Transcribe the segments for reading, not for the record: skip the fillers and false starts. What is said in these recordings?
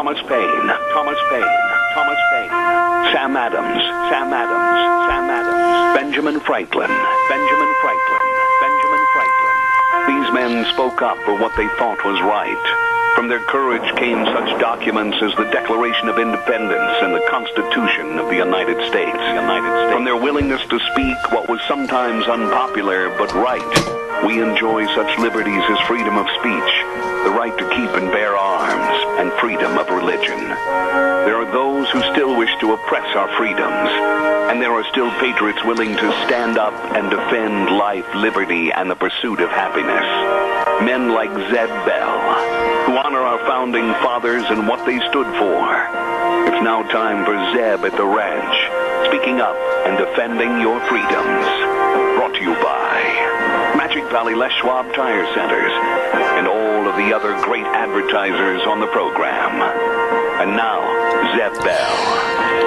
Thomas Paine, Thomas Paine, Thomas Paine, Sam Adams, Sam Adams, Sam Adams, Benjamin Franklin, Benjamin Franklin, Benjamin Franklin. These men spoke up for what they thought was right. From their courage came such documents as the Declaration of Independence and the Constitution of the United States. From their willingness to speak what was sometimes unpopular but right, we enjoy such liberties as freedom of speech, the right to keep and bear arms, and freedom of religion. There are those who still wish to oppress our freedoms, and there are still patriots willing to stand up and defend life, liberty, and the pursuit of happiness. Men like Zeb Bell, who honor our founding fathers and what they stood for. It's now time for Zeb at the ranch, speaking up and defending your freedoms. Brought to you by Magic Valley Les Schwab Tire Centers and all of the other great advertisers on the program. And now, Zeb Bell.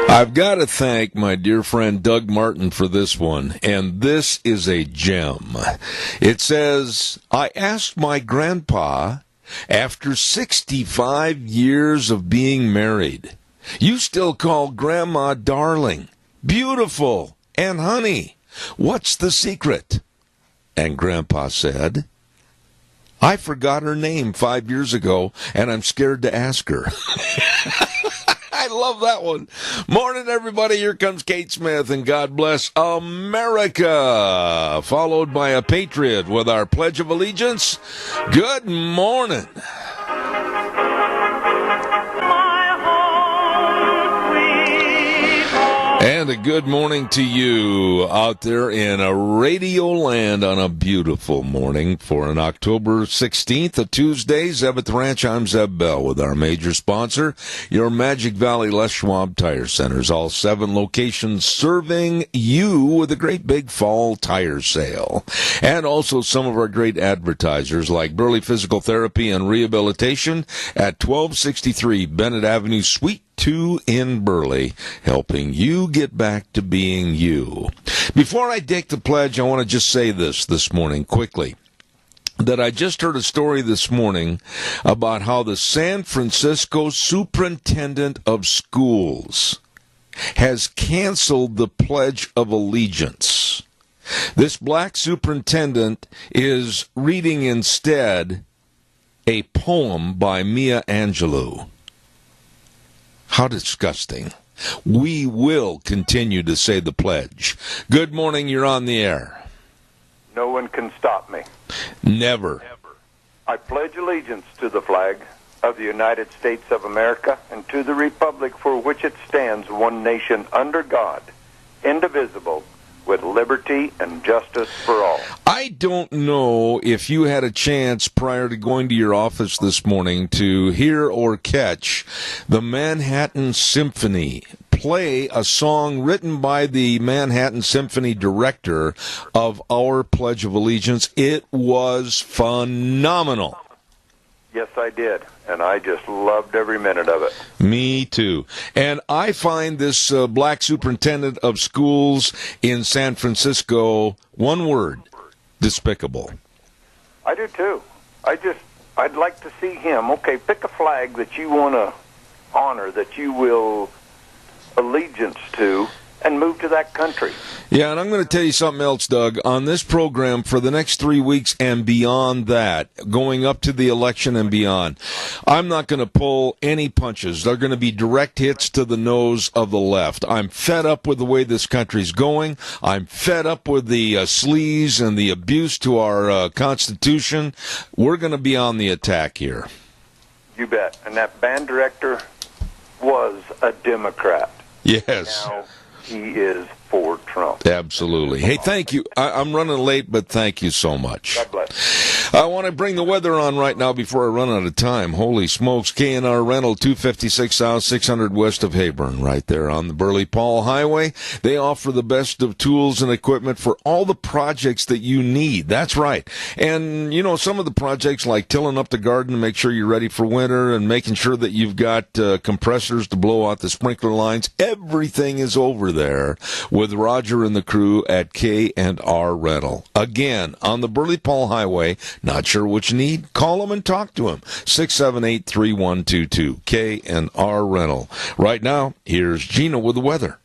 I've got to thank my dear friend Doug Martin for this one, and this is a gem. It says, I asked my grandpa, after 65 years of being married, you still call Grandma darling, beautiful, and honey. What's the secret? And Grandpa said, I forgot her name 5 years ago, and I'm scared to ask her. I love that one. Morning, everybody. Here comes Kate Smith, and God bless America. Followed by a patriot with our Pledge of Allegiance. Good morning. And a good morning to you out there in a radio land on a beautiful morning for an October 16th, a Tuesday. Zeb at the Ranch, I'm Zeb Bell with our major sponsor, your Magic Valley Les Schwab Tire Centers. All 7 locations serving you with a great big fall tire sale. And also some of our great advertisers like Burley Physical Therapy and Rehabilitation at 1263 Bennett Avenue, Suite 2 in Burley, helping you get back to being you. Before I take the pledge, I want to just say this morning quickly, that I just heard a story this morning about how the San Francisco Superintendent of Schools has canceled the Pledge of Allegiance. This black superintendent is reading instead a poem by Maya Angelou. How disgusting. We will continue to say the pledge. Good morning, you're on the air. No one can stop me. Never. I pledge allegiance to the flag of the United States of America and to the republic for which it stands, one nation under God, indivisible, with liberty and justice for all. I don't know if you had a chance prior to going to your office this morning to hear or catch the Manhattan Symphony play a song written by the Manhattan Symphony director of our Pledge of Allegiance. It was phenomenal. Yes, I did, and I just loved every minute of it. Me too. And I find this black superintendent of schools in San Francisco, one word, despicable. I do too. I'd like to see him. Okay, pick a flag that you want to honor, that you will allegiance to, and move to that country. Yeah, and I'm going to tell you something else, Doug. On this program, for the next 3 weeks and beyond that, going up to the election and beyond, I'm not going to pull any punches. They're going to be direct hits to the nose of the left. I'm fed up with the way this country's going. I'm fed up with the sleaze and the abuse to our Constitution. We're going to be on the attack here. You bet. And that band director was a Democrat. Yes. Now he is for Trump. Absolutely. Hey, thank you. I'm running late, but thank you so much. God bless. I want to bring the weather on right now before I run out of time. Holy smokes, K&R Rental, 256 South, 600 west of Hayburn, right there on the Burley-Paul Highway. They offer the best of tools and equipment for all the projects that you need. That's right. And, you know, some of the projects like tilling up the garden to make sure you're ready for winter and making sure that you've got compressors to blow out the sprinkler lines, everything is over there with Roger and the crew at K&R Rental. Again, on the Burley-Paul Highway. Not sure what you need? Call them and talk to them. 678-3122. K&R Rental. Right now, here's Gina with the weather.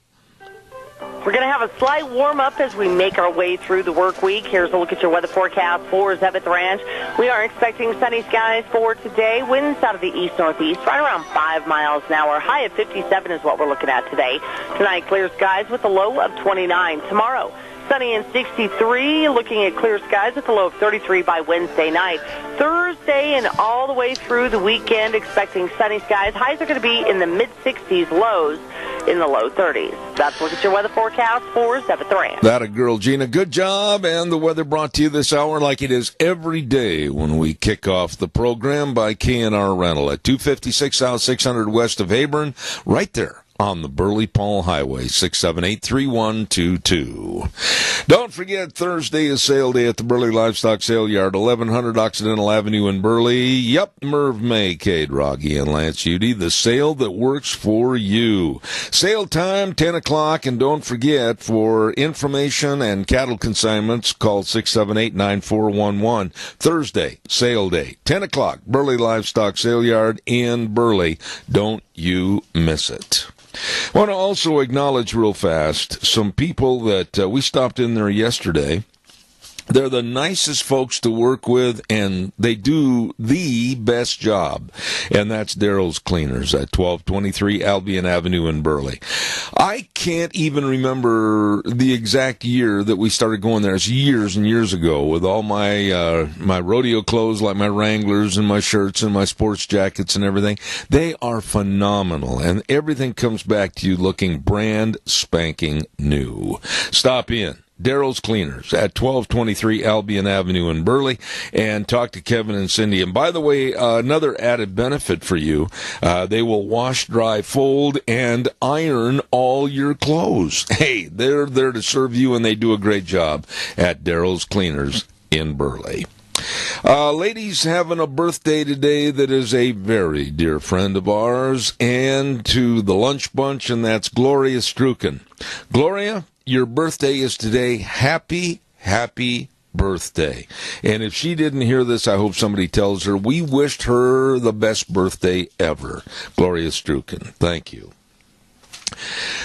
We're going to have a slight warm-up as we make our way through the work week. Here's a look at your weather forecast for Zebeth Ranch. We are expecting sunny skies for today. Winds out of the east-northeast, right around 5 miles an hour. High of 57 is what we're looking at today. Tonight, clear skies with a low of 29. Tomorrow, sunny and 63, looking at clear skies with a low of 33 by Wednesday night. Thursday and all the way through the weekend, expecting sunny skies. Highs are going to be in the mid-60s, lows in the low 30s. That's a look at your weather forecast for Zebeth Ranch. That a girl, Gina. Good job. And the weather brought to you this hour like it is every day when we kick off the program by K&R Rental at 256 South 600 west of Hebron, right there on the Burley-Paul Highway, 678-3122. Don't forget, Thursday is sale day at the Burley Livestock Sale Yard, 1100 Occidental Avenue in Burley. Yep, Merv May, Cade, Rogge, and Lance Udy, the sale that works for you. Sale time, 10 o'clock, and don't forget, for information and cattle consignments, call 678-9411. Thursday, sale day, 10 o'clock, Burley Livestock Sale Yard in Burley. Don't you miss it. I want to also acknowledge real fast some people that we stopped in there yesterday. They're the nicest folks to work with, and they do the best job. And that's Daryl's Cleaners at 1223 Albion Avenue in Burley. I can't even remember the exact year that we started going there. It's years and years ago with all my my rodeo clothes, like my Wranglers and my shirts and my sports jackets and everything. They are phenomenal, and everything comes back to you looking brand spanking new. Stop in Daryl's Cleaners at 1223 Albion Avenue in Burley, and talk to Kevin and Cindy. And by the way, another added benefit for you, they will wash, dry, fold, and iron all your clothes. Hey, they're there to serve you, and they do a great job at Daryl's Cleaners in Burley. Ladies having a birthday today that is a very dear friend of ours, and to the lunch bunch, and that's Gloria Struken. Gloria, your birthday is today. Happy birthday. And if she didn't hear this, I hope somebody tells her we wished her the best birthday ever. Gloria Struken, thank you.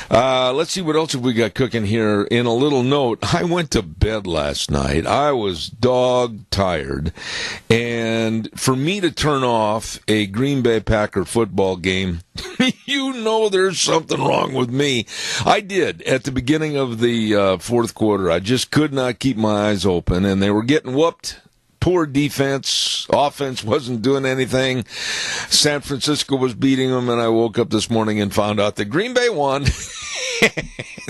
Let's see what else have we got cooking here. In a little note, I went to bed last night. I was dog tired, and for me to turn off a Green Bay Packer football game, you know there's something wrong with me. I did at the beginning of the fourth quarter. I just could not keep my eyes open, and they were getting whooped. Poor defense. Offense wasn't doing anything. San Francisco was beating them, and I woke up this morning and found out that Green Bay won.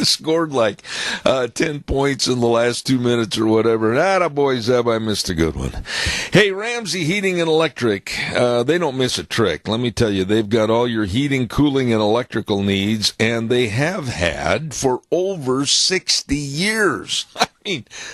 Scored like 10 points in the last 2 minutes or whatever. Attaboy, Zeb, I missed a good one. Hey, Ramsey Heating and Electric, they don't miss a trick. Let me tell you, they've got all your heating, cooling, and electrical needs, and they have had for over 60 years.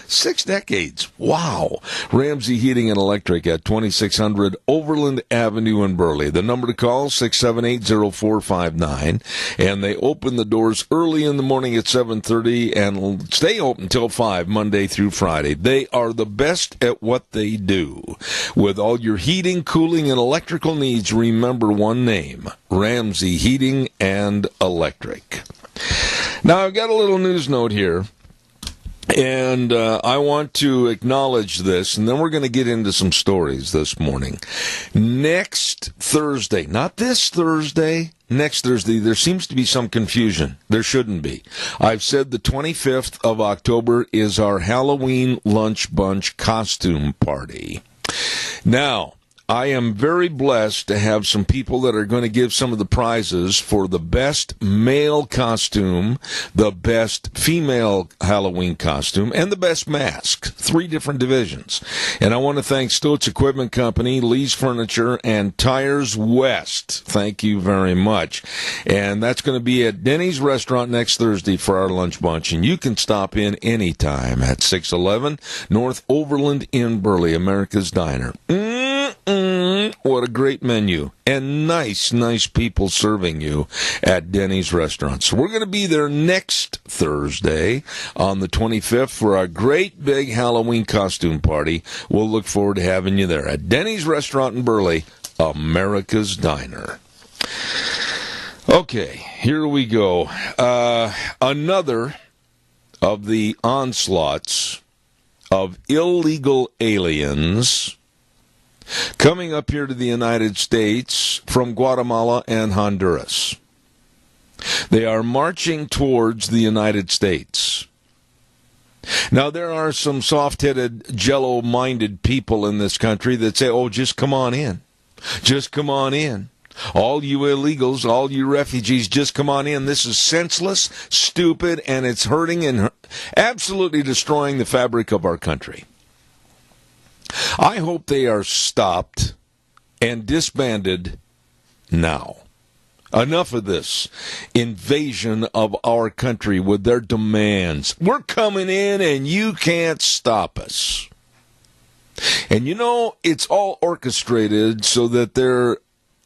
6 decades. Wow. Ramsey Heating and Electric at 2600 Overland Avenue in Burley. The number to call, 678-0459. And they open the doors early in the morning at 7:30 and stay open till 5 Monday through Friday. They are the best at what they do. With all your heating, cooling, and electrical needs, remember one name, Ramsey Heating and Electric. Now, I've got a little news note here. And I want to acknowledge this, and then we're going to get into some stories this morning. Next Thursday, not this Thursday, next Thursday, there seems to be some confusion. There shouldn't be. I've said the 25th of October is our Halloween lunch bunch costume party. Now, I am very blessed to have some people that are going to give some of the prizes for the best male costume, the best female Halloween costume, and the best mask. 3 different divisions. And I want to thank Stoats Equipment Company, Lee's Furniture, and Tires West. Thank you very much. And that's going to be at Denny's Restaurant next Thursday for our lunch bunch. And you can stop in anytime at 611 North Overland in Burley, America's Diner. What a great menu. And nice people serving you at Denny's Restaurant. So we're going to be there next Thursday on the 25th for our great big Halloween costume party. We'll look forward to having you there at Denny's Restaurant in Burley, America's Diner. Okay, here we go. Another of the onslaughts of illegal aliens coming up here to the United States from Guatemala and Honduras. They are marching towards the United States. Now, there are some soft-headed, jello-minded people in this country that say, oh, just come on in. Just come on in. All you illegals, all you refugees, just come on in. This is senseless, stupid, and it's hurting and absolutely destroying the fabric of our country. I hope they are stopped and disbanded now. Enough of this invasion of our country with their demands. We're coming in and you can't stop us. And you know, it's all orchestrated so that their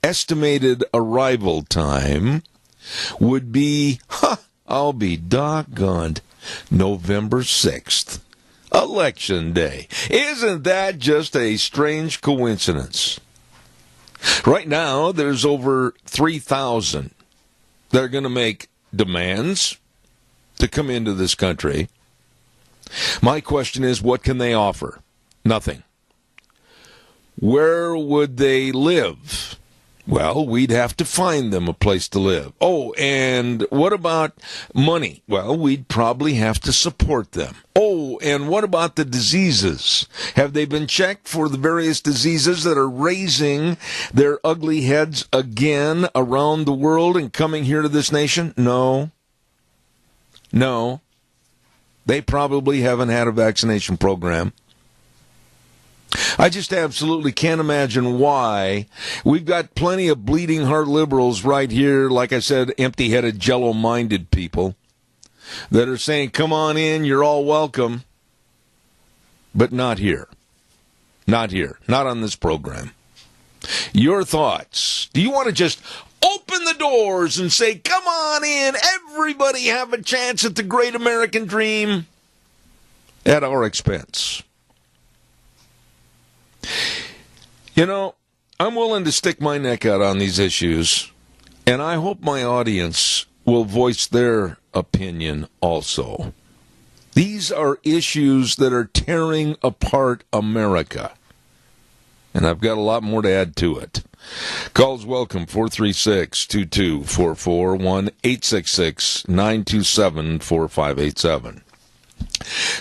estimated arrival time would be, I'll be doggoned, November 6th. Election Day. Isn't that just a strange coincidence? Right now, there's over 3,000 that are going to make demands to come into this country. My question is, what can they offer? Nothing. Where would they live? Well, we'd have to find them a place to live. Oh, and what about money? Well, we'd probably have to support them. Oh, and what about the diseases? Have they been checked for the various diseases that are raising their ugly heads again around the world and coming here to this nation? No. They probably haven't had a vaccination program. I just absolutely can't imagine why. We've got plenty of bleeding heart liberals right here, like I said, empty-headed, jello-minded people that are saying, come on in, you're all welcome. But not here. Not here. Not on this program. Your thoughts. Do you want to just open the doors and say, come on in, everybody have a chance at the great American dream at our expense? You know, I'm willing to stick my neck out on these issues, and I hope my audience will voice their opinion also. These are issues that are tearing apart America, and I've got a lot more to add to it. Calls welcome, 436-2244, 1-866-927-4587.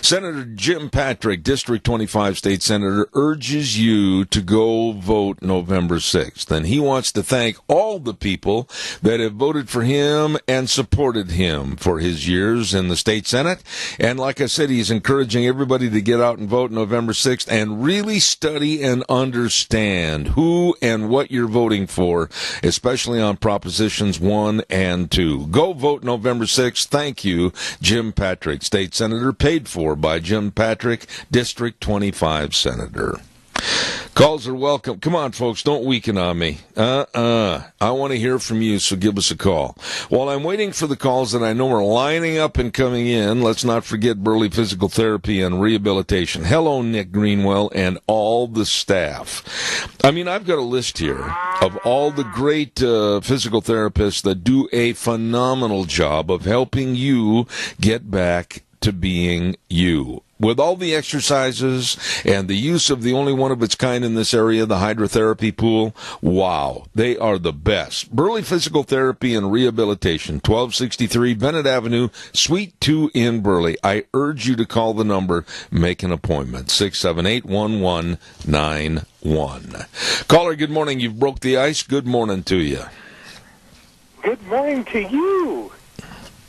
Senator Jim Patrick, District 25 State Senator, urges you to go vote November 6th. And he wants to thank all the people that have voted for him and supported him for his years in the State Senate. And like I said, he's encouraging everybody to get out and vote November 6th and really study and understand who and what you're voting for, especially on Propositions 1 and 2. Go vote November 6th. Thank you, Jim Patrick, State Senator, paid for by Jim Patrick, District 25 Senator. Calls are welcome. Come on, folks, don't weaken on me. I want to hear from you, so give us a call. While I'm waiting for the calls that I know are lining up and coming in, let's not forget Burley Physical Therapy and Rehabilitation. Hello, Nick Greenwell and all the staff. I mean, I've got a list here of all the great physical therapists that do a phenomenal job of helping you get back to being you. With all the exercises and the use of the only one of its kind in this area, the hydrotherapy pool, wow, they are the best. Burley Physical Therapy and Rehabilitation, 1263 Bennett Avenue, Suite 2 in Burley. I urge you to call the number, make an appointment, 678-1191. Caller, good morning. You've broke the ice. Good morning to you. Good morning to you.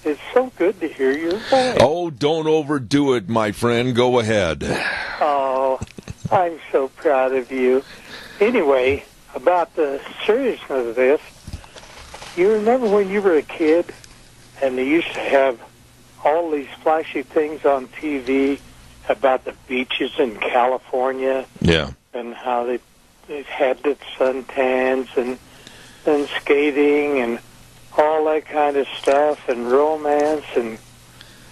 It's so good to hear your voice. Oh, don't overdo it, my friend. Go ahead. Oh, I'm so proud of you. Anyway, about the seriousness of this, you remember when you were a kid and they used to have all these flashy things on TV about the beaches in California? Yeah. And how they had the suntans and skating and all that kind of stuff and romance and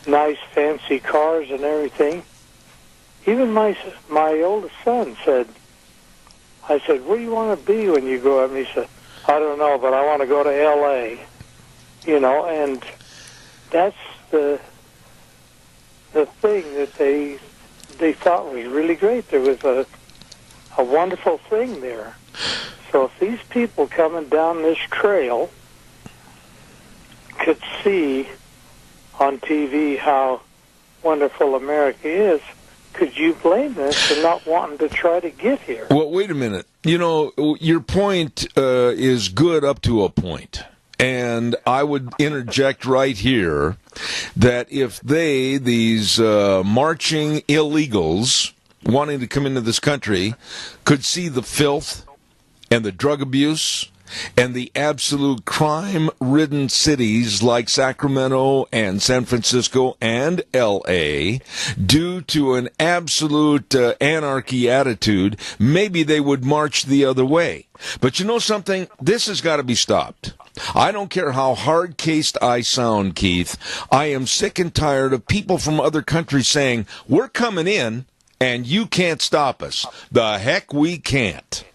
nice fancy cars and everything. Even my oldest son said, I said, "Where do you want to be when you grow up?" And he said, "I don't know, but I want to go to L.A." You know, and that's the thing that they thought was really great. There was a wonderful thing there. So if these people coming down this trail could see on TV how wonderful America is, could you blame them for not wanting to try to get here? Well, wait a minute. You know, your point is good up to a point. And I would interject right here that if these marching illegals wanting to come into this country could see the filth and the drug abuse and the absolute crime-ridden cities like Sacramento and San Francisco and L.A., due to an absolute anarchy attitude, maybe they would march the other way. But you know something? This has got to be stopped. I don't care how hard-cased I sound, Keith. I am sick and tired of people from other countries saying, "We're coming in, and you can't stop us." The heck we can't.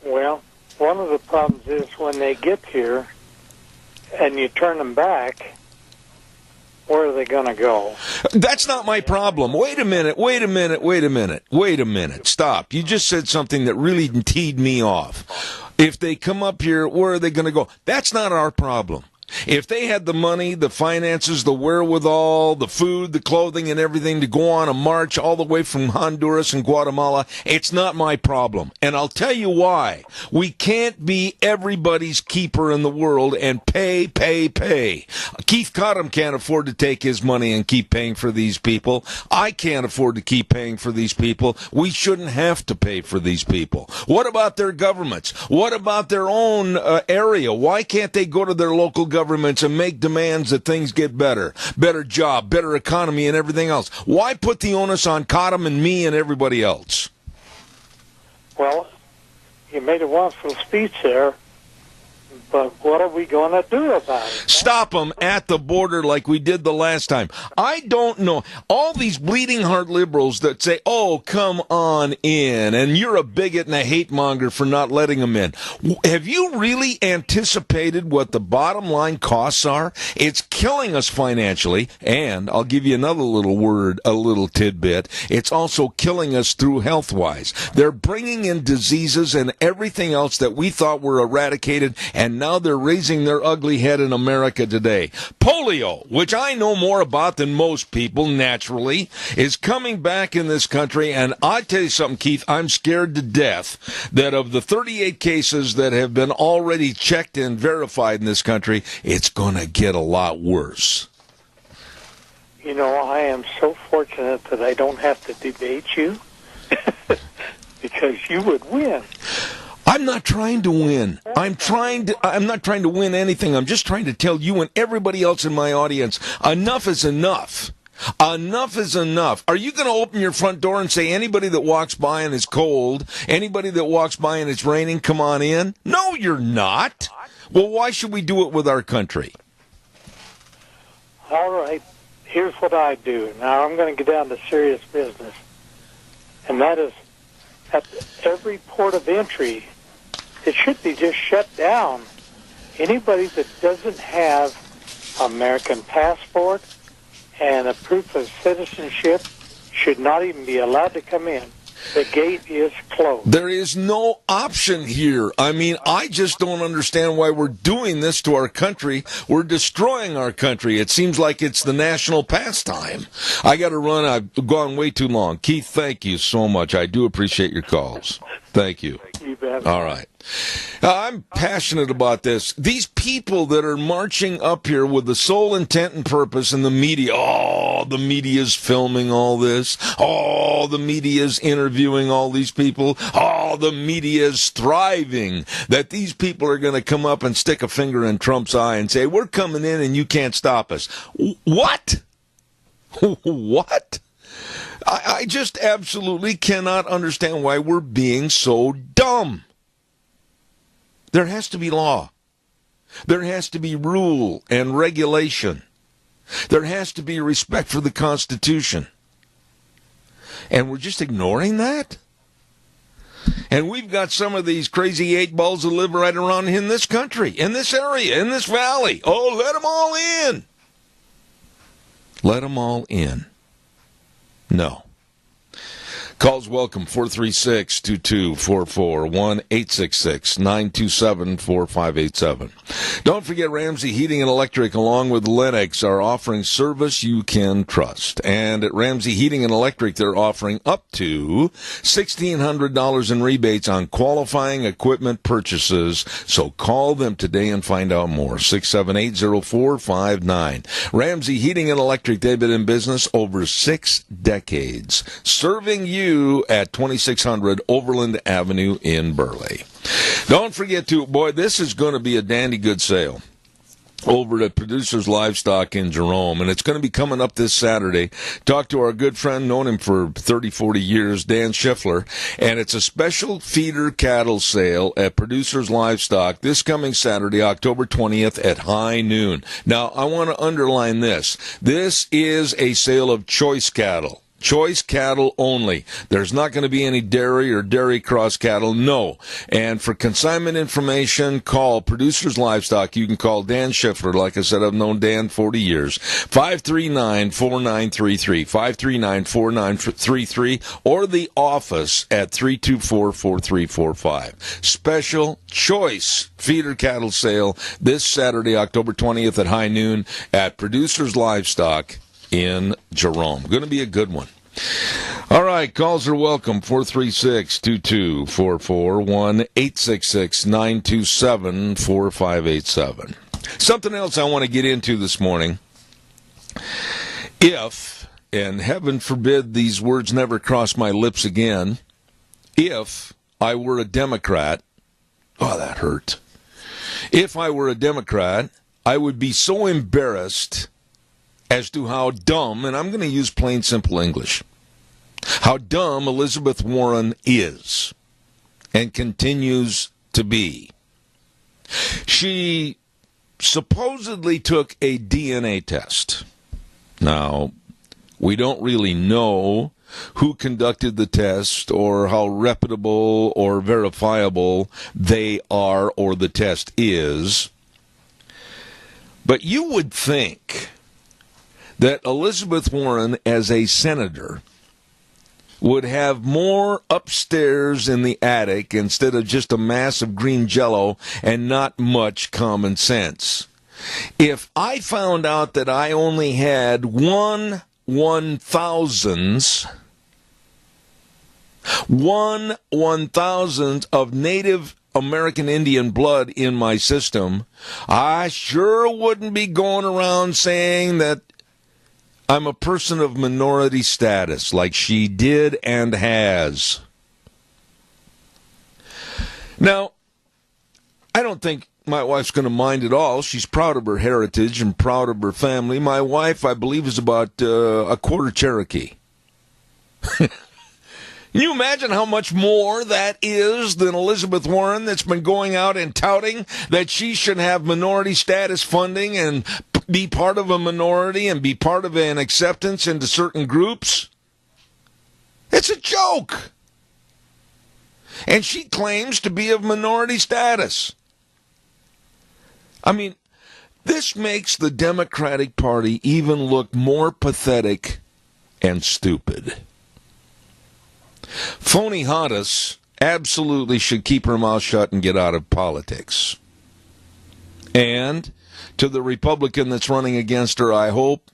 Well, one of the problems is when they get here and you turn them back, where are they going to go? That's not my problem. Wait a minute. Stop. You just said something that really teed me off. If they come up here, where are they going to go? That's not our problem. If they had the money, the finances, the wherewithal, the food, the clothing, and everything to go on a march all the way from Honduras and Guatemala, it's not my problem. And I'll tell you why. We can't be everybody's keeper in the world and pay. Keith Cottam can't afford to take his money and keep paying for these people. I can't afford to keep paying for these people. We shouldn't have to pay for these people. What about their governments? What about their own area? Why can't they go to their local governments and make demands that things get better job, better economy, and everything else? Why put the onus on Cottam and me and everybody else? Well, you made a wonderful speech there, but what are we going to do about it? Stop them at the border like we did the last time. I don't know. All these bleeding heart liberals that say, "Oh, come on in," and you're a bigot and a hate monger for not letting them in. Have you really anticipated what the bottom line costs are? It's killing us financially, and I'll give you another little word, a little tidbit. It's also killing us through health-wise. They're bringing in diseases and everything else that we thought were eradicated, and now they're raising their ugly head in America today. Polio, which I know more about than most people, naturally, is coming back in this country. And I tell you something, Keith, I'm scared to death that of the 38 cases that have been already checked and verified in this country, it's going to get a lot worse. You know, I am so fortunate that I don't have to debate you because you would win. I'm not trying to win. I'm not trying to win anything. I'm just trying to tell you and everybody else in my audience, enough is enough. Enough is enough. Are you going to open your front door and say anybody that walks by and is cold, anybody that walks by and it's raining, come on in? No, you're not. Well, why should we do it with our country? All right. Here's what I do. Now I'm going to get down to serious business. And that is at every port of entry, it should be just shut down. Anybody that doesn't have an American passport and a proof of citizenship should not even be allowed to come in. The gate is closed. There is no option here. I mean, I just don't understand why we're doing this to our country. We're destroying our country. It seems like it's the national pastime. I got to run. I've gone way too long. Keith, thank you so much. I do appreciate your calls. Thank you. You bet. All right. I'm passionate about this. These people that are marching up here with the sole intent and purpose, and the media, the media's filming all this. The media's interviewing all these people. The media's thriving that these people are going to come up and stick a finger in Trump's eye and say, "We're coming in and you can't stop us." What? What? I just absolutely cannot understand why we're being so dumb. There has to be law. There has to be rule and regulation. There has to be respect for the Constitution. And we're just ignoring that? And we've got some of these crazy eight balls that live right around in this country, in this area, in this valley. Oh, let them all in. Let them all in. No. Calls welcome, 436-2244, 1-866-927-4587. Don't forget Ramsey Heating and Electric, along with Lennox, are offering service you can trust. And at Ramsey Heating and Electric, they're offering up to $1,600 in rebates on qualifying equipment purchases. So call them today and find out more, 678-0459. Ramsey Heating and Electric, they've been in business over 6 decades, serving you at 2600 Overland Avenue in Burley. Don't forget to, boy, this is going to be a dandy good sale over at Producers Livestock in Jerome, and it's going to be coming up this Saturday. Talk to our good friend, known him for 30, 40 years, Dan Schiffler, and it's a special feeder cattle sale at Producers Livestock this coming Saturday, October 20th at high noon. Now, I want to underline this. This is a sale of choice cattle. Choice cattle only. There's not going to be any dairy or dairy cross cattle, no. And for consignment information, call Producers Livestock. You can call Dan Schiffler. Like I said, I've known Dan 40 years. 539-4933, 539-4933, or the office at 324-4345. Special choice feeder cattle sale this Saturday, October 20th at high noon at Producers Livestock in Jerome. Going to be a good one. All right, calls are welcome, 436-2244, 1-866-927-4587. Something else I want to get into this morning. If, and heaven forbid these words never cross my lips again, if I were a Democrat, oh, that hurt. If I were a Democrat, I would be so embarrassed as to how dumb, and I'm going to use plain, simple English, how dumb Elizabeth Warren is and continues to be. She supposedly took a DNA test. Now, we don't really know who conducted the test or how reputable or verifiable they are or the test is. But you would think that Elizabeth Warren, as a senator, would have more upstairs in the attic instead of just a mass of green jello and not much common sense. If I found out that I only had 1/1000th of Native American Indian blood in my system, I sure wouldn't be going around saying that I'm a person of minority status, like she did and has. Now, I don't think my wife's going to mind at all. She's proud of her heritage and proud of her family. My wife, I believe, is about a quarter Cherokee. Can you imagine how much more that is than Elizabeth Warren, that's been going out and touting that she should have minority status funding and be part of a minority and be part of an acceptance into certain groups? It's a joke. And she claims to be of minority status. I mean, this makes the Democratic Party even look more pathetic and stupid. Phony Honduras absolutely should keep her mouth shut and get out of politics. And to the Republican that's running against her, I hope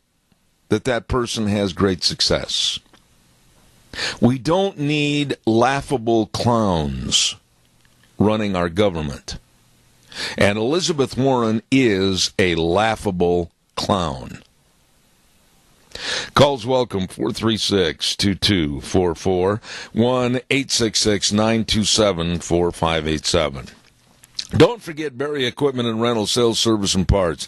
that that person has great success. We don't need laughable clowns running our government. And Elizabeth Warren is a laughable clown. Calls welcome, 436-2244, 1-866-927-4587. Don't forget Berry Equipment and Rental, Sales, Service, and Parts.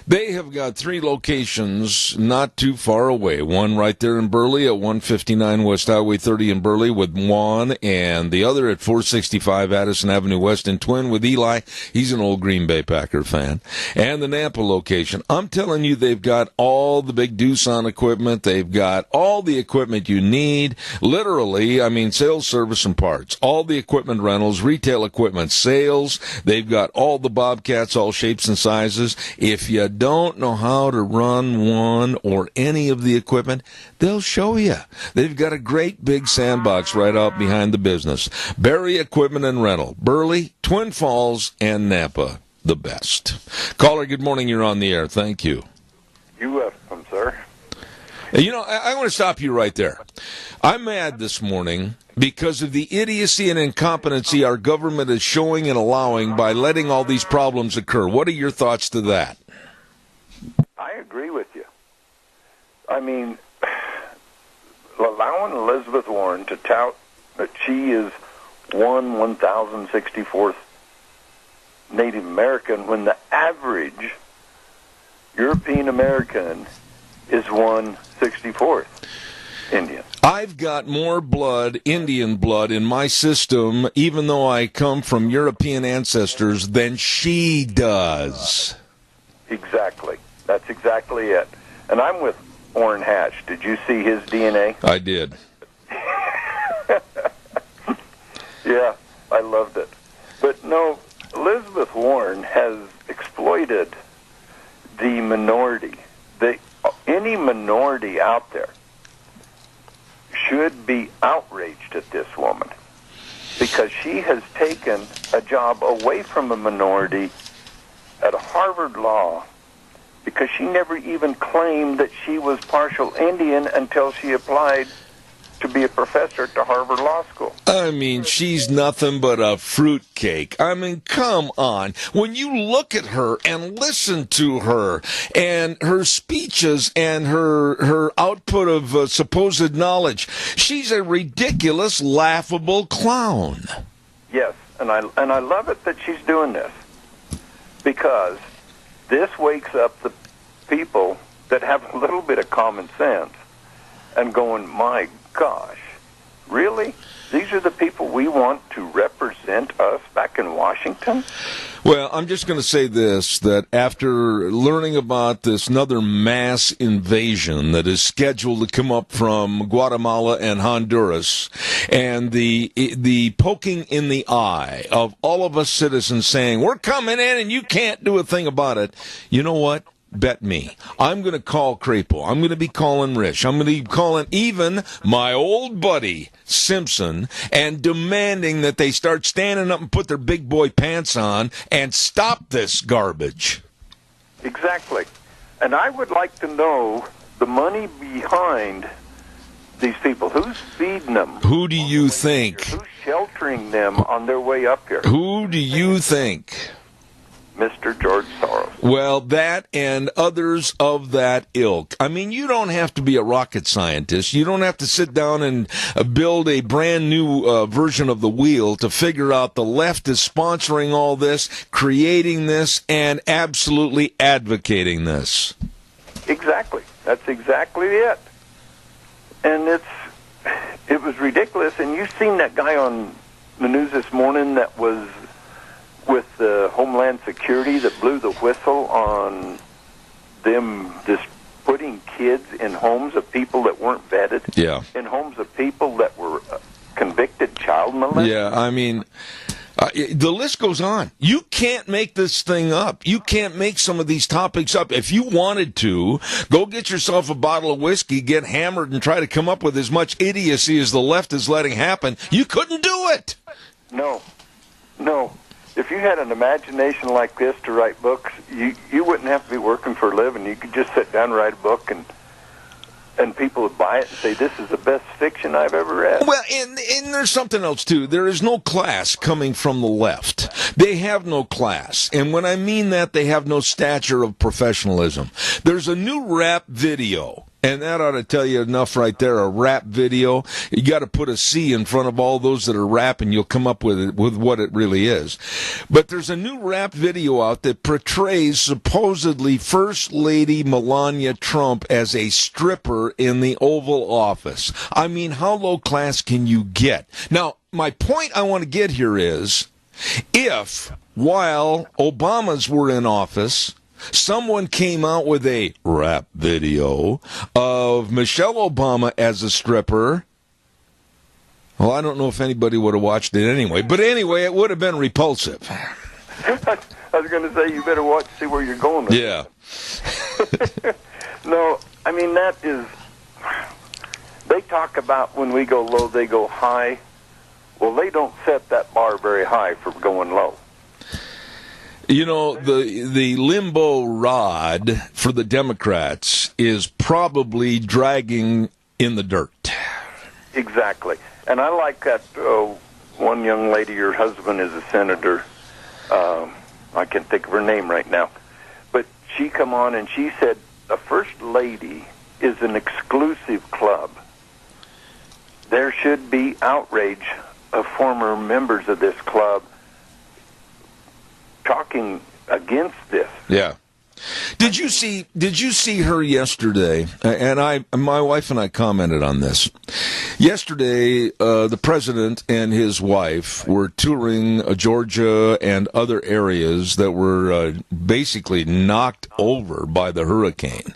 They have got 3 locations not too far away. One right there in Burley at 159 West Highway 30 in Burley with Juan, and the other at 465 Addison Avenue West in Twin with Eli. He's an old Green Bay Packer fan. And the Nampa location. I'm telling you, they've got all the big Doosan equipment. They've got all the equipment you need. Literally, I mean, sales, service, and parts. All the equipment rentals, retail equipment sales. They've got all the Bobcats, all shapes and sizes. If you don't know how to run one or any of the equipment, they'll show you. They've got a great big sandbox right out behind the business. Berry Equipment and Rental, Burley, Twin Falls, and Nampa, the best. Caller, good morning. You're on the air. Thank you. You welcome, sir. You know, I want to stop you right there. I'm mad this morning because of the idiocy and incompetency our government is showing and allowing by letting all these problems occur. What are your thoughts to that? I agree with you. I mean, allowing Elizabeth Warren to tout that she is 1,064th Native American when the average European American is 1/64th Indian. I've got more blood, Indian blood, in my system, even though I come from European ancestors, than she does. Exactly. That's exactly it. And I'm with Orrin Hatch. Did you see his DNA? I did. Yeah, I loved it. But no, Elizabeth Warren has exploited the minority. Any minority out there should be outraged at this woman because she has taken a job away from a minority at Harvard Law because she never even claimed that she was partial Indian until she applied to be a professor at the Harvard Law School. I mean, she's nothing but a fruitcake. I mean, come on. When you look at her and listen to her and her speeches and her output of supposed knowledge, she's a ridiculous, laughable clown. Yes, and I love it that she's doing this because this wakes up the people that have a little bit of common sense and going, my gosh, really? These are the people we want to represent us back in Washington? Well, I'm just going to say this, that after learning about this another mass invasion that is scheduled to come up from Guatemala and Honduras, and the poking in the eye of all of us citizens saying, we're coming in and you can't do a thing about it, you know what? Bet me. I'm going to call Crapo. I'm going to be calling Rich. I'm going to be calling even my old buddy Simpson and demanding that they start standing up and put their big boy pants on and stop this garbage. Exactly. And I would like to know the money behind these people. Who's feeding them? Who do you think? Who's sheltering them on their way up here? Who do you think? Mr. George Soros. Well, that and others of that ilk. I mean, you don't have to be a rocket scientist. You don't have to sit down and build a brand new version of the wheel to figure out the left is sponsoring all this, creating this, and absolutely advocating this. Exactly. That's exactly it. And it was ridiculous. And you've seen that guy on the news this morning that was with the Homeland Security that blew the whistle on them just putting kids in homes of people that weren't vetted. Yeah. In homes of people that were convicted child molesters. Yeah, I mean, the list goes on. You can't make this thing up. You can't make some of these topics up. If you wanted to, go get yourself a bottle of whiskey, get hammered, and try to come up with as much idiocy as the left is letting happen. You couldn't do it. No. If you had an imagination like this to write books, you wouldn't have to be working for a living. You could just sit down and write a book, and people would buy it and say, this is the best fiction I've ever read. Well, and there's something else, too. There is no class coming from the left. They have no class. And when I mean that, they have no stature of professionalism. There's a new rap video And that ought to tell you enough right there. A rap video, you got to put a C in front of all those that are rapping. You'll come up with what it really is. But there's a new rap video out that portrays supposedly First Lady Melania Trump as a stripper in the Oval Office. I mean, how low class can you get? Now, my point I want to get here is, if while Obamas were in office, someone came out with a rap video of Michelle Obama as a stripper, well, I don't know if anybody would have watched it anyway. But anyway, it would have been repulsive. I was going to say, you better watch, see where you're going with Yeah. No, I mean, that is... They talk about when we go low, they go high. Well, they don't set that bar very high for going low. You know, the limbo rod for the Democrats is probably dragging in the dirt. Exactly. And I like that one young lady, her husband is a senator. I can't think of her name right now. But she come on and she said, the First Lady is an exclusive club. There should be outrage of former members of this club talking against this. Yeah. Did you see her yesterday? And my wife and I commented on this. Yesterday, the president and his wife were touring Georgia and other areas that were basically knocked over by the hurricane.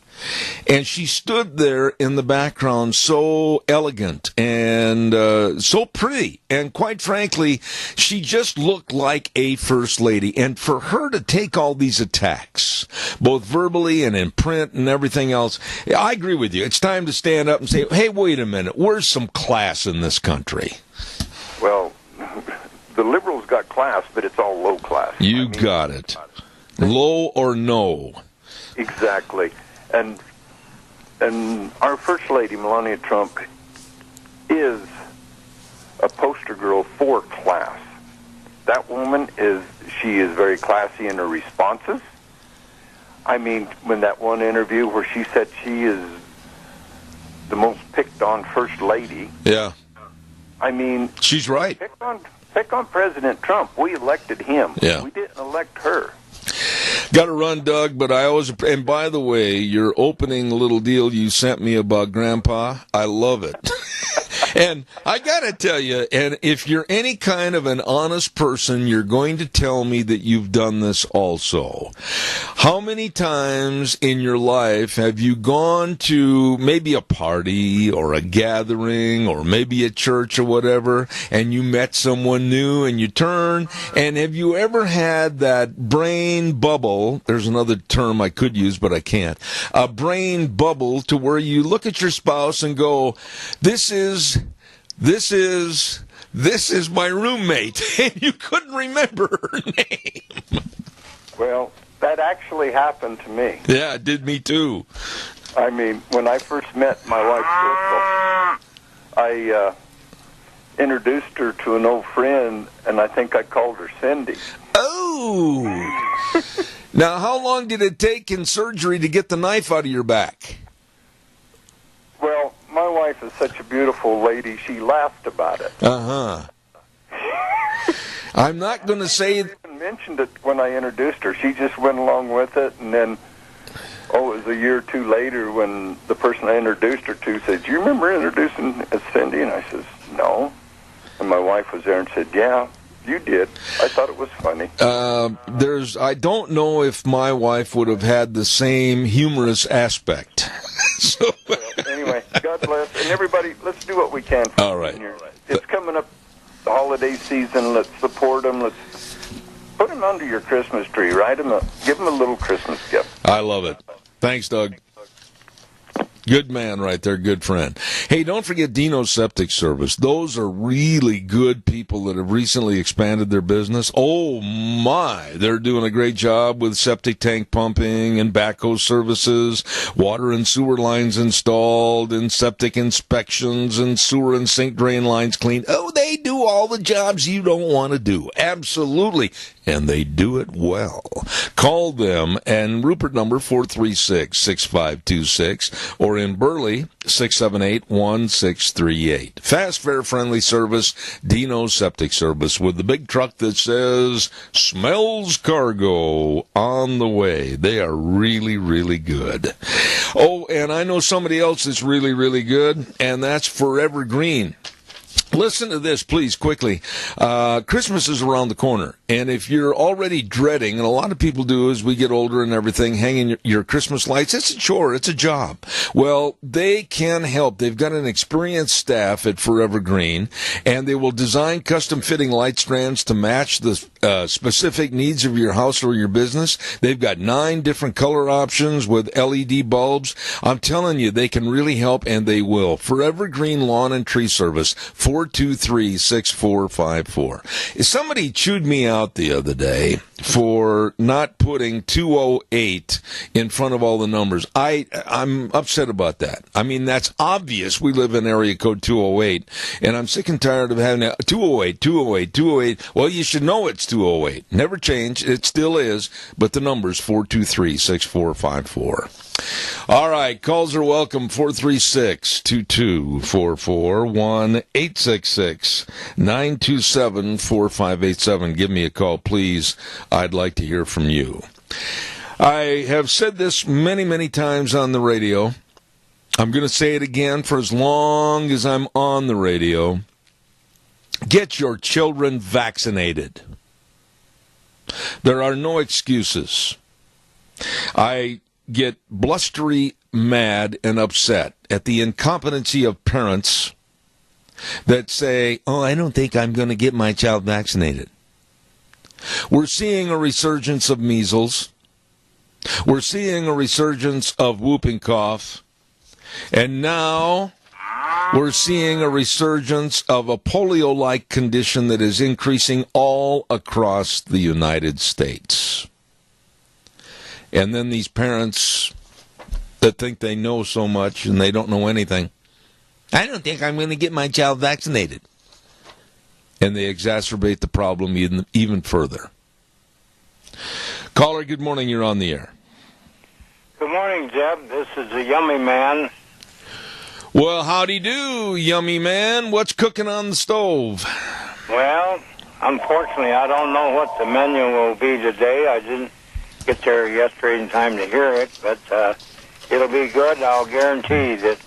And she stood there in the background, so elegant and so pretty. And quite frankly, she just looked like a first lady. And for her to take all these attacks, both verbally and in print and everything else, I agree with you. It's time to stand up and say, hey, wait a minute, where's some class in this country? Well, the liberals got class, but it's all low class. You got it. Low or no. Exactly. And our First Lady, Melania Trump, is a poster girl for class. That woman she is very classy in her responses. I mean, when that one interview where she said she is the most picked on First Lady. Yeah. I mean, she's right. Pick on President Trump. We elected him. Yeah. We didn't elect her. Got to run, Doug, but and by the way, your opening little deal you sent me about Grandpa, I love it. And I got to tell you, and if you're any kind of an honest person, you're going to tell me that you've done this also. How many times in your life have you gone to maybe a party or a gathering or maybe a church or whatever, and you met someone new and you turn, and have you ever had that brain bubble? There's another term I could use, but I can't. A brain bubble to where you look at your spouse and go, this is my roommate, and you couldn't remember her name. Well, that actually happened to me. Yeah, it did me too. I mean, when I first met my wife, Crystal, I introduced her to an old friend, and I think I called her Cindy. Oh! Now, how long did it take in surgery to get the knife out of your back? Well, my wife is such a beautiful lady, she laughed about it. Uh-huh. I'm not going to say... I even mentioned it when I introduced her. She just went along with it, and then, it was a year or two later when the person I introduced her to said, do you remember introducing Cindy? And I says, no. And my wife was there and said, yeah, you did. I thought it was funny. I don't know if my wife would have had the same humorous aspect. So... Well, anyway, God bless. And everybody, let's do what we can for all right. seniors. It's coming up, the holiday season. Let's support them. Let's put them under your Christmas tree. Give them a little Christmas gift. I love it. Thanks, Doug. Good man right there, good friend. Hey, don't forget Dino's Septic Service. Those are really good people that have recently expanded their business. Oh, my. They're doing a great job with septic tank pumping and backhoe services, water and sewer lines installed, and septic inspections, and sewer and sink drain lines cleaned. Oh, they do all the jobs you don't want to do. Absolutely. And they do it well. Call them, and Rupert number 436-6526, or or in Burley, 678-1638. Fast, fare-friendly service, Dino's Septic Service, with the big truck that says, smells cargo on the way. They are really, really good. Oh, and I know somebody else that's really, really good, and that's Forever Green. Listen to this, please, quickly. Christmas is around the corner, and if you're already dreading, and a lot of people do as we get older and everything, hanging your Christmas lights, it's a chore, it's a job. Well, they can help. They've got an experienced staff at Forever Green, and they will design custom-fitting light strands to match the specific needs of your house or your business. They've got 9 different color options with LED bulbs. I'm telling you, they can really help, and they will. Forever Green Lawn and Tree Service, 423-6454. Somebody chewed me out the other day for not putting 208 in front of all the numbers. I'm upset about that. I mean, that's obvious. We live in area code 208, and I'm sick and tired of having 208, 208, 208. Well, you should know it's 208. Never changed. It still is, but the number's 423-6454. All right, calls are welcome, 436-2244, 1-866-927-4587. Give me a call, please. I'd like to hear from you. I have said this many, many times on the radio. I'm going to say it again for as long as I'm on the radio. Get your children vaccinated. There are no excuses. I get blustery mad and upset at the incompetency of parents that say, oh, I don't think I'm going to get my child vaccinated. We're seeing a resurgence of measles. We're seeing a resurgence of whooping cough. And now we're seeing a resurgence of a polio-like condition that is increasing all across the United States. And then these parents that think they know so much and they don't know anything. I don't think I'm going to get my child vaccinated. And they exacerbate the problem even further. Caller, good morning. You're on the air. Good morning, Jeb. This is the Yummy Man. Well, howdy do, Yummy Man. What's cooking on the stove? Well, unfortunately, I don't know what the menu will be today. I didn't get there yesterday in time to hear it, but it'll be good. I'll guarantee that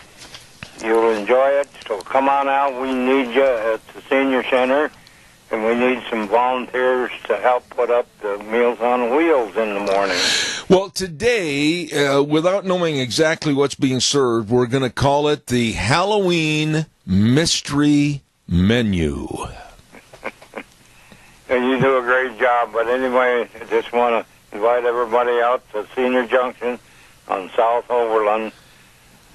you'll enjoy it. So come on out. We need you at the senior center, and we need some volunteers to help put up the Meals on Wheels in the morning. Well, today, without knowing exactly what's being served, we're going to call it the Halloween Mystery Menu. And you do a great job, but anyway, I just want to invite everybody out to Senior Junction on South Overland,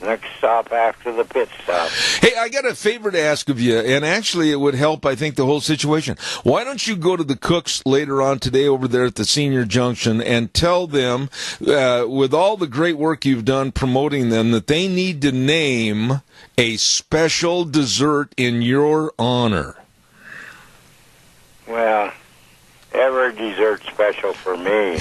next stop after the pit stop. Hey, I got a favor to ask of you, and actually it would help, I think, the whole situation. Why don't you go to the cooks later on today over there at the Senior Junction and tell them, with all the great work you've done promoting them, that they need to name a special dessert in your honor? Well, every dessert special for me.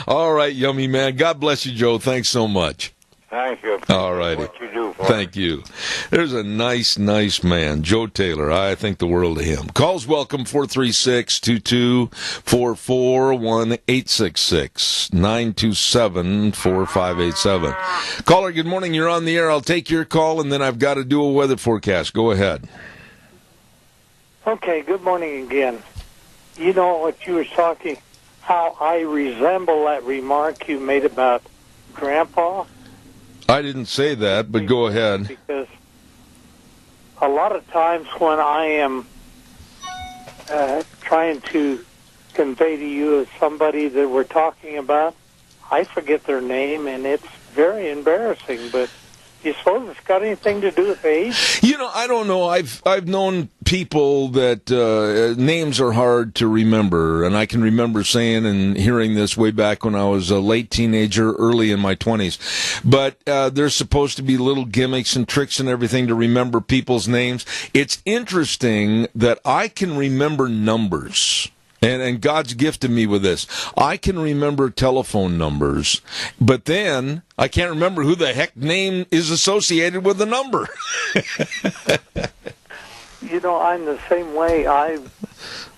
All right, Yummy Man. God bless you, Joe. Thanks so much. Thank you. All righty. What you do for Thank me. you. There's a nice man, Joe Taylor. I think the world of him. Calls welcome, 436-2244, 1-866-927-4587. Caller, good morning. You're on the air. I'll take your call, and then I've got to do a weather forecast. Go ahead. Okay, good morning again. You know what you were talking, how I resemble that remark you made about Grandpa? I didn't say that, but go ahead. Because a lot of times when I am trying to convey to you somebody that we're talking about, I forget their name, and it's very embarrassing, but you suppose it's got anything to do with age? You know, I don't know. I've known people that names are hard to remember, and I can remember saying and hearing this way back when I was a late teenager, early in my 20s. But there's supposed to be little gimmicks and tricks and everything to remember people's names. It's interesting that I can remember numbers. And God's gifted me with this. I can remember telephone numbers, but then I can't remember who the heck name is associated with the number. I'm the same way.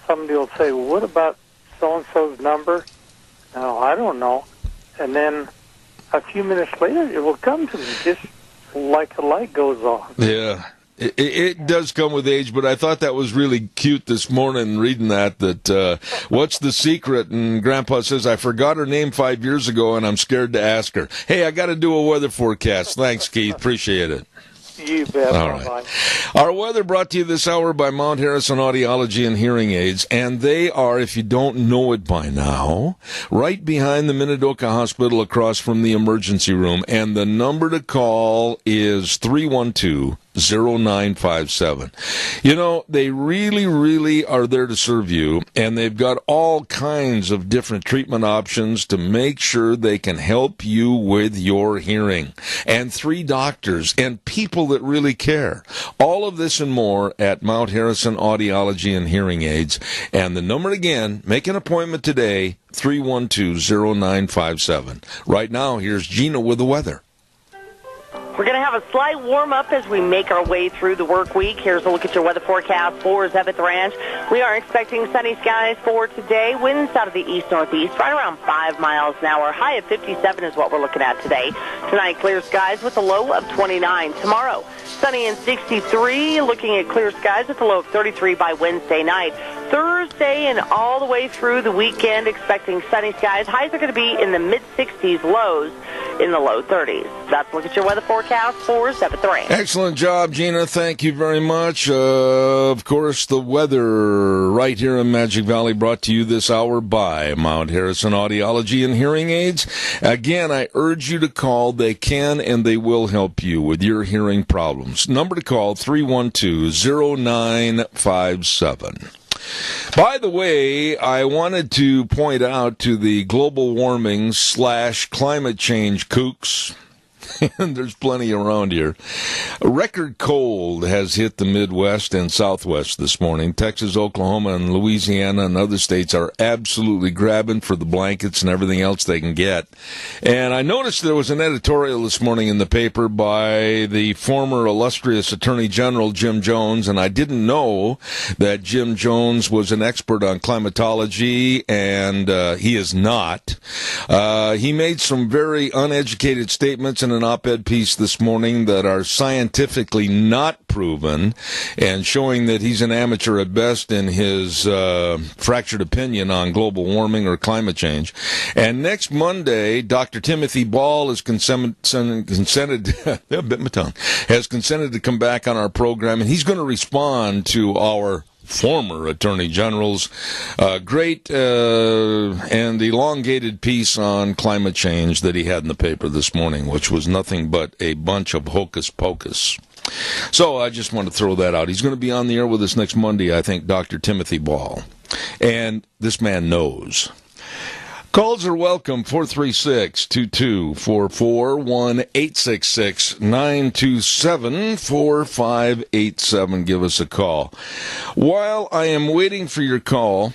Somebody will say, well, what about so-and-so's number? No, I don't know. And then a few minutes later, it will come to me, just like a light goes on. Yeah. It does come with age, but I thought that was really cute this morning reading that what's the secret? And Grandpa says, I forgot her name 5 years ago, and I'm scared to ask her. Hey, I got to do a weather forecast. Thanks, Keith. Appreciate it. You bet. All right. Our weather brought to you this hour by Mount Harrison Audiology and Hearing Aids, and they are, if you don't know it by now, right behind the Minidoka Hospital across from the emergency room, and the number to call is 312-0957. They really, really are there to serve you, and they've got all kinds of different treatment options to make sure they can help you with your hearing. And 3 doctors and people that really care. All of this and more at Mount Harrison Audiology and Hearing Aids. And the number again, make an appointment today, 312-0957. Right now, here's Gina with the weather. We're going to have a slight warm-up as we make our way through the work week. Here's a look at your weather forecast for Zebeth Ranch. We are expecting sunny skies for today. Winds out of the east-northeast, right around 5 miles an hour. High of 57 is what we're looking at today. Tonight, clear skies with a low of 29. Tomorrow, sunny and 63. Looking at clear skies with a low of 33 by Wednesday night. Thursday and all the way through the weekend, expecting sunny skies. Highs are going to be in the mid-60s, lows in the low 30s. That's a look at your weather forecast for Zebeth Ranch. Excellent job, Gina. Thank you very much. Of course, the weather right here in Magic Valley brought to you this hour by Mount Harrison Audiology and Hearing Aids. Again, I urge you to call. They can and they will help you with your hearing problems. Number to call, 312-0957. By the way, I wanted to point out to the global warming / climate change kooks, and there's plenty around here. A record cold has hit the Midwest and Southwest this morning. Texas, Oklahoma, and Louisiana and other states are absolutely grabbing for the blankets and everything else they can get. And I noticed there was an editorial this morning in the paper by the former illustrious Attorney General Jim Jones, and I didn't know that Jim Jones was an expert on climatology, and he is not. He made some very uneducated statements in an op-ed piece this morning that are scientifically not proven, and showing that he's an amateur at best in his fractured opinion on global warming or climate change. And next Monday, Dr. Timothy Ball has consented to come back on our program, and he's going to respond to our former Attorney General's great and elongated piece on climate change that he had in the paper this morning, which was nothing but a bunch of hocus pocus. So I just want to throw that out. He's going to be on the air with us next Monday, I think, Dr. Timothy Ball. And this man knows. Calls are welcome, 436-2244, 1-866-927-4587. Give us a call. While I am waiting for your call,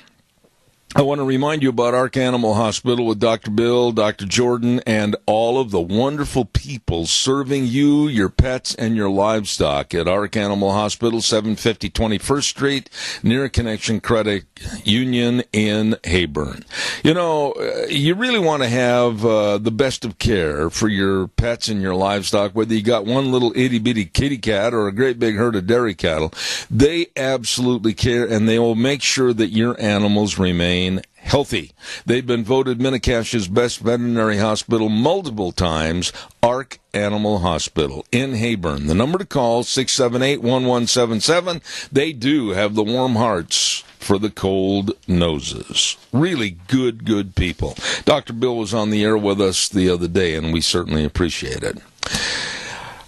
I want to remind you about Ark Animal Hospital with Dr. Bill, Dr. Jordan, and all of the wonderful people serving you, your pets, and your livestock at Ark Animal Hospital, 750 21st Street, near Connection Credit Union in Heyburn. You know, you really want to have the best of care for your pets and your livestock, whether you got one little itty-bitty kitty cat or a great big herd of dairy cattle. They absolutely care, and they will make sure that your animals remain healthy. They've been voted Minikash's best veterinary hospital multiple times, Ark Animal Hospital in Heyburn. The number to call, 678-1177. They do have the warm hearts for the cold noses. Really good people. Dr. Bill was on the air with us the other day, and we certainly appreciate it.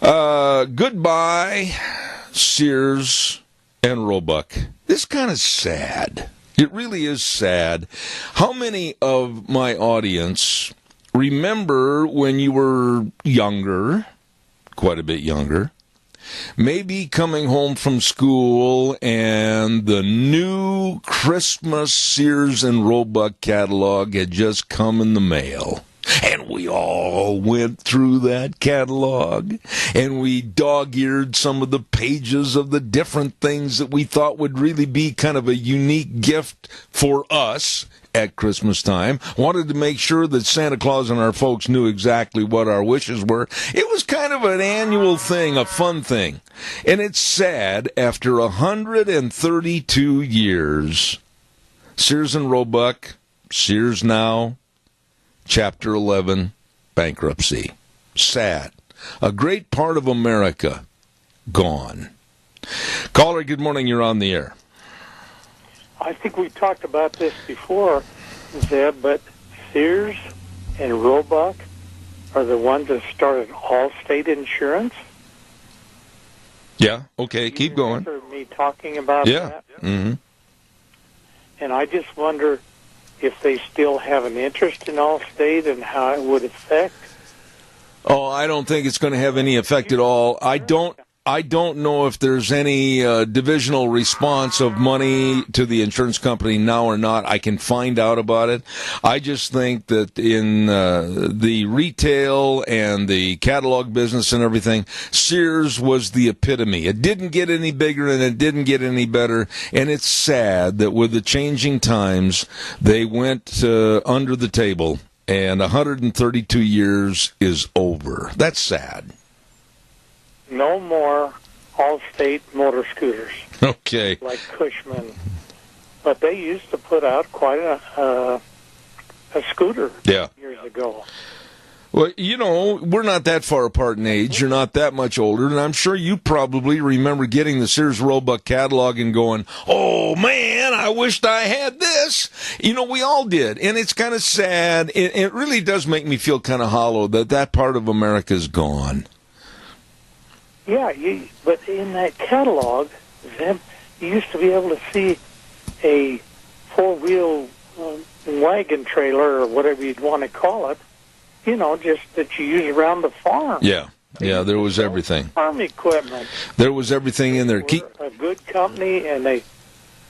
Goodbye, Sears and Roebuck. This is kind of sad. It really is sad. How many of my audience remember when you were younger, quite a bit younger, maybe coming home from school and the new Christmas Sears and Roebuck catalog had just come in the mail. And we all went through that catalog, and we dog-eared some of the pages of the different things that we thought would really be kind of a unique gift for us at Christmas time. Wanted to make sure that Santa Claus and our folks knew exactly what our wishes were. It was kind of an annual thing, a fun thing. And it's sad, after 132 years, Sears and Roebuck, Sears Now, Chapter 11, bankruptcy. Sad. A great part of America gone. Caller, good morning. You're on the air. I think we talked about this before, Zeb, but Sears and Roebuck are the ones that started Allstate Insurance. Yeah, okay, keep going. Remember me talking about that? Mm-hmm. And I just wonder if they still have an interest in Allstate and how it would affect. Oh, I don't think it's going to have any effect at all. I don't know if there's any divisional response of money to the insurance company now or not. I can find out about it. I just think that in the retail and the catalog business and everything, Sears was the epitome. It didn't get any bigger and it didn't get any better. And it's sad that with the changing times, they went under the table. And 132 years is over. That's sad. No more Allstate motor scooters. Okay. Like Cushman. But they used to put out quite a scooter years ago. Well, you know, we're not that far apart in age. You're not that much older, and I'm sure you probably remember getting the Sears Roebuck catalog and going, oh, man, I wished I had this. You know, we all did, and it's kind of sad. It really does make me feel kind of hollow that that part of America's gone. Yeah, but in that catalog, Zeb, you used to be able to see a four-wheel wagon trailer or whatever you'd want to call it, you know, just that you use around the farm. Yeah, there was everything. Farm equipment. There was everything in there. A good company, and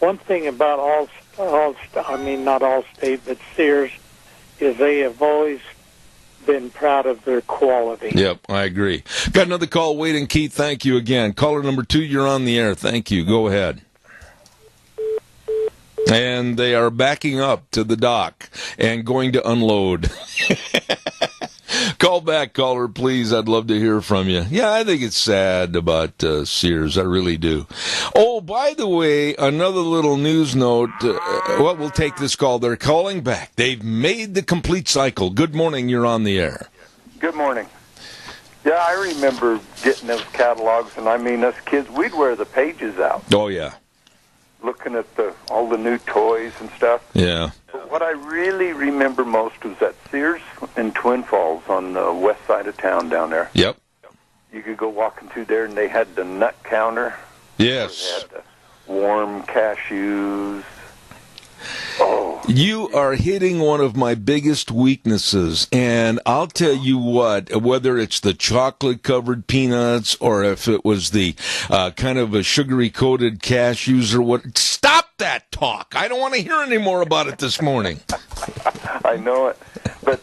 one thing about not Allstate, but Sears, is they have always been proud of their quality. Yep, I agree. Got another call waiting, Keith. Thank you again. Caller number 2, you're on the air. Thank you. Go ahead. And they are backing up to the dock and going to unload. Call back, caller, please. I'd love to hear from you. Yeah, I think it's sad about Sears. I really do. Oh, by the way, another little news note. We'll take this call. They're calling back. They've made the complete cycle. Good morning. You're on the air. Good morning. Yeah, I remember getting those catalogs, and I mean, us kids, we'd wear the pages out. Oh, yeah. Looking at all the new toys and stuff. Yeah. But what I really remember most was that Sears in Twin Falls on the west side of town down there. Yep. You could go walking through there, and they had the nut counter. Yes. They had the warm cashews. Oh. You are hitting one of my biggest weaknesses, and I'll tell you what, whether it's the chocolate-covered peanuts or if it was the kind of a sugary-coated cashews or what, stop that talk. I don't want to hear any more about it this morning. I know it, but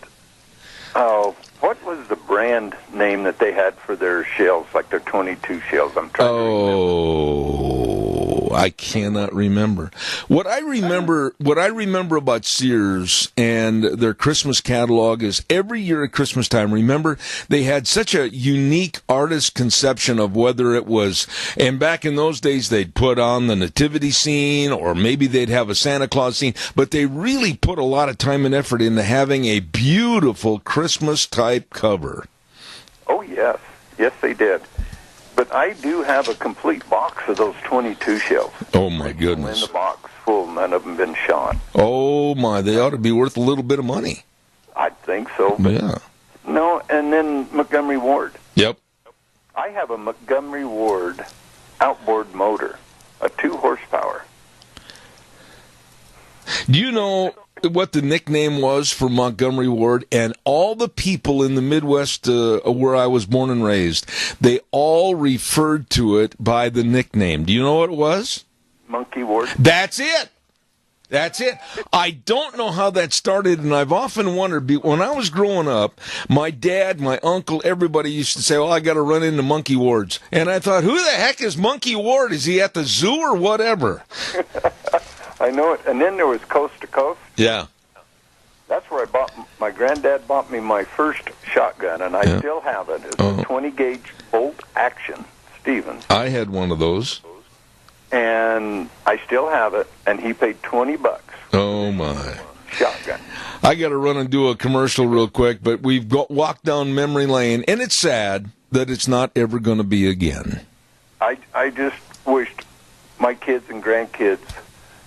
what was the brand name that they had for their shells, like their 22 shells? I'm trying to remember. I cannot remember. What I remember about Sears and their Christmas catalog is every year at Christmas time, remember, they had such a unique artist conception of whether it was, and back in those days they'd put on the nativity scene or maybe they'd have a Santa Claus scene, but they really put a lot of time and effort into having a beautiful Christmas type cover. Oh, yes. Yes, they did. But I do have a complete box of those 22 shells. Oh, my goodness. In the box full, none of them been shot. Oh, my. They ought to be worth a little bit of money. I think so. But yeah. No, and then Montgomery Ward. Yep. I have a Montgomery Ward outboard motor, a 2 horsepower. Do you know what the nickname was for Montgomery Ward? And all the people in the Midwest where I was born and raised, they all referred to it by the nickname. Do you know what it was? Monkey Ward. That's it. That's it. I don't know how that started, and I've often wondered, when I was growing up, my dad, my uncle, everybody used to say, well, I got to run into Monkey Ward's. And I thought, who the heck is Monkey Ward? Is he at the zoo or whatever? I know it. And then there was Coast to Coast. Yeah. That's where my granddad bought me my first shotgun, and I still have it. It's a 20-gauge bolt action Stevens. I had one of those. And I still have it, and he paid $20. Oh, my. Shotgun. I got to run and do a commercial real quick, but we've walked down memory lane, and it's sad that it's not ever going to be again. I just wished my kids and grandkids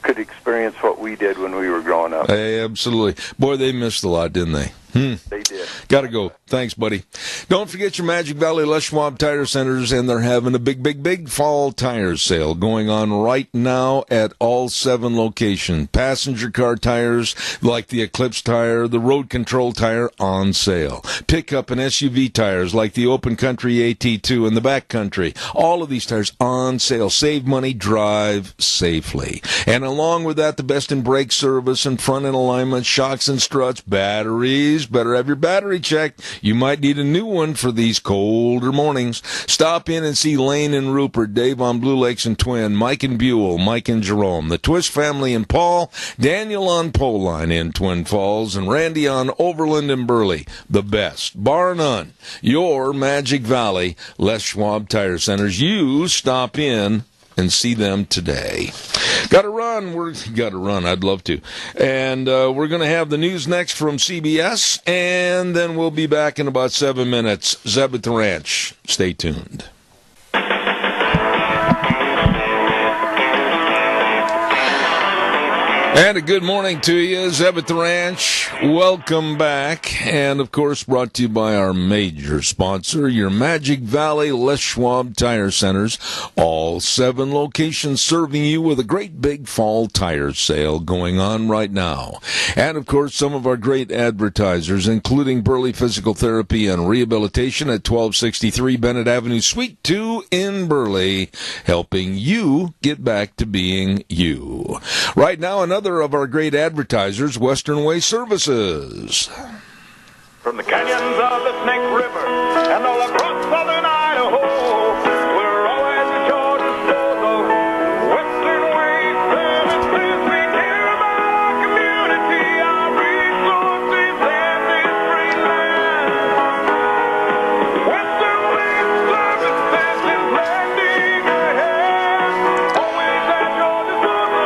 could experience what we did when we were growing up. Hey, absolutely. Boy, they missed a lot, didn't they? They did. Got to go. Thanks, buddy. Don't forget your Magic Valley Les Schwab Tire Centers, and they're having a big fall tire sale going on right now at all 7 locations. Passenger car tires like the Eclipse tire, the Road Control tire on sale. Pickup and SUV tires like the Open Country AT2 and the Backcountry. All of these tires on sale. Save money, drive safely. And along with that, the best in brake service and front end alignment, shocks and struts, batteries. Better have your battery checked. You might need a new one for these colder mornings. Stop in and see Lane and Rupert, Dave on Blue Lakes and Twin, Mike and Buell, Mike and Jerome, the Twist family and Paul, Daniel on Poline in Twin Falls, and Randy on Overland and Burley. The best, bar none. Your Magic Valley Les Schwab Tire Centers. You stop in and see them today. Got to run. I'd love to. And we're going to have the news next from CBS, and then we'll be back in about 7 minutes. Zeb at the Ranch. Stay tuned. And a good morning to you, Zeb at the Ranch. Welcome back. And, of course, brought to you by our major sponsor, your Magic Valley Les Schwab Tire Centers. All 7 locations serving you with a great big fall tire sale going on right now. And, of course, some of our great advertisers, including Burley Physical Therapy and Rehabilitation at 1263 Bennett Avenue, Suite 2 in Burley, helping you get back to being you. Right now, another of our great advertisers, Western Way Services. From the canyons of the Snake River and all across southern Idaho, we're always at your disposal. Western Way Services, we care about our community, our resources, and this free land. Western Way Services is landing ahead, always at your disposal.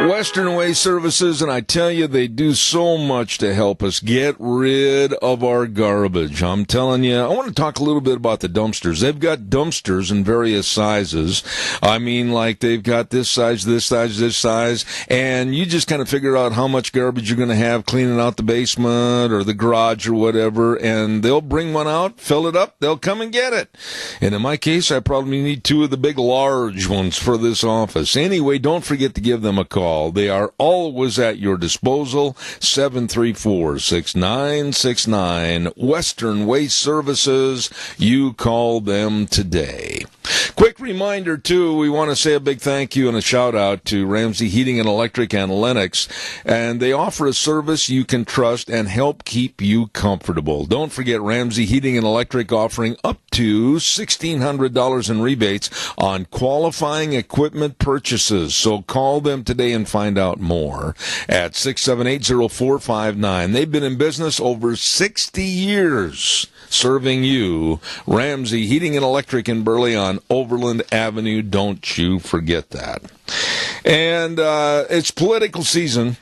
Western Way Services, and I tell you, they do so much to help us get rid of our garbage. I'm telling you, I want to talk a little bit about the dumpsters. They've got dumpsters in various sizes. I mean, like they've got this size, this size, this size, and you just kind of figure out how much garbage you're going to have cleaning out the basement or the garage or whatever, and they'll bring one out, fill it up, they'll come and get it. And in my case, I probably need 2 of the big large ones for this office. Anyway, don't forget to give them a call. They are always at your disposal. 734-6969. Western Waste Services. You call them today. Quick reminder, too, we want to say a big thank you and a shout-out to Ramsey Heating and Electric and Lennox. And they offer a service you can trust and help keep you comfortable. Don't forget Ramsey Heating and Electric offering up to $1,600 in rebates on qualifying equipment purchases. So call them today and find out more at 678-0459. They've been in business over 60 years serving you. Ramsey Heating and Electric in Burley on Overland Avenue. Don't you forget that. And it's political season.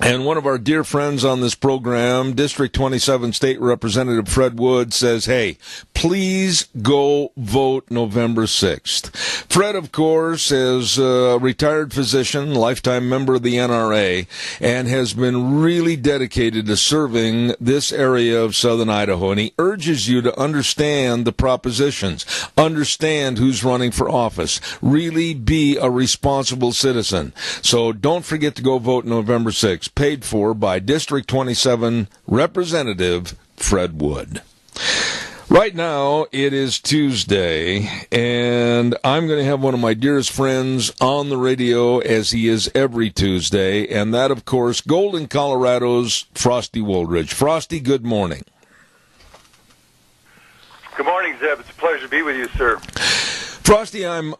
And one of our dear friends on this program, District 27 State Representative Fred Wood, says, hey, please go vote November 6th. Fred, of course, is a retired physician, lifetime member of the NRA, and has been really dedicated to serving this area of southern Idaho. And he urges you to understand the propositions, understand who's running for office, really be a responsible citizen. So don't forget to go vote November 6th. Paid for by District 27 Representative Fred Wood. Right now, it is Tuesday, and I'm going to have one of my dearest friends on the radio, as he is every Tuesday, and that, of course, Golden, Colorado's Frosty Woldridge. Frosty, good morning. Good morning, Zeb. It's a pleasure to be with you, sir. Frosty, I'm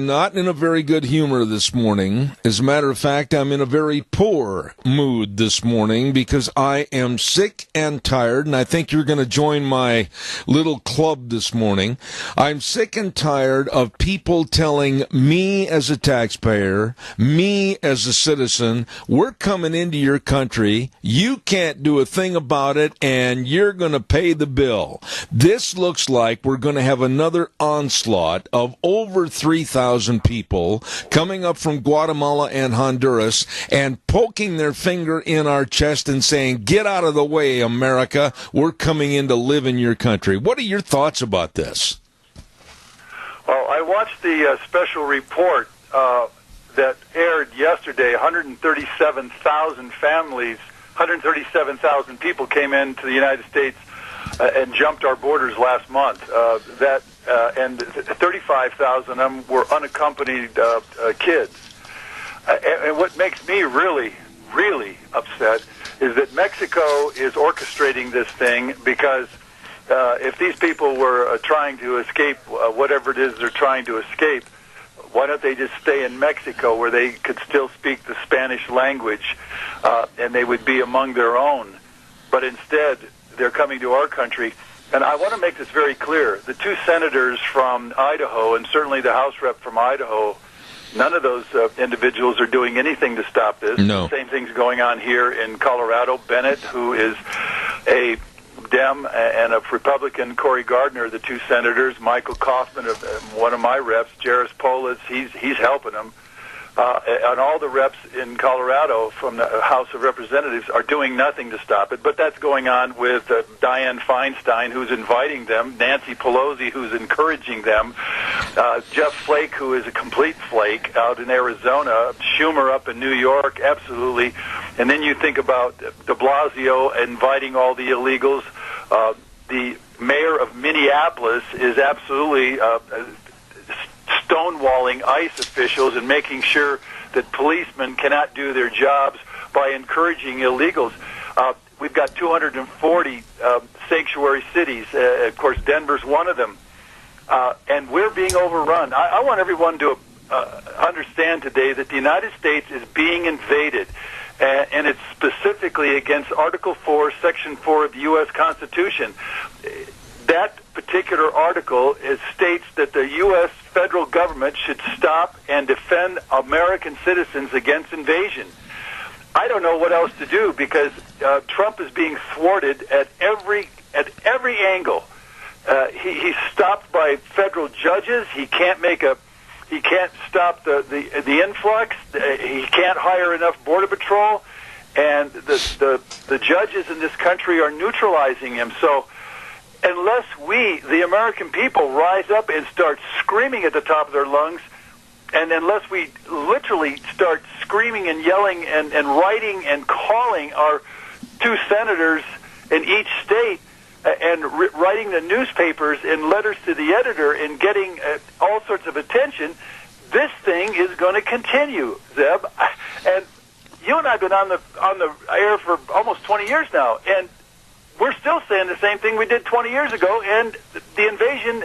not in a very good humor this morning. As a matter of fact, I'm in a very poor mood this morning because I am sick and tired, and I think you're going to join my little club this morning. I'm sick and tired of people telling me as a taxpayer, me as a citizen, we're coming into your country, you can't do a thing about it, and you're going to pay the bill. This looks like we're going to have another onslaught of over 3,000 people coming up from Guatemala and Honduras and poking their finger in our chest and saying, get out of the way, America. We're coming in to live in your country. What are your thoughts about this? Well, I watched the special report that aired yesterday. 137,000 families, 137,000 people came into the United States and jumped our borders last month. And 35,000 of them were unaccompanied kids. And what makes me really, really upset is that Mexico is orchestrating this thing because if these people were trying to escape whatever it is they're trying to escape, why don't they just stay in Mexico where they could still speak the Spanish language and they would be among their own? But instead, they're coming to our country. And I want to make this very clear. The two senators from Idaho, and certainly the House rep from Idaho, none of those individuals are doing anything to stop this. No. The same thing's going on here in Colorado. Bennett, who is a Dem, and a Republican, Cory Gardner, the two senators. Michael Kaufman, one of my reps, Jairus Polis, he's helping them. And all the reps in Colorado from the House of Representatives are doing nothing to stop it. But that's going on with Dianne Feinstein, who's inviting them, Nancy Pelosi, who's encouraging them, Jeff Flake, who is a complete flake out in Arizona, Schumer up in New York, absolutely. And then you think about de Blasio inviting all the illegals. The mayor of Minneapolis is absolutely stonewalling ICE officials and making sure that policemen cannot do their jobs by encouraging illegals. We've got 240 sanctuary cities. Of course, Denver's one of them. And we're being overrun. I want everyone to understand today that the United States is being invaded, and it's specifically against Article 4, Section 4 of the U.S. Constitution. That particular article states that the U.S. federal government should stop and defend American citizens against invasion. I don't know what else to do because Trump is being thwarted at every angle. He's stopped by federal judges. He can't stop the influx. He can't hire enough border patrol, and the judges in this country are neutralizing him. So, unless we, the American people, rise up and start screaming at the top of their lungs, and unless we literally start screaming and yelling and writing and calling our two senators in each state and writing the newspapers in letters to the editor and getting all sorts of attention, this thing is going to continue, Zeb. And you and I have been on the air for almost 20 years now, and we're still saying the same thing we did 20 years ago, and the invasion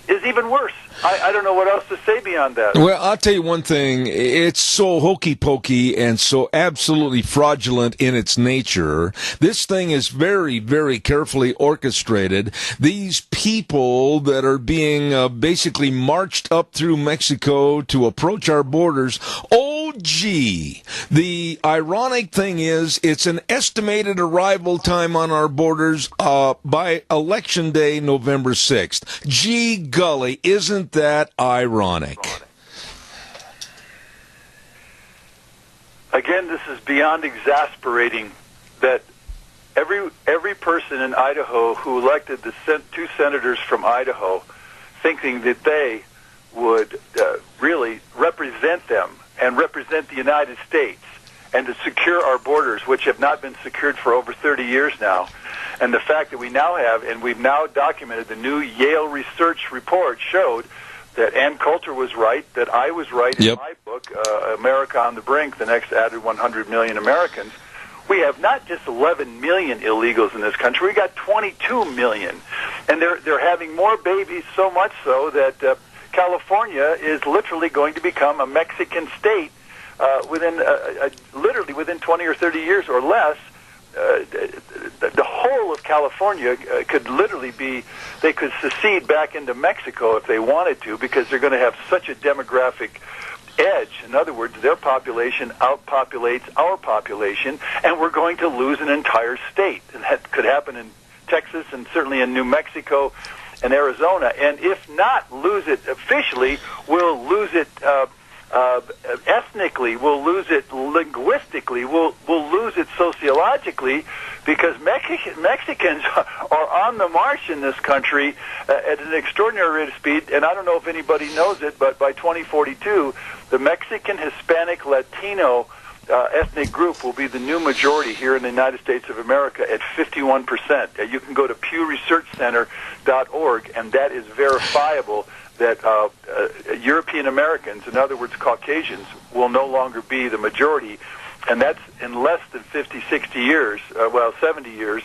is even worse. I don't know what else to say beyond that. Well, I'll tell you one thing. It's so hokey-pokey and so absolutely fraudulent in its nature. This thing is very, very carefully orchestrated. These people that are being basically marched up through Mexico to approach our borders, oh, G. The ironic thing is, it's an estimated arrival time on our borders by Election Day, November 6th. Gee golly, isn't that ironic? Again, this is beyond exasperating that every person in Idaho who elected the two senators from Idaho, thinking that they would really represent them and represent the United States and to secure our borders, which have not been secured for over 30 years now. And the fact that we now have, and we've now documented, the new Yale research report showed that Ann Coulter was right, that I was right in my book, America on the Brink, the next added 100 million Americans. We have not just 11 million illegals in this country, we got 22 million. And they're having more babies, so much so that California is literally going to become a Mexican state literally within 20 or 30 years or less. The whole of California could literally be, they could secede back into Mexico if they wanted to, because they're going to have such a demographic edge. In other words, their population outpopulates our population, and we're going to lose an entire state. And that could happen in Texas and certainly in New Mexico and Arizona. And if not lose it officially, we'll lose it ethnically, we'll lose it linguistically, we'll lose it sociologically, because Mexicans are on the march in this country at an extraordinary rate of speed. And I don't know if anybody knows it, but by 2042, the Mexican, Hispanic, Latino ethnic group will be the new majority here in the United States of America at 51%. You can go to PewResearchCenter.org, and that is verifiable that European Americans, in other words, Caucasians, will no longer be the majority. And that's in less than 50, 60 years, 70 years,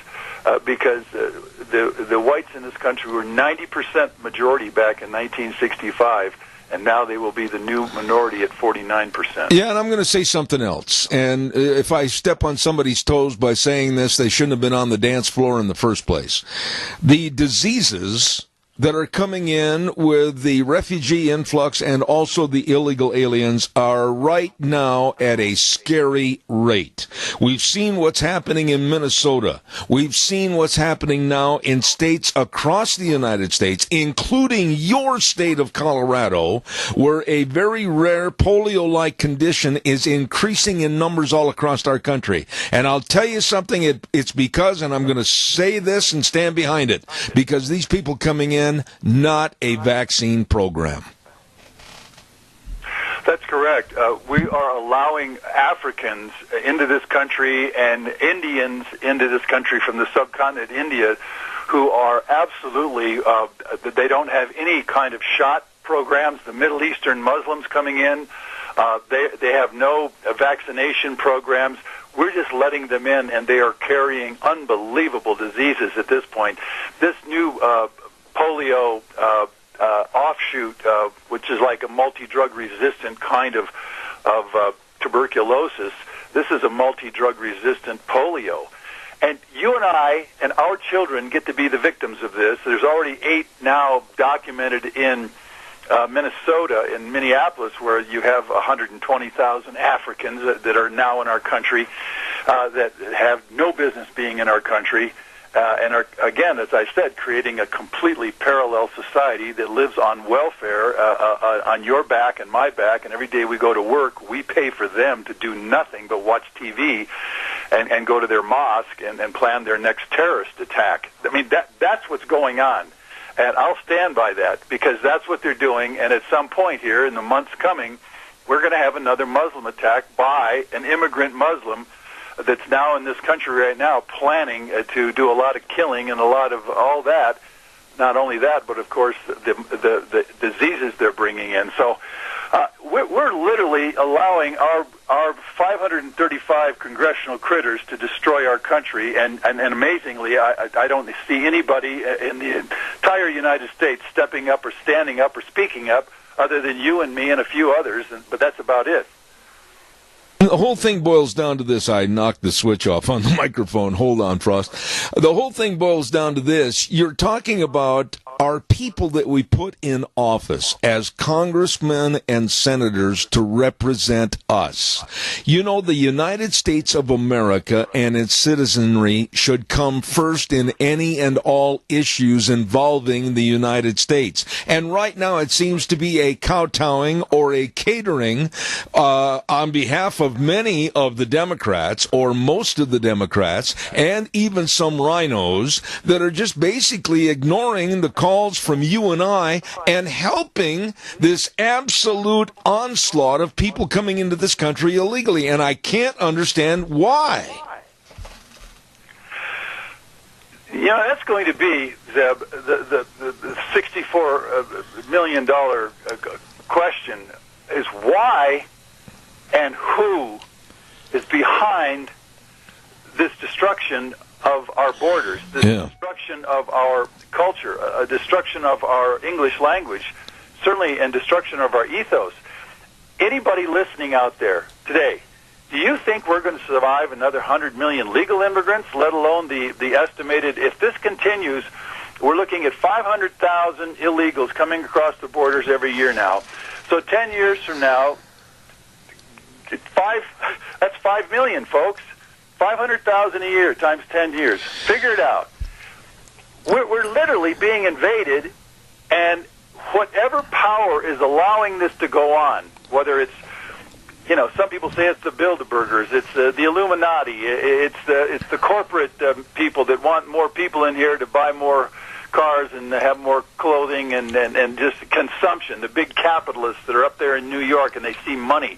because the whites in this country were 90% majority back in 1965. And now they will be the new minority at 49%. Yeah, and I'm going to say something else. And if I step on somebody's toes by saying this, they shouldn't have been on the dance floor in the first place. The diseases that are coming in with the refugee influx and also the illegal aliens are right now at a scary rate. We've seen what's happening in Minnesota. We've seen what's happening now in states across the United States, including your state of Colorado, where a very rare polio-like condition is increasing in numbers all across our country. And I'll tell you something, it's because, and I'm going to say this and stand behind it, because these people coming in, not a vaccine program. That's correct. We are allowing Africans into this country and Indians into this country from the subcontinent India who are absolutely, they don't have any kind of shot programs. The Middle Eastern Muslims coming in, they have no vaccination programs. We're just letting them in, and they are carrying unbelievable diseases at this point. This new polio offshoot, which is like a multi-drug resistant kind of tuberculosis. This is a multi-drug resistant polio. And you and I and our children get to be the victims of this. There's already 8 now documented in Minnesota, in Minneapolis, where you have 120,000 Africans that are now in our country that have no business being in our country. And are, again, as I said, creating a completely parallel society that lives on welfare, on your back and my back, and every day we go to work, we pay for them to do nothing but watch TV and go to their mosque and plan their next terrorist attack. I mean, that's what's going on. And I'll stand by that, because that's what they're doing, and at some point here in the months coming, we're going to have another Muslim attack by an immigrant Muslim that's now in this country right now planning to do a lot of killing and a lot of all that. Not only that, but of course the diseases they're bringing in. So we're literally allowing our 535 congressional critters to destroy our country, and amazingly, I don't see anybody in the entire United States stepping up or standing up or speaking up other than you and me and a few others, but that's about it. The whole thing boils down to this. I knocked the switch off on the microphone. Hold on, Frost. The whole thing boils down to this. You're talking about are people that we put in office as congressmen and senators to represent us. You know, the United States of America and its citizenry should come first in any and all issues involving the United States. And right now it seems to be a kowtowing or a catering on behalf of many of the Democrats, or most of the Democrats, and even some rhinos that are just basically ignoring the calls from you and I and helping this absolute onslaught of people coming into this country illegally. And I can't understand why. You know, that's going to be, Zeb, the $64 million question is why and who is behind this destruction of our borders, this destruction of our culture, a destruction of our English language, certainly, and destruction of our ethos. Anybody listening out there today, do you think we're going to survive another 100 million legal immigrants, let alone the estimated, if this continues, we're looking at 500,000 illegals coming across the borders every year now. So 10 years from now, that's 5 million, folks. 500,000 a year times 10 years. Figure it out. We're literally being invaded, and whatever power is allowing this to go on, whether it's, you know, some people say it's the Bilderbergers, it's the Illuminati, it's the corporate people that want more people in here to buy more cars and have more clothing and just consumption, the big capitalists that are up there in New York, and they see money.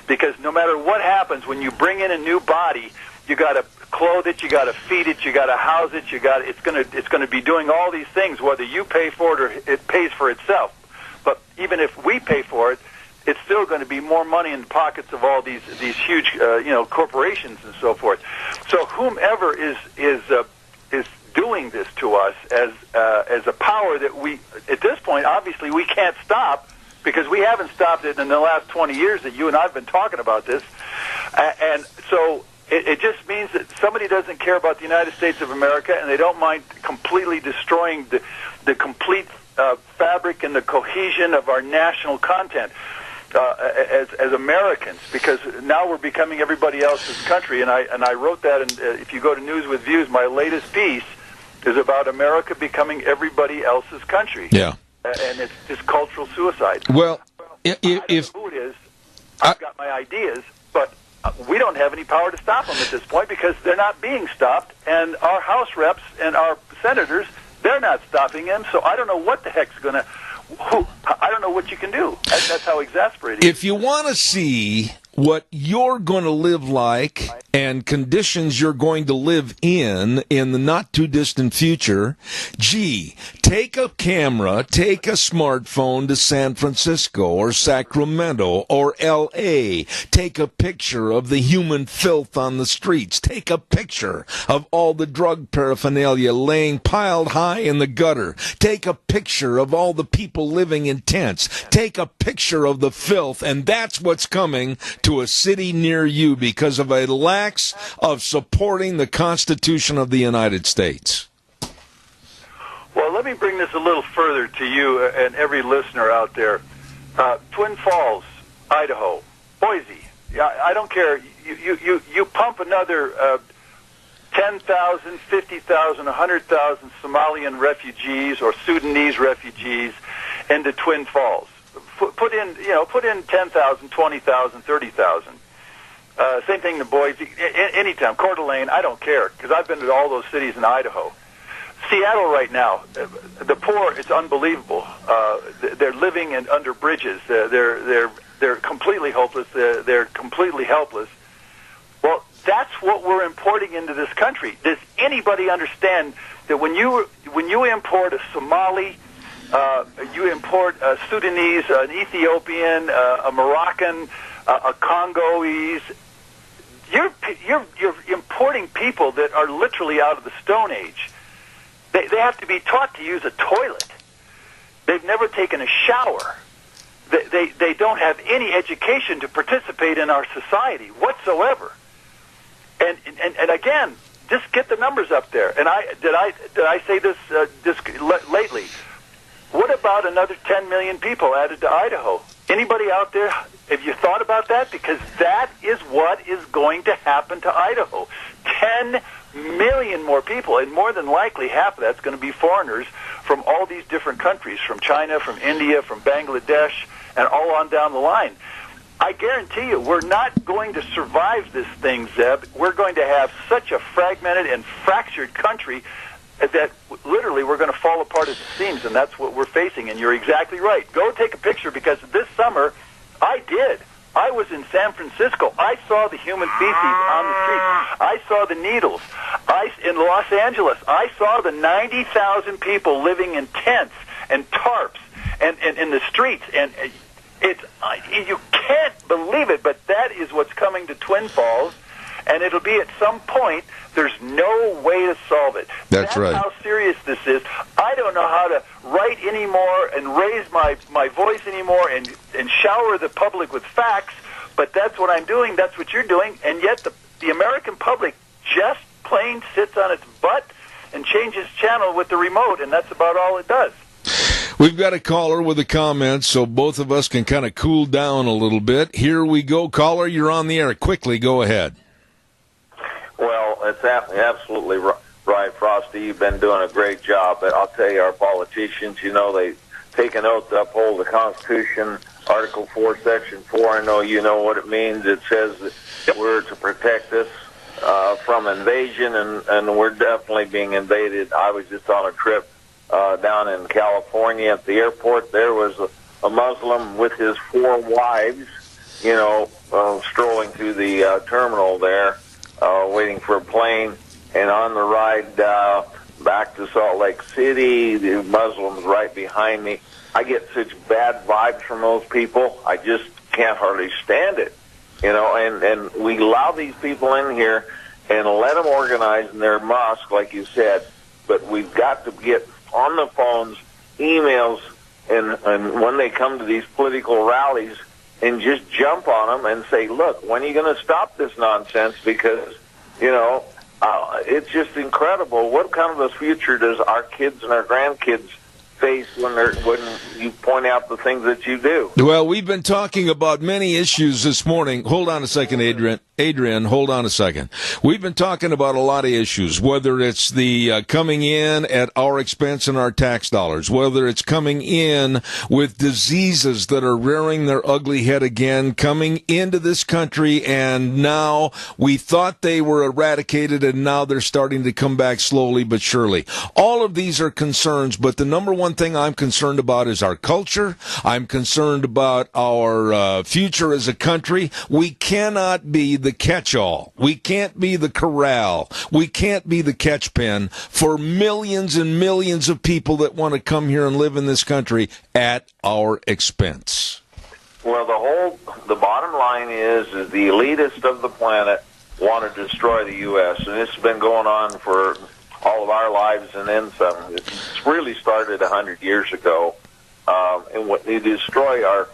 Because no matter what happens, when you bring in a new body, you got to clothe it, you got to feed it, you got to house it, it's going to be doing all these things, whether you pay for it or it pays for itself. But even if we pay for it, it's still going to be more money in the pockets of all these huge corporations and so forth. So whomever is doing this to us as a power that we, at this point, obviously we can't stop, because we haven't stopped it in the last 20 years that you and I have been talking about this. And so it just means that somebody doesn't care about the United States of America, and they don't mind completely destroying the complete fabric and the cohesion of our national content as Americans, because now we're becoming everybody else's country. And I wrote that, and if you go to News with Views, my latest piece is about America becoming everybody else's country. Yeah. And it's just cultural suicide. Well, I don't know who it is. I've got my ideas, but we don't have any power to stop them at this point, because they're not being stopped, and our House reps and our senators, they're not stopping them. So I don't know what the heck's going to... I don't know what you can do. That's how exasperating. If you want to see what you're going to live like and conditions you're going to live in the not-too-distant future, take a camera, take a smartphone to San Francisco or Sacramento or L.A. Take a picture of the human filth on the streets. Take a picture of all the drug paraphernalia laying piled high in the gutter. Take a picture of all the people living in tents. Take a picture of the filth, and that's what's coming to a city near you because of a lack of supporting the Constitution of the United States. Well, let me bring this a little further to you and every listener out there. Twin Falls, Idaho, Boise. I don't care. You pump another 10,000, 50,000, 100,000 Somalian refugees or Sudanese refugees into Twin Falls. Put in 10,000, 20,000, 30,000. Same thing to Boise, anytime. Coeur d'Alene, I don't care, because I've been to all those cities in Idaho. Seattle right now, the poor, it's unbelievable. They're living under bridges. They're completely hopeless. They're completely helpless. Well, that's what we're importing into this country. Does anybody understand that when you import a Somali, you import a Sudanese, an Ethiopian, a Moroccan, a Congolese, you're importing people that are literally out of the Stone Age. They have to be taught to use a toilet. They've never taken a shower. They don't have any education to participate in our society whatsoever. And again, just get the numbers up there. And did I say this lately? what about another 10 million people added to Idaho? Anybody out there, have you thought about that? Because that is what is going to happen to Idaho. 10 million more people, and more than likely half of that's going to be foreigners from all these different countries, from China, from India, from Bangladesh, and all on down the line. I guarantee you, we're not going to survive this thing, Zeb. We're going to have such a fragmented and fractured country that literally we're going to fall apart at the seams, and that's what we're facing. And you're exactly right. Go take a picture, because this summer I did. I was in San Francisco. I saw the human feces on the streets. I saw the needles. In Los Angeles, I saw the 90,000 people living in tents and tarps and in the streets. And it's you can't believe it, but that is what's coming to Twin Falls, and it'll be at some point. There's no way to solve it. That's right. How serious this is. I don't know how to write anymore and raise my voice anymore and shower the public with facts, but that's what I'm doing. That's what you're doing, and yet the American public just plain sits on its butt and changes channel with the remote, and that's about all it does. We've got a caller with a comment, so both of us can kind of cool down a little bit. Here we go. Caller, you're on the air. Quickly, go ahead. Well, it's absolutely right, Frosty. You've been doing a great job. But I'll tell you, our politicians, they take an oath to uphold the Constitution, Article 4, Section 4. I know you know what it means. It says that we're to protect us from invasion, and we're definitely being invaded. I was just on a trip down in California at the airport. There was a Muslim with his 4 wives, strolling through the terminal there, waiting for a plane. And on the ride back to Salt Lake City, the Muslims right behind me. I get such bad vibes from those people. I just can't hardly stand it, And we allow these people in here and let them organize in their mosque, like you said. But we've got to get on the phones, emails, and when they come to these political rallies, and just jump on them and say, look, when are you going to stop this nonsense? Because, it's just incredible. What kind of a future does our kids and our grandkids face when you point out the things that you do? Well, we've been talking about many issues this morning. Hold on a second, Adrian. Adrian, hold on a second. We've been talking about a lot of issues, whether it's the coming in at our expense and our tax dollars, whether it's coming in with diseases that are rearing their ugly head again, coming into this country, and now we thought they were eradicated, and now they're starting to come back slowly but surely. All of these are concerns, but the number one thing I'm concerned about is our culture. I'm concerned about our future as a country. We cannot be the catch-all. We can't be the corral. We can't be the catch pen for millions and millions of people that want to come here and live in this country at our expense. Well, the bottom line is the elitists of the planet want to destroy the U.S., and this has been going on for all of our lives and then some. It's really started 100 years ago, and what they destroy our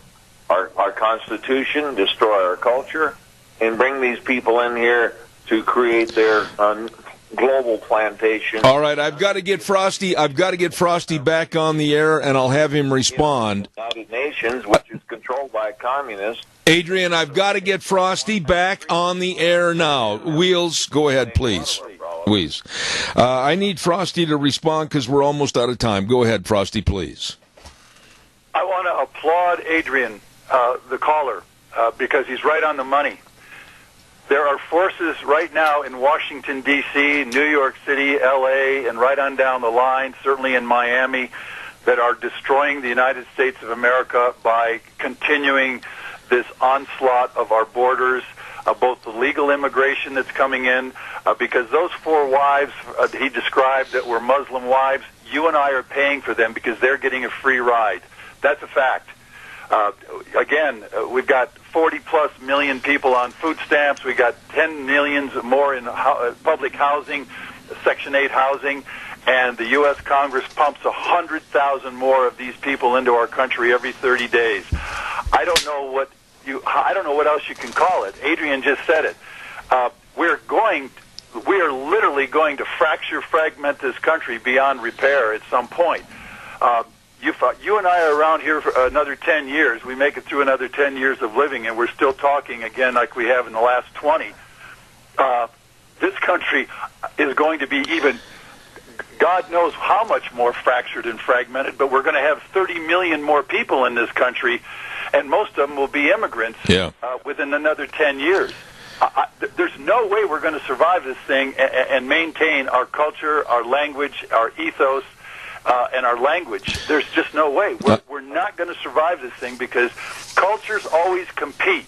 Constitution, destroy our culture, and bring these people in here to create their global plantation. All right, I've got to get Frosty back on the air, and I'll have him respond. United Nations, which is controlled by communists. Adrian, I've got to get Frosty back on the air now. Wheels, go ahead, please. Please. I need Frosty to respond because we're almost out of time. Go ahead, Frosty, please. I want to applaud Adrian, the caller, because he's right on the money. There are forces right now in Washington, D.C., New York City, L.A., and right on down the line, certainly in Miami, that are destroying the United States of America by continuing this onslaught of our borders, both the legal immigration that's coming in, because those 4 wives he described that were Muslim wives, you and I are paying for them because they're getting a free ride. That's a fact. Again, we've got 40-plus million people on food stamps. We've got 10 million more in public housing, Section 8 housing, and the U.S. Congress pumps 100,000 more of these people into our country every 30 days. I don't know what else you can call it. Adrian just said it. We are literally going to fragment this country beyond repair at some point. You and I are around here for another 10 years. We make it through another 10 years of living, and we're still talking again like we have in the last 20. This country is going to be even, God knows how much more fractured and fragmented, but we're going to have 30 million more people in this country, and most of them will be immigrants within another 10 years. There's no way we're going to survive this thing and maintain our culture, our language, our ethos, and our language. There's just no way. We're not going to survive this thing because cultures always compete.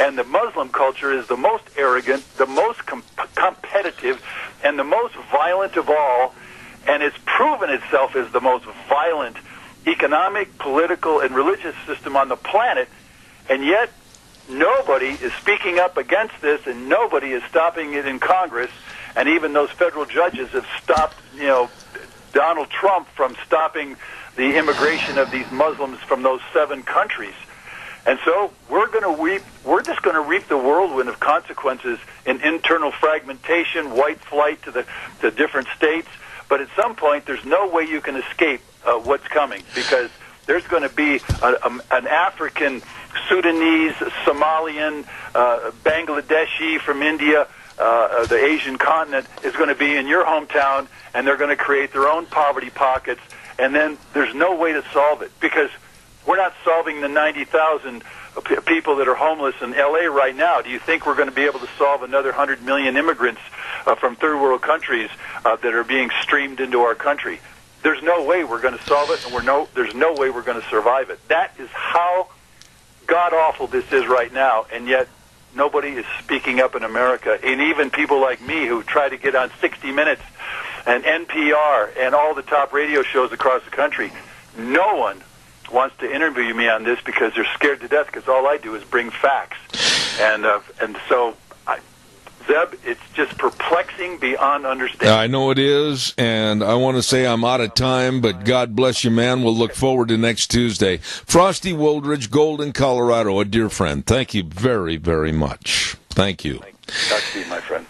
And the Muslim culture is the most arrogant, the most competitive, and the most violent of all. And it's proven itself as the most violent economic, political, and religious system on the planet. And yet, nobody is speaking up against this, and nobody is stopping it in Congress. And even those federal judges have stopped, Donald Trump from stopping the immigration of these Muslims from those 7 countries. And so we're just going to reap the whirlwind of consequences in internal fragmentation, white flight to different states. But at some point, there's no way you can escape what's coming, because there's going to be an African, Sudanese, Somalian, Bangladeshi from India, the Asian continent is going to be in your hometown, and they're going to create their own poverty pockets. And then there's no way to solve it, because we're not solving the 90,000 people that are homeless in L.A. right now. Do you think we're going to be able to solve another 100 million immigrants from third world countries that are being streamed into our country? There's no way we're going to solve it, and there's no way we're going to survive it. That is how god-awful this is right now, and yet nobody is speaking up in America. And even people like me who try to get on 60 Minutes and NPR and all the top radio shows across the country, no one wants to interview me on this because they're scared to death, because all I do is bring facts. And so, Zeb, it's just perplexing beyond understanding. I know it is, and I want to say I'm out of time, but God bless you, man. We'll look forward to next Tuesday. Frosty Woldridge, Golden, Colorado, a dear friend. Thank you very, very much. Thank you. Talk to you, my friend.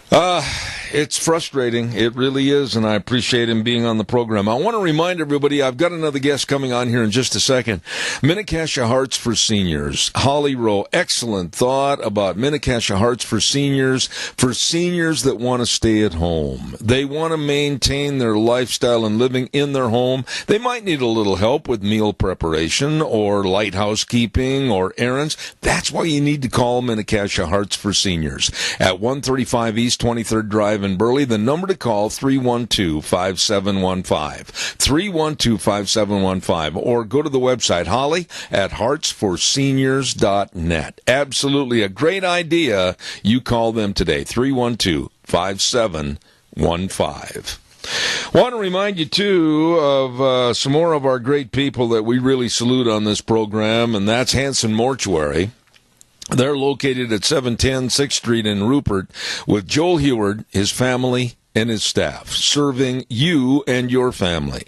It's frustrating. It really is, and I appreciate him being on the program. I want to remind everybody, I've got another guest coming on here in just a second. Minnecasia Hearts for Seniors. Holly Rowe, excellent thought about Minnecasia Hearts for seniors that want to stay at home. They want to maintain their lifestyle and living in their home. They might need a little help with meal preparation or light housekeeping or errands. That's why you need to call Minnecasia Hearts for Seniors at 135 East 23rd Drive in Burley. The number to call, 312-5715. 312-5715. Or go to the website, Holly, at heartsforseniors.net. Absolutely a great idea. You call them today, 312-5715. Want to remind you, too, of some more of our great people that we really salute on this program, and that's Hanson Mortuary. They're located at 710 6th Street in Rupert with Joel Heward, his family, and his staff, serving you and your family.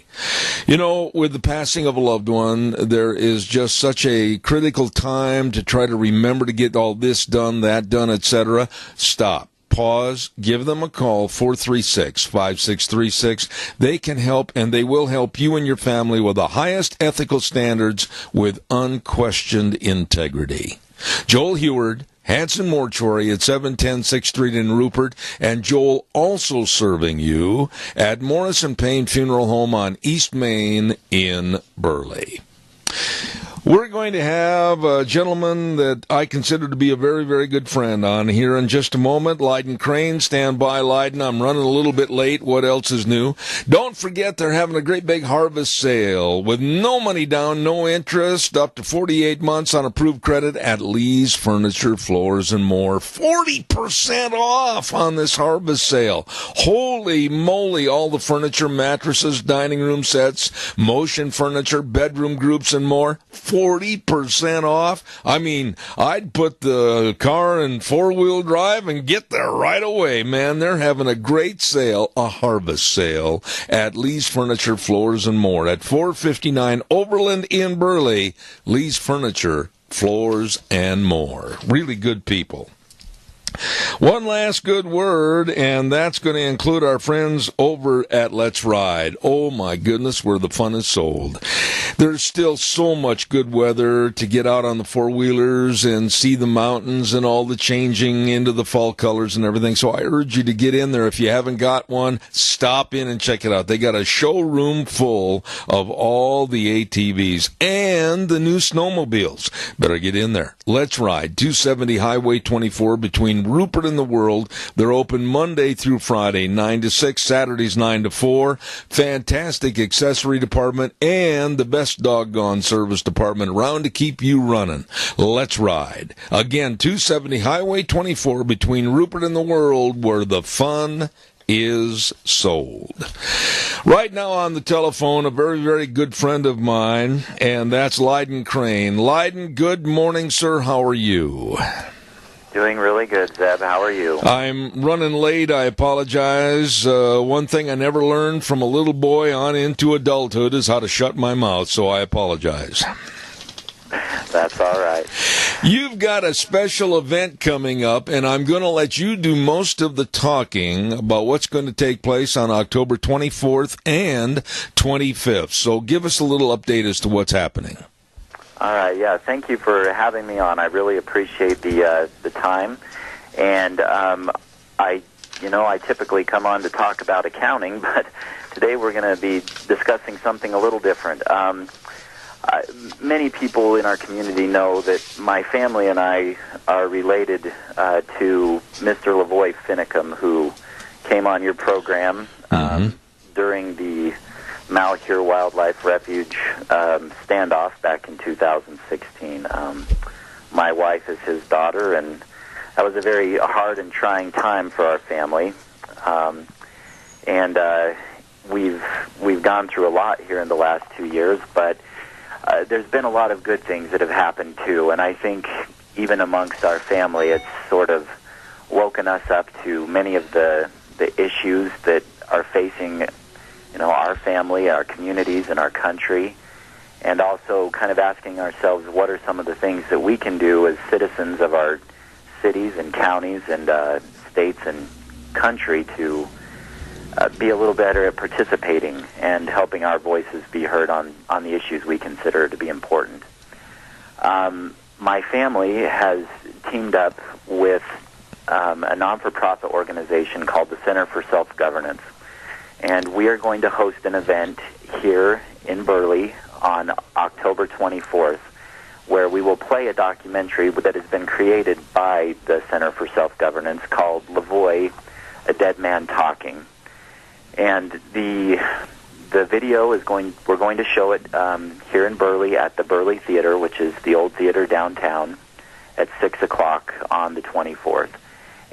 You know, with the passing of a loved one, there is just such a critical time to try to remember to get all this done, that done, etc. Stop. Pause, give them a call, 436-5636. They can help, and they will help you and your family with the highest ethical standards with unquestioned integrity. Joel Heward, Hanson Mortuary at 710 6th Street in Rupert, and Joel also serving you at Morrison Payne Funeral Home on East Main in Burley. We're going to have a gentleman that I consider to be a very, very good friend on here in just a moment. Lyden Crane, stand by, Lyden. I'm running a little bit late. What else is new? Don't forget they're having a great big harvest sale with no money down, no interest, up to 48 months on approved credit at Lee's Furniture, Floors, and More. 40% off on this harvest sale. Holy moly, all the furniture, mattresses, dining room sets, motion furniture, bedroom groups, and more. 40% off. I mean, I'd put the car in four-wheel drive and get there right away, man. They're having a great sale, a harvest sale at Lee's Furniture, Floors, and More at 459 Overland in Burley. Lee's Furniture, Floors, and More. Really good people. One last good word, and that's going to include our friends over at Let's Ride. Oh, my goodness, where the fun is sold. There's still so much good weather to get out on the four-wheelers and see the mountains and all the changing into the fall colors and everything. So I urge you to get in there. If you haven't got one, stop in and check it out. They got a showroom full of all the ATVs and the new snowmobiles. Better get in there. Let's Ride, 270 Highway 24 between Rupert and the World. They're open Monday through Friday, 9 to 6, Saturdays 9 to 4. Fantastic accessory department and the best doggone service department around to keep you running. Let's Ride. Again, 270 Highway 24 between Rupert and the World, where the fun is sold. Right now on the telephone, a very, very good friend of mine, and that's Lyden Crane. Lyden, good morning, sir. How are you? Doing really good, Zeb. How are you? I'm running late. I apologize. One thing I never learned from a little boy on into adulthood is how to shut my mouth, so I apologize. That's all right. You've got a special event coming up, and I'm going to let you do most of the talking about what's going to take place on October 24th and 25th. So give us a little update as to what's happening. All right, yeah, thank you for having me on. I really appreciate the time. And I typically come on to talk about accounting, but today we're going to be discussing something a little different. Many people in our community know that my family and I are related to Mr. Lavoy Finicum, who came on your program during the Malheur Wildlife Refuge standoff back in 2016. My wife is his daughter, and that was a very hard and trying time for our family. We've gone through a lot here in the last 2 years, but there's been a lot of good things that have happened too, and I think even amongst our family, it's sort of woken us up to many of the issues that are facing, our family, our communities, and our country, and also kind of asking ourselves what are some of the things that we can do as citizens of our cities and counties and states and country to be a little better at participating and helping our voices be heard on the issues we consider to be important. My family has teamed up with a non-for-profit organization called the Center for Self-Governance, and we are going to host an event here in Burley on October 24th where we will play a documentary that has been created by the Center for Self-Governance called Lavoy, A Dead Man Talking. And the video we're going to show it here in Burley at the Burley Theater, which is the old theater downtown, at 6 o'clock on the 24th.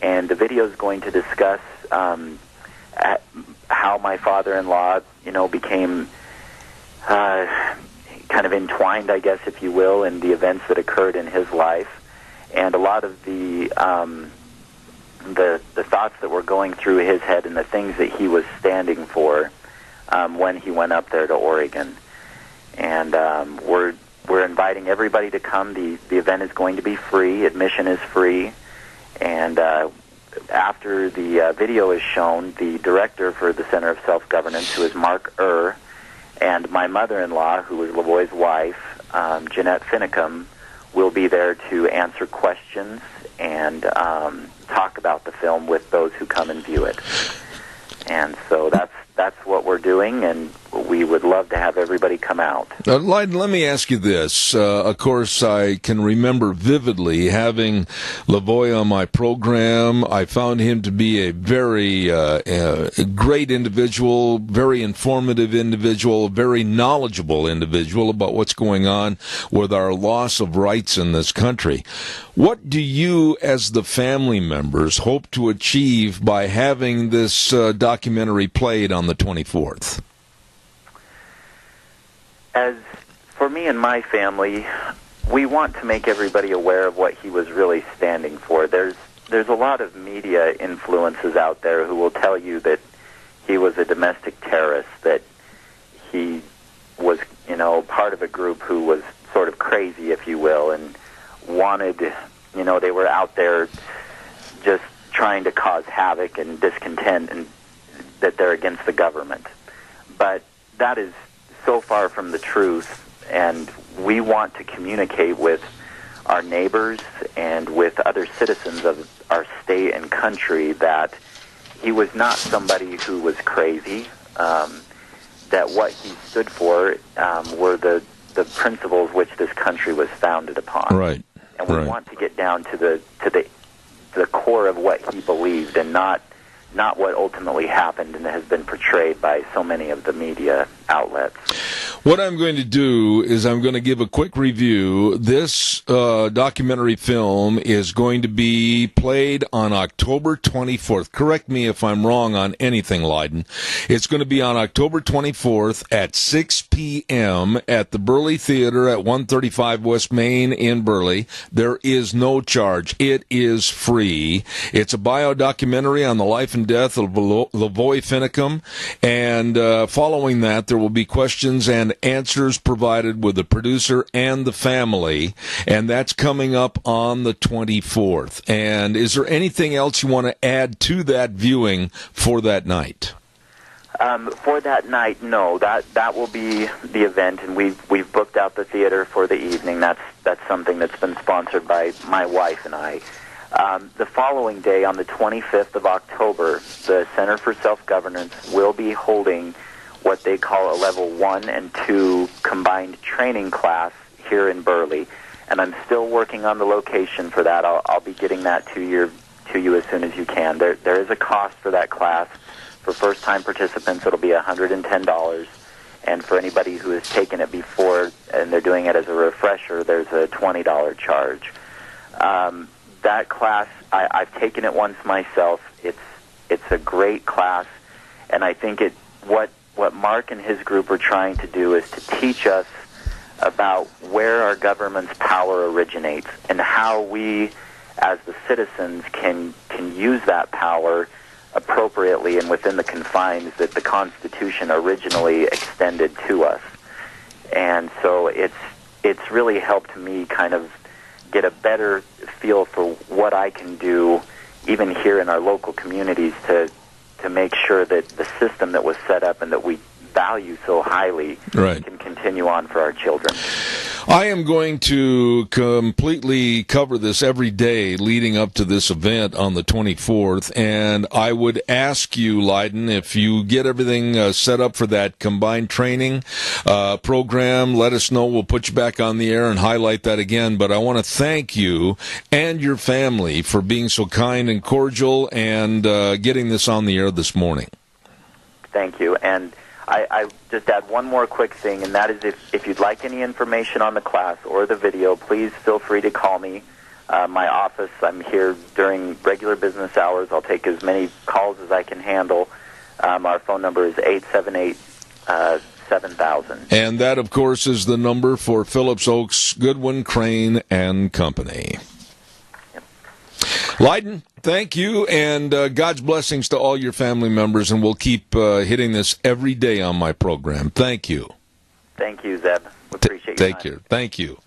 And the video is going to discuss how my father-in-law, became kind of entwined, I guess, if you will, in the events that occurred in his life, and a lot of the thoughts that were going through his head and the things that he was standing for when he went up there to Oregon. And we're inviting everybody to come. The event is going to be free. Admission is free. And after the video is shown, the director for the Center of Self-Governance, who is Mark and my mother-in-law, who is Lavoy's wife, Jeanette Finicum, will be there to answer questions and talk about the film with those who come and view it. And so that's what we're doing, and we would love to have everybody come out. Lyden, let me ask you this. Of course, I can remember vividly having Lavoy on my program. I found him to be a very great individual, very informative individual, very knowledgeable individual about what's going on with our loss of rights in this country. What do you, as the family members, hope to achieve by having this documentary played on the 24th? As for me and my family, we want to make everybody aware of what he was really standing for. There's a lot of media influences out there who will tell you that he was a domestic terrorist, that he was, part of a group who was sort of crazy, if you will, and wanted, they were out there just trying to cause havoc and discontent, and that they're against the government. But that is so far from the truth, and we want to communicate with our neighbors and with other citizens of our state and country that he was not somebody who was crazy, that what he stood for were the principles which this country was founded upon. Right. And we want to get down to the core of what he believed, and not what ultimately happened and has been portrayed by so many of the media outlets. What I'm going to do is I'm going to give a quick review. This documentary film is going to be played on October 24th. Correct me if I'm wrong on anything, Leiden. It's going to be on October 24th at 6 p.m. at the Burley Theater at 135 West Main in Burley. There is no charge. It is free. It's a bio-documentary on the life and death of Lavoy Finicum, and following that there will be questions and answers provided with the producer and the family, and that's coming up on the 24th. And is there anything else you want to add to that viewing for that night? For that night, no. That will be the event, and we've booked out the theater for the evening. That's something that's been sponsored by my wife and I. The following day, on the 25th of October, the Center for Self-Governance will be holding what they call a Level 1 and 2 combined training class here in Burley. And I'm still working on the location for that. I'll be getting that to you as soon as you can. There is a cost for that class. For first-time participants, it'll be $110. And for anybody who has taken it before and they're doing it as a refresher, there's a $20 charge. That class, I've taken it once myself. It's a great class, and I think what Mark and his group are trying to do is to teach us about where our government's power originates and how we, as the citizens, can use that power appropriately and within the confines that the Constitution originally extended to us. And so it's really helped me kind of get a better feel for what I can do, even here in our local communities, to make sure that the system that was set up and that we value so highly can continue on for our children. I am going to completely cover this every day leading up to this event on the 24th, and I would ask you, Leiden, if you get everything set up for that combined training program, let us know. We'll put you back on the air and highlight that again. But I want to thank you and your family for being so kind and cordial and getting this on the air this morning. Thank you. And I just add one more quick thing, and that is if you'd like any information on the class or the video, please feel free to call me. My office, I'm here during regular business hours. I'll take as many calls as I can handle. Our phone number is 878-7000. And that, of course, is the number for Phillips Oaks, Goodwin, Crane, and Company. Leiden, thank you, and God's blessings to all your family members, and we'll keep hitting this every day on my program. Thank you. Thank you, Zeb. We appreciate your time. Take care. Thank you.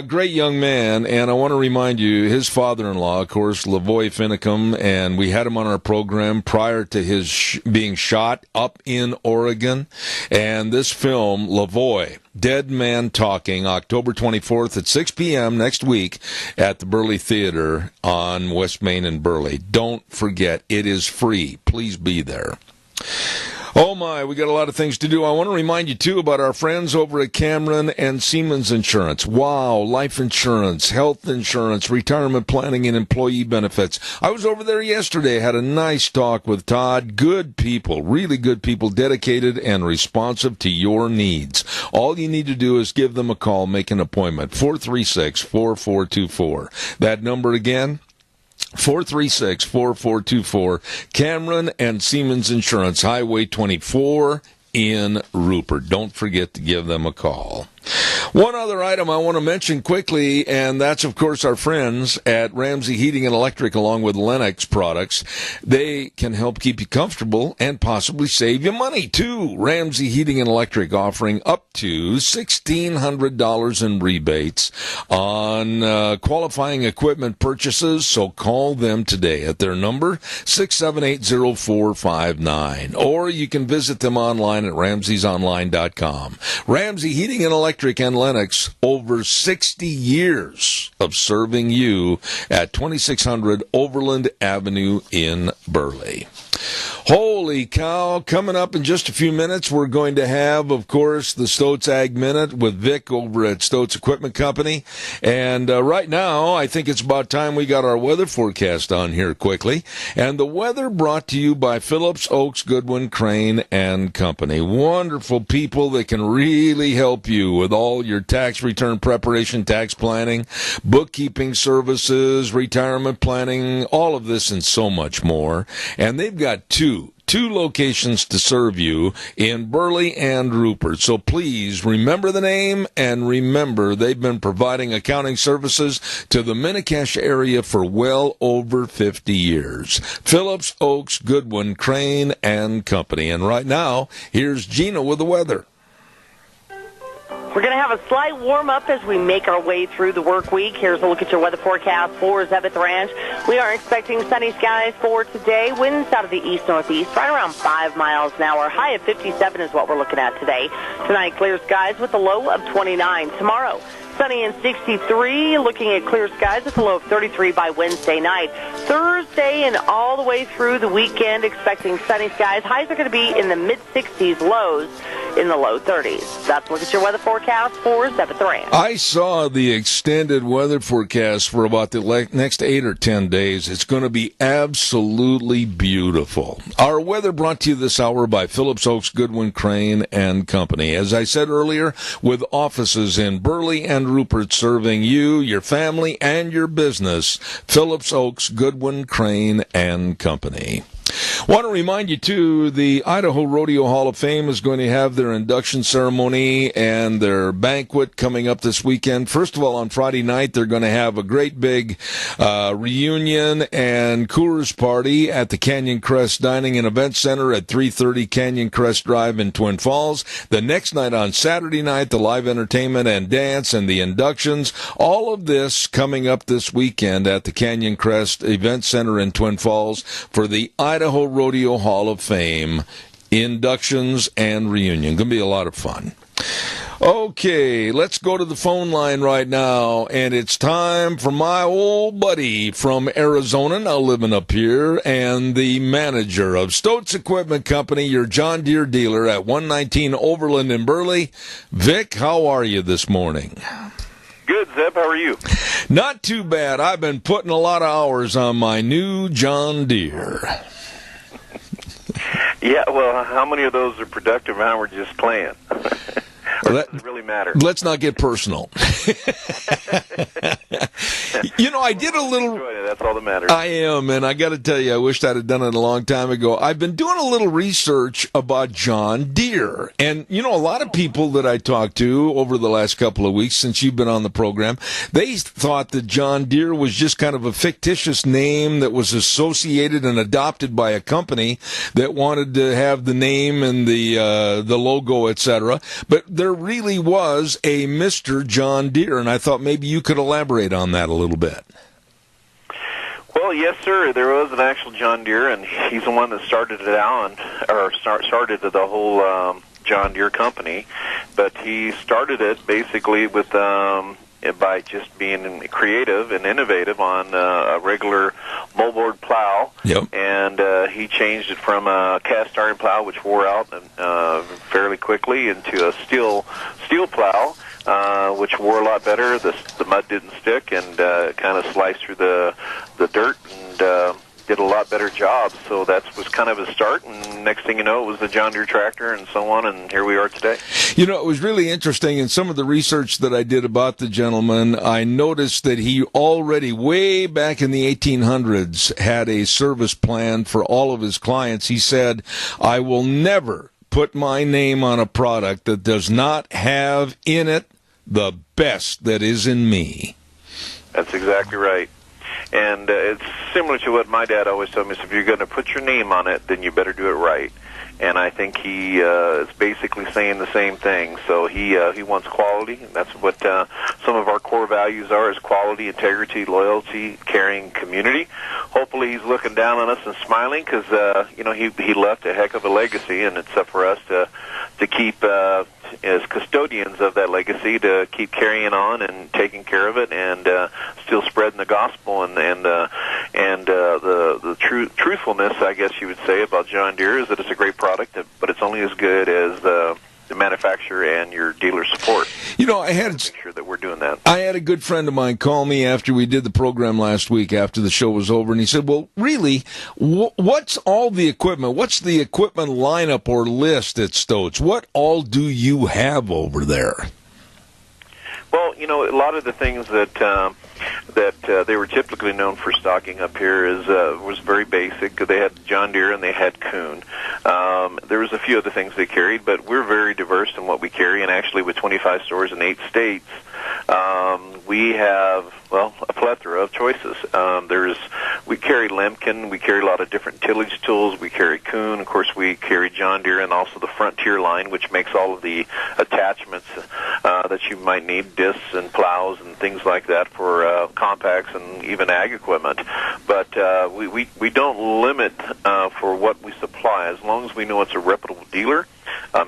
Great young man, and I want to remind you, his father-in-law, of course, Lavoy Finicum, and we had him on our program prior to his being shot up in Oregon. And this film, Lavoy, Dead Man Talking, October 24th at 6 p.m. next week at the Burley Theater on West Main in Burley. Don't forget, it is free. Please be there. Oh my, we got a lot of things to do. I want to remind you, too, about our friends over at Cameron and Siemens Insurance. Wow, life insurance, health insurance, retirement planning, and employee benefits. I was over there yesterday, had a nice talk with Todd. Good people, really good people, dedicated and responsive to your needs. All you need to do is give them a call, make an appointment, 436-4424. That number again, 436-4424, Cameron and Siemens Insurance, Highway 24 in Rupert. Don't forget to give them a call. One other item I want to mention quickly, and that's, of course, our friends at Ramsey Heating and Electric, along with Lennox Products. They can help keep you comfortable and possibly save you money, too. Ramsey Heating and Electric offering up to $1,600 in rebates on qualifying equipment purchases, so call them today at their number, 678-0459. Or you can visit them online at ramseysonline.com. Ramsey Heating and Electric and Lennox, over 60 years of serving you at 2600 Overland Avenue in Burley. Holy cow, coming up in just a few minutes, we're going to have, of course, the Stoats Ag Minute with Vic over at Stoats Equipment Company. And right now, I think it's about time we got our weather forecast on here quickly. And the weather brought to you by Phillips, Oaks, Goodwin, Crane, and Company. Wonderful people that can really help you with all your tax return preparation, tax planning, bookkeeping services, retirement planning, all of this and so much more. And they've got two locations to serve you in Burley and Rupert. So please remember the name, and remember they've been providing accounting services to the Mini-Cash area for well over 50 years. Phillips, Oaks, Goodwin, Crane, and Company. And right now, here's Gina with the weather. We're going to have a slight warm-up as we make our way through the work week. Here's a look at your weather forecast for Zebeth Ranch. We are expecting sunny skies for today. Winds out of the east-northeast, right around 5 miles an hour. High of 57 is what we're looking at today. Tonight, clear skies with a low of 29. Tomorrow, sunny and 63, looking at clear skies with a low of 33 by Wednesday night. Thursday and all the way through the weekend, expecting sunny skies. Highs are going to be in the mid-60s, lows in the low 30s. That's a look at your weather forecast for Zebeth Ranch. I saw the extended weather forecast for about the next 8 or 10 days. It's going to be absolutely beautiful. Our weather brought to you this hour by Phillips, Oaks, Goodwin, Crane, and Company. As I said earlier, with offices in Burley and Rupert serving you, your family, and your business, Phillips, Oaks, Goodwin, Crane, and Company. Want to remind you, too, the Idaho Rodeo Hall of Fame is going to have their induction ceremony and their banquet coming up this weekend. First of all, on Friday night, they're going to have a great big reunion and Coors party at the Canyon Crest Dining and Event Center at 330 Canyon Crest Drive in Twin Falls. The next night, on Saturday night, the live entertainment and dance and the inductions. All of this coming up this weekend at the Canyon Crest Event Center in Twin Falls for the Idaho Rodeo Hall of Fame inductions and reunion. Going to be a lot of fun. Okay, let's go to the phone line right now, and it's time for my old buddy from Arizona, now living up here, and the manager of Stoats Equipment Company, your John Deere dealer at 119 Overland in Burley. Vic, how are you this morning? Good, Zeb. How are you? Not too bad. I've been putting a lot of hours on my new John Deere. Yeah, well, how many of those are productive and how we're just playing? Or does it really matter? Let's not get personal. I did a little... That's all that matters. I am, and I got to tell you, I wished I'd have done it a long time ago. I've been doing a little research about John Deere. And, a lot of people that I talked to over the last couple of weeks since you've been on the program, they thought that John Deere was just kind of a fictitious name that was associated and adopted by a company that wanted to have the name and the logo, etc. But there really was a Mr. John Deere, and I thought maybe you could elaborate on that a little bit. Well, yes, sir. There was an actual John Deere, and he's the one that started it out, started the whole John Deere company. But he started it basically with by just being creative and innovative on a regular moldboard plow. Yep. And he changed it from a cast iron plow, which wore out fairly quickly, into a steel plow, which wore a lot better. The mud didn't stick and kind of sliced through the dirt and did a lot better job. So that was kind of a start, and next thing you know, it was the John Deere tractor and so on, and here we are today. It was really interesting. In some of the research that I did about the gentleman, I noticed that he already, way back in the 1800s, had a service plan for all of his clients. He said, I will never put my name on a product that does not have in it the best that is in me. That's exactly right. And it's similar to what my dad always told me, is if you're going to put your name on it, then you better do it right. And I think he is basically saying the same thing. So he wants quality, and that's what some of our core values are: is quality, integrity, loyalty, caring, community. Hopefully, he's looking down on us and smiling, because he left a heck of a legacy, and it's up for us to keep as custodians of that legacy, to keep carrying on and taking care of it, and still spreading the gospel and the truthfulness, I guess you would say, about John Deere is that it's a great product, but it's only as good as the manufacturer and your dealer support. I had to make sure that we're doing that. I had a good friend of mine call me after we did the program last week, after the show was over, and he said, well, really, what's all the equipment? What's the equipment lineup or list at Stotz? What all do you have over there? Well, a lot of the things that they were typically known for stocking up here was very basic. They had John Deere and they had Kuhn. There was a few other things they carried, but we're very diverse in what we carry. And actually, with 25 stores in 8 states, we have a plethora of choices. We carry Lemken, we carry a lot of different tillage tools. We carry Kuhn, of course. We carry John Deere, and also the Frontier line, which makes all of the attachments that you might need, discs and plows and things like that for compacts and even ag equipment. But we don't limit for what we supply, as long as we know it's a reputable dealer,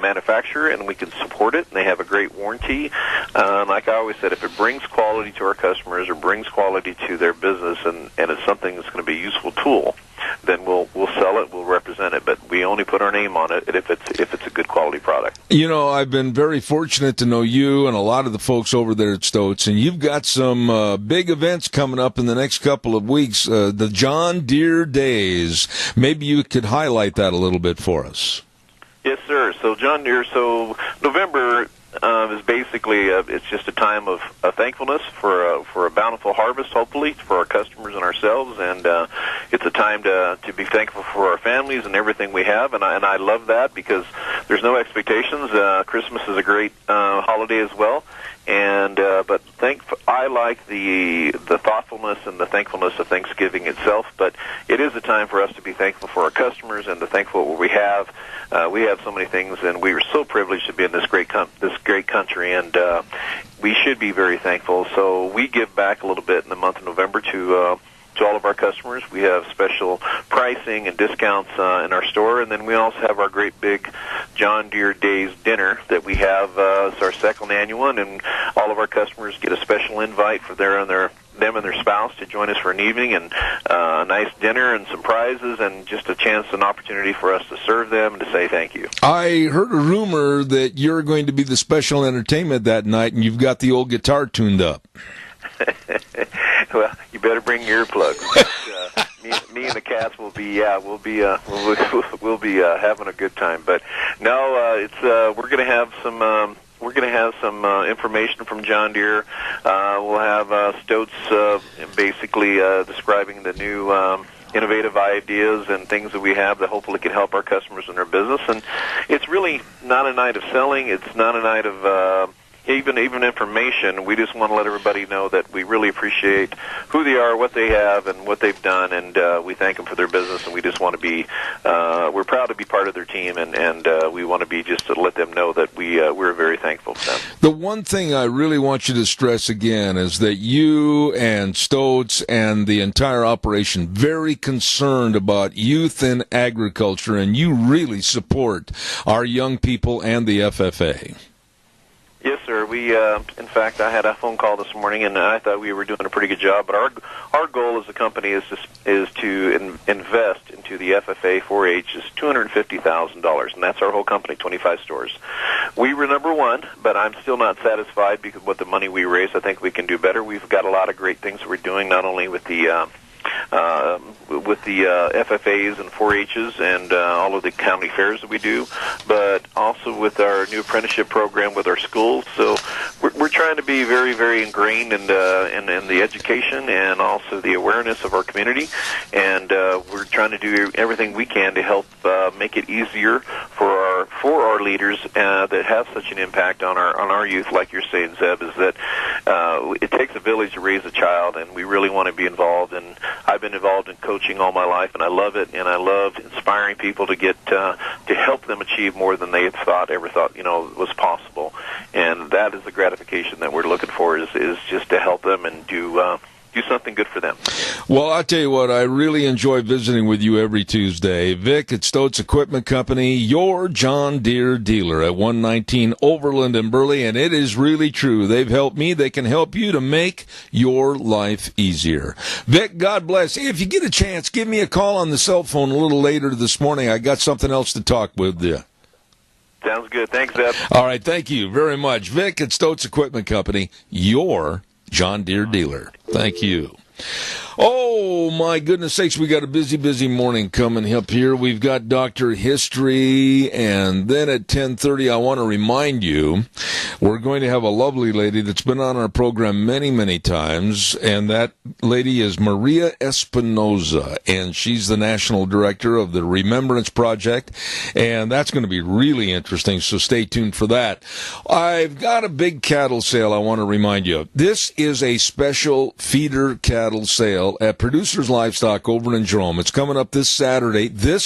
manufacturer, and we can support it, and they have a great warranty. Like I always said, if it brings quality to our customers or brings quality to their business, and it's something that's going to be a useful tool, then we'll sell it, we'll represent it. But we only put our name on it if it's a good quality product. I've been very fortunate to know you and a lot of the folks over there at Stotz, and you've got some big events coming up in the next couple of weeks, the John Deere Days. Maybe you could highlight that a little bit for us. Yes, sir. So John Deere, November is basically it's just a time of thankfulness for a bountiful harvest, hopefully, for our customers and ourselves, and it's a time to be thankful for our families and everything we have, and I love that, because there's no expectations. Christmas is a great holiday as well. And but I like the thoughtfulness and the thankfulness of Thanksgiving itself. But it is a time for us to be thankful for our customers and to thankful for what we have. We have so many things, and we are so privileged to be in this great country, and we should be very thankful. So we give back a little bit in the month of November to all of our customers. We have special pricing and discounts in our store, and then we also have our great big John Deere Days dinner that we have. It's our second annual one, and all of our customers get a special invite for them and their spouse to join us for an evening, and a nice dinner and some prizes, and just an opportunity for us to serve them and to say thank you. I heard a rumor that you're going to be the special entertainment that night, and you've got the old guitar tuned up. Well, you better bring your earplugs. Me and the cats will be having a good time. But no, we're going to have some. We're going to have some information from John Deere. We'll have Stotz basically describing the new innovative ideas and things that we have that hopefully can help our customers in their business. And it's really not a night of selling. It's not a night of even information. We just want to let everybody know that we really appreciate who they are, what they have, and what they've done, and we thank them for their business, and we just want to be, we're proud to be part of their team, and we want to be just to let them know that we're very thankful for them. The one thing I really want you to stress again is that you and Stotz and the entire operation very concerned about youth in agriculture, and you really support our young people and the FFA. Yes, sir. We, in fact, I had a phone call this morning, and I thought we were doing a pretty good job. But our goal as a company is to invest into the FFA 4-H is $250,000, and that's our whole company, 25 stores. We were number one, but I'm still not satisfied because with the money we raised, I think we can do better. We've got a lot of great things we're doing, not only with the FFAs and 4-H's and all of the county fairs that we do, but also with our new apprenticeship program with our schools. So we're trying to be very, very ingrained in the education and also the awareness of our community, and we're trying to do everything we can to help make it easier for our for our leaders that have such an impact on our youth, like you're saying, Zeb, is that it takes a village to raise a child, and we really want to be involved. And I've been involved in coaching all my life, and I love it, and I love inspiring people to get to help them achieve more than they ever thought was possible. And that is the gratification that we're looking for, is just to help them and do something good for them. Well, I'll tell you what, I really enjoy visiting with you every Tuesday. Vic at Stoats Equipment Company, your John Deere dealer at 119 Overland in Burley, and it is really true. They've helped me. They can help you to make your life easier. Vic, God bless. If you get a chance, give me a call on the cell phone a little later this morning. I got something else to talk with you. Sounds good. Thanks, Zeb. All right, thank you very much. Vic at Stoats Equipment Company, your John Deere dealer. Thank you. Oh, my goodness sakes, we got a busy morning coming up here. We've got Dr. History, and then at 10:30, I want to remind you, we're going to have a lovely lady that's been on our program many times, and that lady is Maria Espinoza, and she's the National Director of the Remembrance Project, and that's going to be really interesting, so stay tuned for that. I've got a big cattle sale I want to remind you of. This is a special feeder cattle sale at Producers Livestock over in Jerome. It's coming up this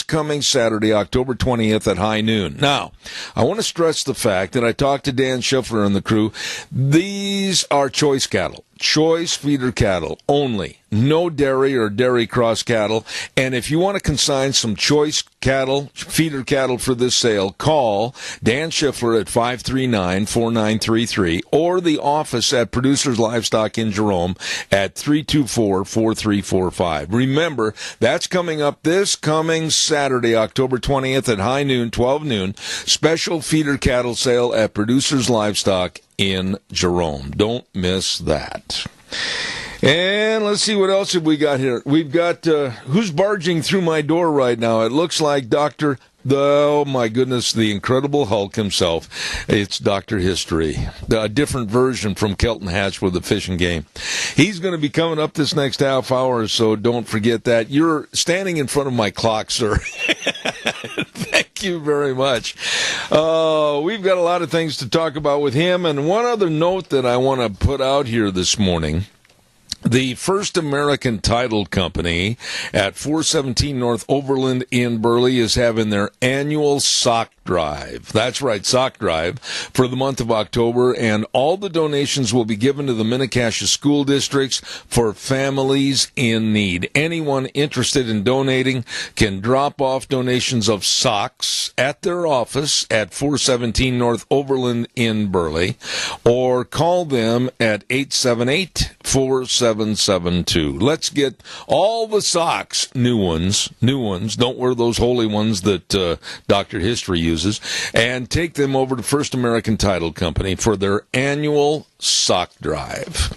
coming Saturday, October 20th at high noon. Now, I want to stress the fact that I talked to Dan Schiffler and the crew. These are choice cattle. Choice feeder cattle only. No dairy or dairy cross cattle. And if you want to consign some choice cattle, feeder cattle for this sale, call Dan Schiffler at 539-4933 or the office at Producers Livestock in Jerome at 324-4345. Remember, that's coming up this coming Saturday, October 20th at high noon, 12 noon. Special feeder cattle sale at Producers Livestock in Jerome. Don't miss that. And let's see, what else have we got here? We've got, who's barging through my door right now? It looks like oh my goodness, the Incredible Hulk himself. It's Dr. History, a different version from Kelton Hatch with the Fish and Game. He's going to be coming up this next half hour, so don't forget that. You're standing in front of my clock, sir. Thank you very much. We've got a lot of things to talk about with him, and one other note that I want to put out here this morning. The First American Title Company at 417 North Overland in Burley is having their annual sock drive. That's right, sock drive for the month of October, and all the donations will be given to the Mini-Cassia school districts for families in need. Anyone interested in donating can drop off donations of socks at their office at 417 North Overland in Burley, or call them at 878-4772. Let's get all the socks, new ones. Don't wear those holy ones that Dr. History uses, and take them over to First American Title Company for their annual sock drive.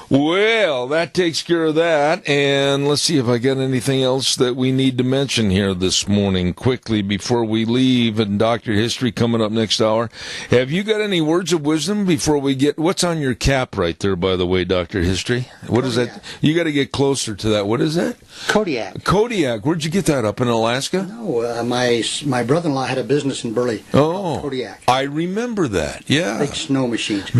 Well, that takes care of that, and let's see if I got anything else that we need to mention here this morning quickly before we leave, and Dr. History coming up next hour. Have you got any words of wisdom before we get, what's on your cap right there, by the way, Dr. History? What Kodiak. Is that? You got to get closer to that. What is that? Kodiak. Kodiak. Where'd you get that, up in Alaska? No, my brother-in-law had a business in Burley. Oh, Kodiak. I remember that, yeah. Big snow machines.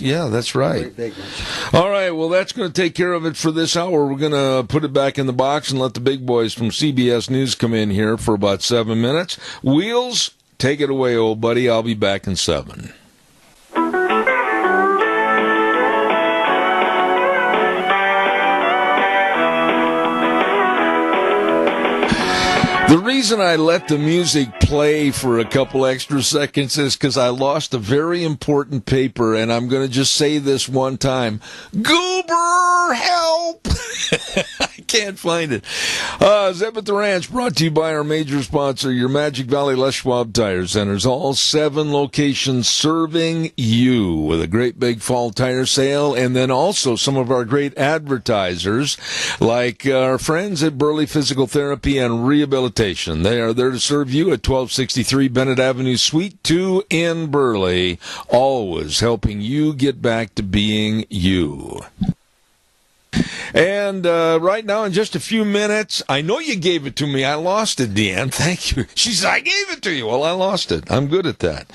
Yeah, that's right. Very big ones. All right. Well, that's going to take care of it for this hour. We're going to put it back in the box and let the big boys from CBS News come in here for about 7 minutes. Wheels, take it away, old buddy. I'll be back in 7. The reason I let the music play for a couple extra seconds is because I lost a very important paper, and I'm going to just say this one time. Goober, help! I can't find it. Zeb at the Ranch, brought to you by our major sponsor, your Magic Valley Les Schwab Tire Centers. All 7 locations serving you with a great big fall tire sale, and then also some of our great advertisers, like our friends at Burley Physical Therapy and Rehabilitation. They are there to serve you at 1263 Bennett Avenue, Suite 2 in Burley, always helping you get back to being you. And right now, in just a few minutes, I know you gave it to me. I lost it, Deanne. Thank you. She said, I gave it to you. Well, I lost it. I'm good at that.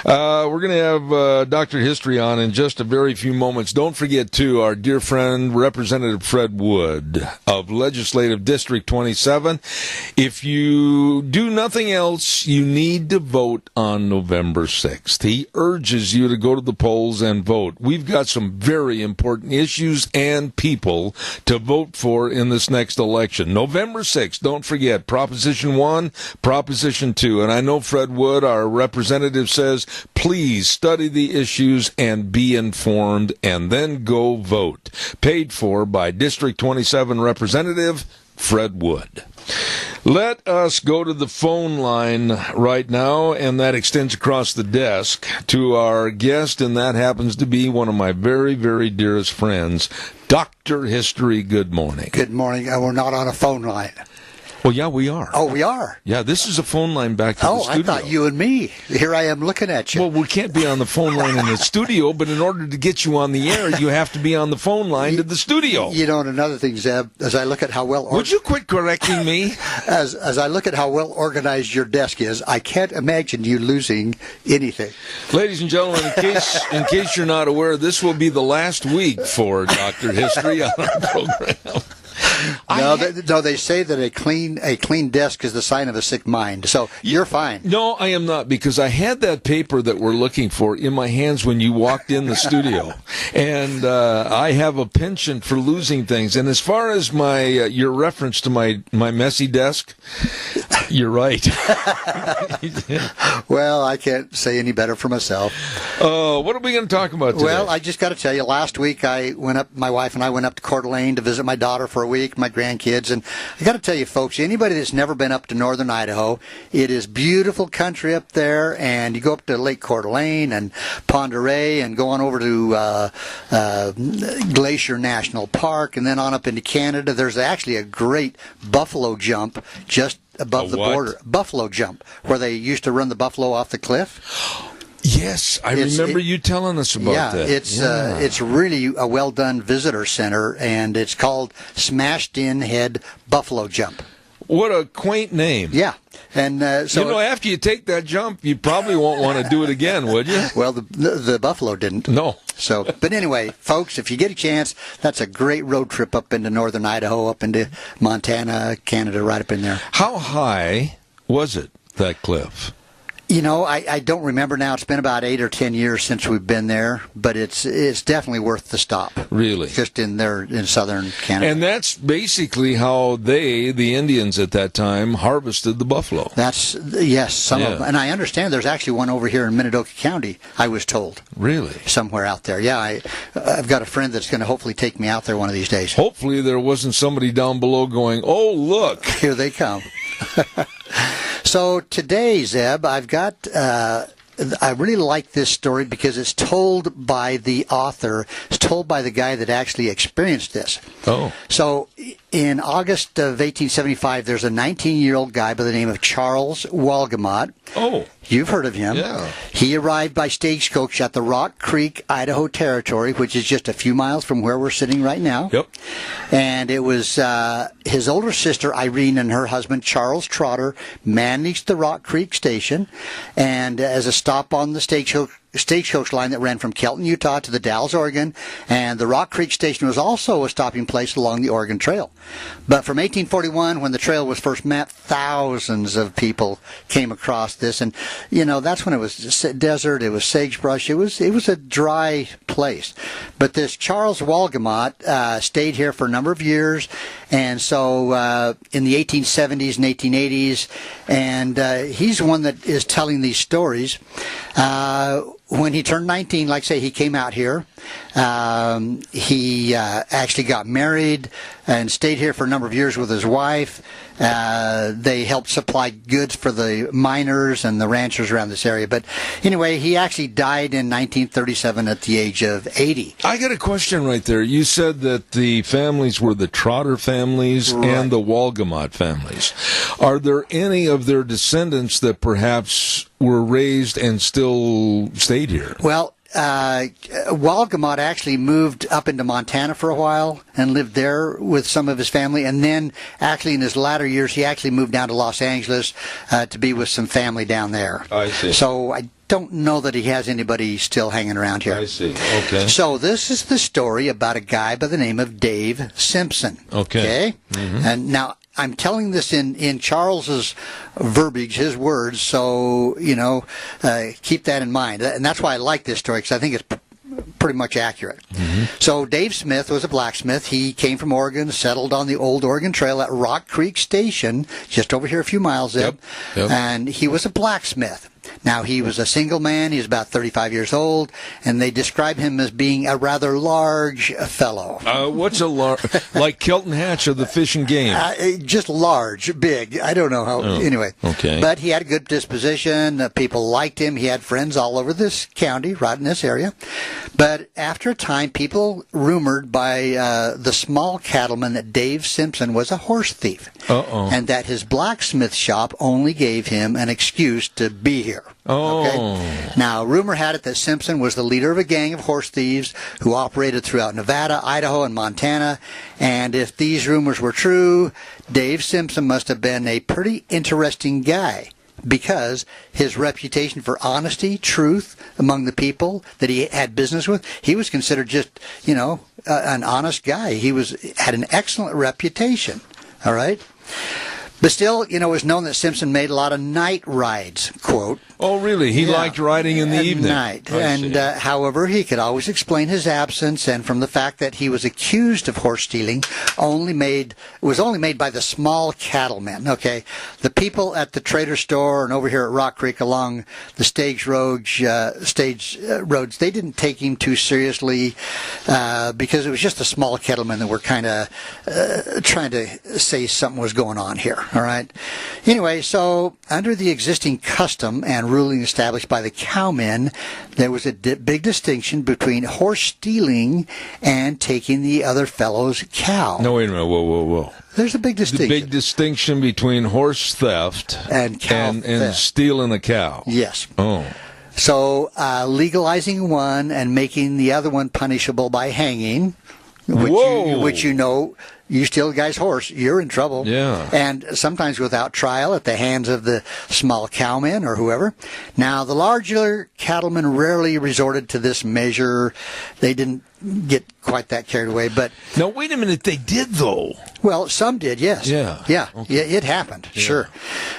We're going to have Dr. History on in just a very few moments. Don't forget, too, our dear friend, Representative Fred Wood of Legislative District 27. If you do nothing else, you need to vote on November 6th. He urges you to go to the polls and vote. We've got some very important issues and people to vote for in this next election. November 6th, don't forget, Proposition 1, Proposition 2. And I know Fred Wood, our representative, says, please study the issues and be informed, and then go vote. Paid for by District 27 Representative Fred Wood. Let us go to the phone line right now, and that extends across the desk to our guest, and that happens to be one of my very, very dearest friends, Dr. History. Good morning. Good morning. We're not on a phone line. Well, yeah, we are. Oh, we are? Yeah, this is a phone line back to the studio. Oh, I thought you and me. Here I am looking at you. Well, we can't be on the phone line in the studio, but in order to get you on the air, you have to be on the phone line to the studio. You know, and another thing, Zeb, as I look at how well... Would you quit correcting me? As I look at how well organized your desk is, I can't imagine you losing anything. Ladies and gentlemen, in case you're not aware, this will be the last week for Dr. History on our program. No, they say that a clean desk is the sign of a sick mind. So you're fine. No, I am not, because I had that paper that we're looking for in my hands when you walked in the studio, and I have a penchant for losing things. And as far as my your reference to my messy desk, you're right. Well, I can't say any better for myself. What are we going to talk about today? Well, I just got to tell you, last week my wife and I went up to Coeur d'Alene to visit my daughter for a week, my grandkids, and I got to tell you, folks, anybody that's never been up to northern Idaho, it is beautiful country up there, and you go up to Lake Coeur d'Alene and Pend Oreille and go on over to Glacier National Park and then on up into Canada. There's actually a great buffalo jump just above the border. Buffalo jump, where they used to run the buffalo off the cliff. Yes, I remember you telling us about that. It's really a well-done visitor center, and it's called Smashed In Head Buffalo Jump. What a quaint name. Yeah. And so after you take that jump, you probably won't want to do it again, would you? Well, the buffalo didn't. No. So, but anyway, folks, if you get a chance, that's a great road trip up into northern Idaho, up into Montana, Canada, right up in there. How high was it, that cliff? You know, I don't remember now. It's been about 8 or 10 years since we've been there, but it's definitely worth the stop. Really? Just in southern Canada. And that's basically how the Indians at that time, harvested the buffalo. Some of them. And I understand there's actually one over here in Minidoka County, I was told. Really? Somewhere out there. Yeah, I've got a friend that's going to hopefully take me out there one of these days. Hopefully there wasn't somebody down below going, oh, look. Here they come. So today, Zeb, I've got, I really like this story because it's told by the author. It's told by the guy that actually experienced this. Oh. So in August of 1875, there's a 19-year-old guy by the name of Charles Walgamot. Oh. You've heard of him. Yeah. He arrived by stagecoach at the Rock Creek, Idaho Territory, which is just a few miles from where we're sitting right now. Yep. And it was his older sister, Irene, and her husband, Charles Trotter, managed the Rock Creek station. And as a stop on the stagecoach line that ran from Kelton, Utah to the Dalles, Oregon, and the Rock Creek station was also a stopping place along the Oregon Trail. But from 1841, when the trail was first mapped, thousands of people came across this, and you know that's when it was desert, it was sagebrush, it was a dry place. But this Charles Walgamot stayed here for a number of years, and so in the 1870s and 1880s, and he's the one that is telling these stories. When he turned 19, like I say, he came out here. He actually got married and stayed here for a number of years with his wife. They helped supply goods for the miners and the ranchers around this area. But anyway, he actually died in 1937 at the age of 80. I got a question right there. You said that the families were the Trotter families and the Walgamot families. Are there any of their descendants that perhaps were raised and still stayed here? Well, Walgamot actually moved up into Montana for a while and lived there with some of his family. And then actually in his latter years, he actually moved down to Los Angeles to be with some family down there. I see. So I don't know that he has anybody still hanging around here. I see. Okay. So this is the story about a guy by the name of Dave Simpson. Okay. Mm-hmm. And now I'm telling this in Charles's verbiage, his words, so, keep that in mind. And that's why I like this story, because I think it's pretty much accurate. Mm-hmm. So Dave Smith was a blacksmith. He came from Oregon, settled on the old Oregon Trail at Rock Creek Station, just over here a few miles there. Yep. And he was a blacksmith. Now, he was a single man. He was about 35 years old, and they describe him as being a rather large fellow. What's a large? Like Kelton Hatch of the Fish and Game? Just large, big. I don't know how. Anyway. Okay. But he had a good disposition. People liked him. He had friends all over this county, right in this area. But after a time, people rumored by the small cattleman that Dave Simpson was a horse thief. And that his blacksmith shop only gave him an excuse to be here. Okay? Now, rumor had it that Simpson was the leader of a gang of horse thieves who operated throughout Nevada, Idaho, and Montana. And if these rumors were true, Dave Simpson must have been a pretty interesting guy, because his reputation for honesty, truth among the people that he had business with, he was considered just, an honest guy. He had an excellent reputation. All right? But still, it was known that Simpson made a lot of night rides, quote. Oh, really? He liked riding in the evening. Night. And, however, he could always explain his absence, and from the fact that he was accused of horse stealing, was only made by the small cattlemen, okay? The people at the trader store and over here at Rock Creek along the stage roads, they didn't take him too seriously because it was just the small cattlemen that were kind of trying to say something was going on here. All right. Anyway, so under the existing custom and ruling established by the cowmen, there was a big distinction between horse stealing and taking the other fellow's cow. No, wait a minute. Whoa. There's a big distinction. The big distinction between horse theft and cow theft. And stealing a cow. Yes. Oh. So legalizing one and making the other one punishable by hanging, which you steal a guy's horse, you're in trouble. Yeah. And sometimes without trial at the hands of the small cowmen or whoever. Now, the larger cattlemen rarely resorted to this measure. They didn't get quite that carried away. But now, wait a minute. They did, though. Well, some did, yes. Yeah. Okay. It happened, sure.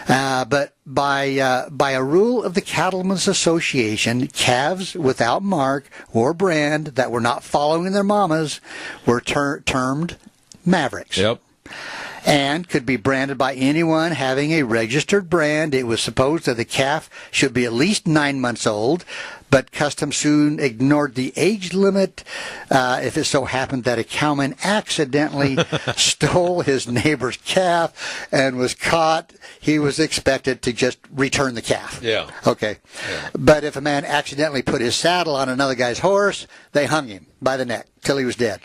But by a rule of the Cattlemen's Association, calves without mark or brand that were not following their mamas were termed mavericks. Yep. And could be branded by anyone having a registered brand. It was supposed that the calf should be at least 9 months old, but custom soon ignored the age limit if it so happened that a cowman accidentally stole his neighbor's calf and was caught. He was expected to just return the calf. Yeah. Okay. Yeah. But if a man accidentally put his saddle on another guy's horse, they hung him by the neck till he was dead.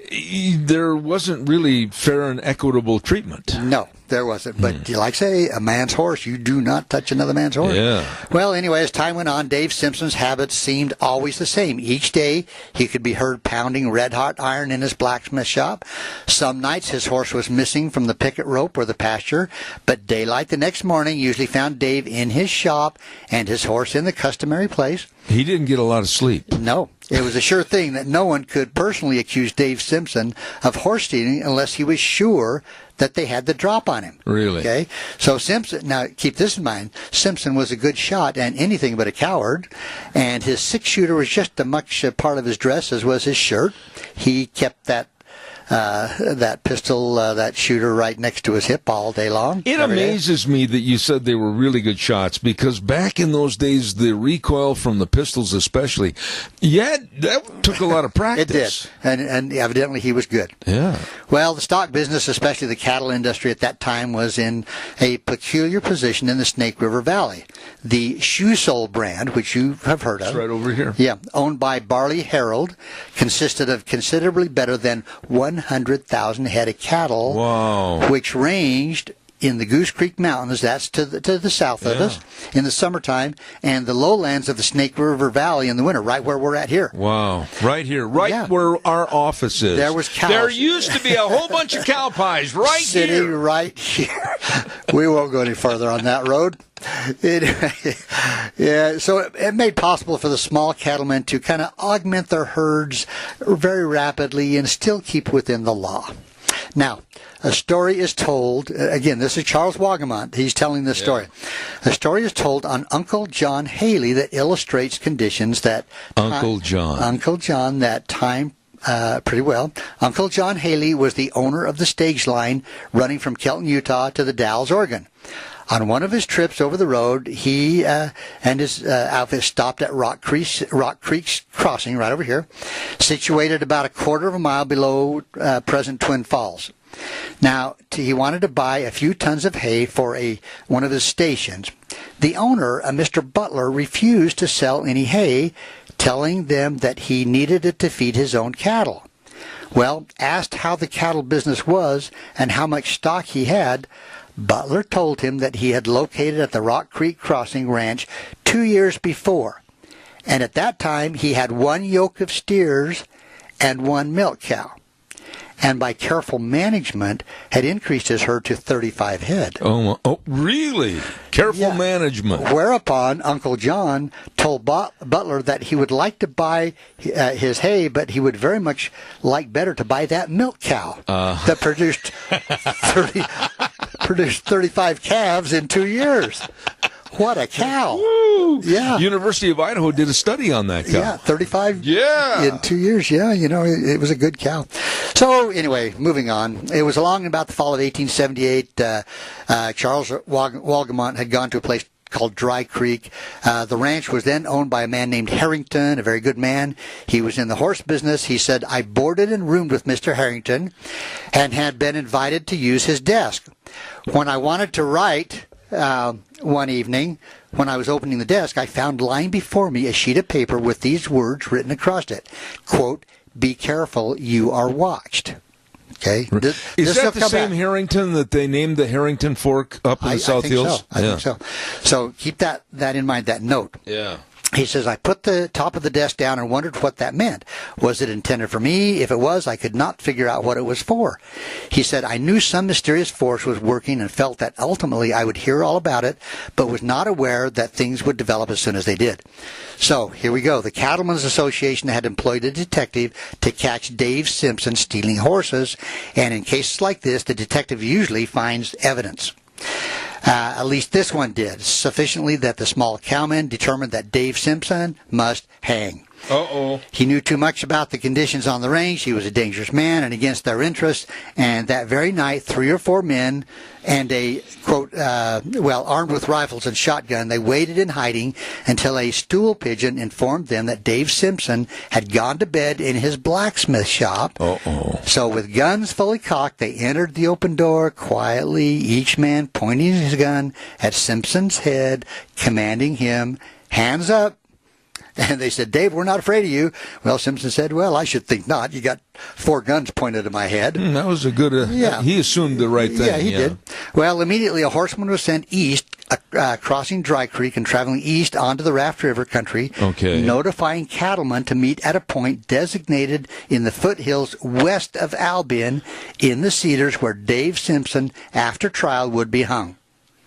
There wasn't really fair and equitable treatment. No, there wasn't. But like I say, a man's horse, you do not touch another man's horse. Yeah. Well, anyway, as time went on, Dave Simpson's habits seemed always the same. Each day, he could be heard pounding red-hot iron in his blacksmith shop. Some nights, his horse was missing from the picket rope or the pasture, but daylight the next morning usually found Dave in his shop and his horse in the customary place. He didn't get a lot of sleep. No. It was a sure thing that no one could personally accuse Dave Simpson of horse stealing unless he was sure that they had the drop on him. Really? Okay. So Simpson, now keep this in mind, Simpson was a good shot and anything but a coward, and his six-shooter was just as much a part of his dress as was his shirt. He kept that pistol, that shooter right next to his hip all day long. It amazes me that you said they were really good shots, because back in those days, the recoil from the pistols especially, that took a lot of practice. It did. And evidently he was good. Yeah. Well, the stock business, especially the cattle industry at that time, was in a peculiar position in the Snake River Valley. The Shoe Sole brand, which you have heard of. It's right over here. Yeah. Owned by Barley Herald, consisted of considerably better than 100,000 head of cattle, wow, which ranged in the Goose Creek Mountains, that's to the south of us, in the summertime, and the lowlands of the Snake River Valley in the winter, right where we're at here. Wow. Right here. Right where our office is. There was cows. There used to be a whole bunch of cow pies right Sitting here. right here. We won't go any further on that road. So it made possible for the small cattlemen to kind of augment their herds very rapidly and still keep within the law. Now, a story is told, again, this is Charles Wagemont, he's telling this story. A story is told on Uncle John Haley that illustrates conditions that... Uncle John, that time pretty well. Uncle John Haley was the owner of the stage line running from Kelton, Utah to the Dalles, Oregon. On one of his trips over the road, he and his outfit stopped at Rock Creek's Crossing, right over here, situated about a quarter of a mile below present Twin Falls. Now, he wanted to buy a few tons of hay for one of his stations. The owner, Mr. Butler, refused to sell any hay, telling them that he needed it to feed his own cattle. Well, asked how the cattle business was and how much stock he had, Butler told him that he had located at the Rock Creek Crossing Ranch 2 years before, and at that time he had 1 yoke of steers and 1 milk cow, and by careful management had increased his herd to 35 head. Oh, really? Careful management. Whereupon Uncle John told Butler that he would like to buy his hay, but he would very much like better to buy that milk cow that produced 35 calves in 2 years. What a cow. Woo. Yeah. University of Idaho did a study on that cow. Yeah, 35 in 2 years. Yeah, it was a good cow. So, anyway, moving on. It was along about the fall of 1878. Charles Wagemont had gone to a place called Dry Creek. The ranch was then owned by a man named Harrington, a very good man. He was in the horse business. He said, I boarded and roomed with Mr. Harrington and had been invited to use his desk. When I wanted to write one evening, when I was opening the desk, I found lying before me a sheet of paper with these words written across it. Quote, be careful, you are watched. Okay. Is that the same Harrington that they named the Harrington Fork up in the South Hills? I think so. So keep that in mind, that note. Yeah. He says, I put the top of the desk down and wondered what that meant. Was it intended for me? If it was, I could not figure out what it was for. He said, I knew some mysterious force was working and felt that ultimately I would hear all about it, but was not aware that things would develop as soon as they did. So, here we go. The Cattlemen's Association had employed a detective to catch Dave Simpson stealing horses, and in cases like this, the detective usually finds evidence. At least this one did, sufficiently that the small cowmen determined that Dave Simpson must hang. Uh-oh. He knew too much about the conditions on the range. He was a dangerous man and against their interests. And that very night, 3 or 4 men and a, quote, armed with rifles and shotgun, they waited in hiding until a stool pigeon informed them that Dave Simpson had gone to bed in his blacksmith shop. Uh-oh. So with guns fully cocked, they entered the open door quietly, each man pointing his gun at Simpson's head, commanding him, hands up. And they said, Dave, we're not afraid of you. Well, Simpson said, well, I should think not. You got 4 guns pointed at my head. That was a good, he assumed the right thing. Yeah, he did. Well, immediately a horseman was sent east, crossing Dry Creek and traveling east onto the Raft River country, notifying cattlemen to meet at a point designated in the foothills west of Albion in the Cedars where Dave Simpson, after trial, would be hung.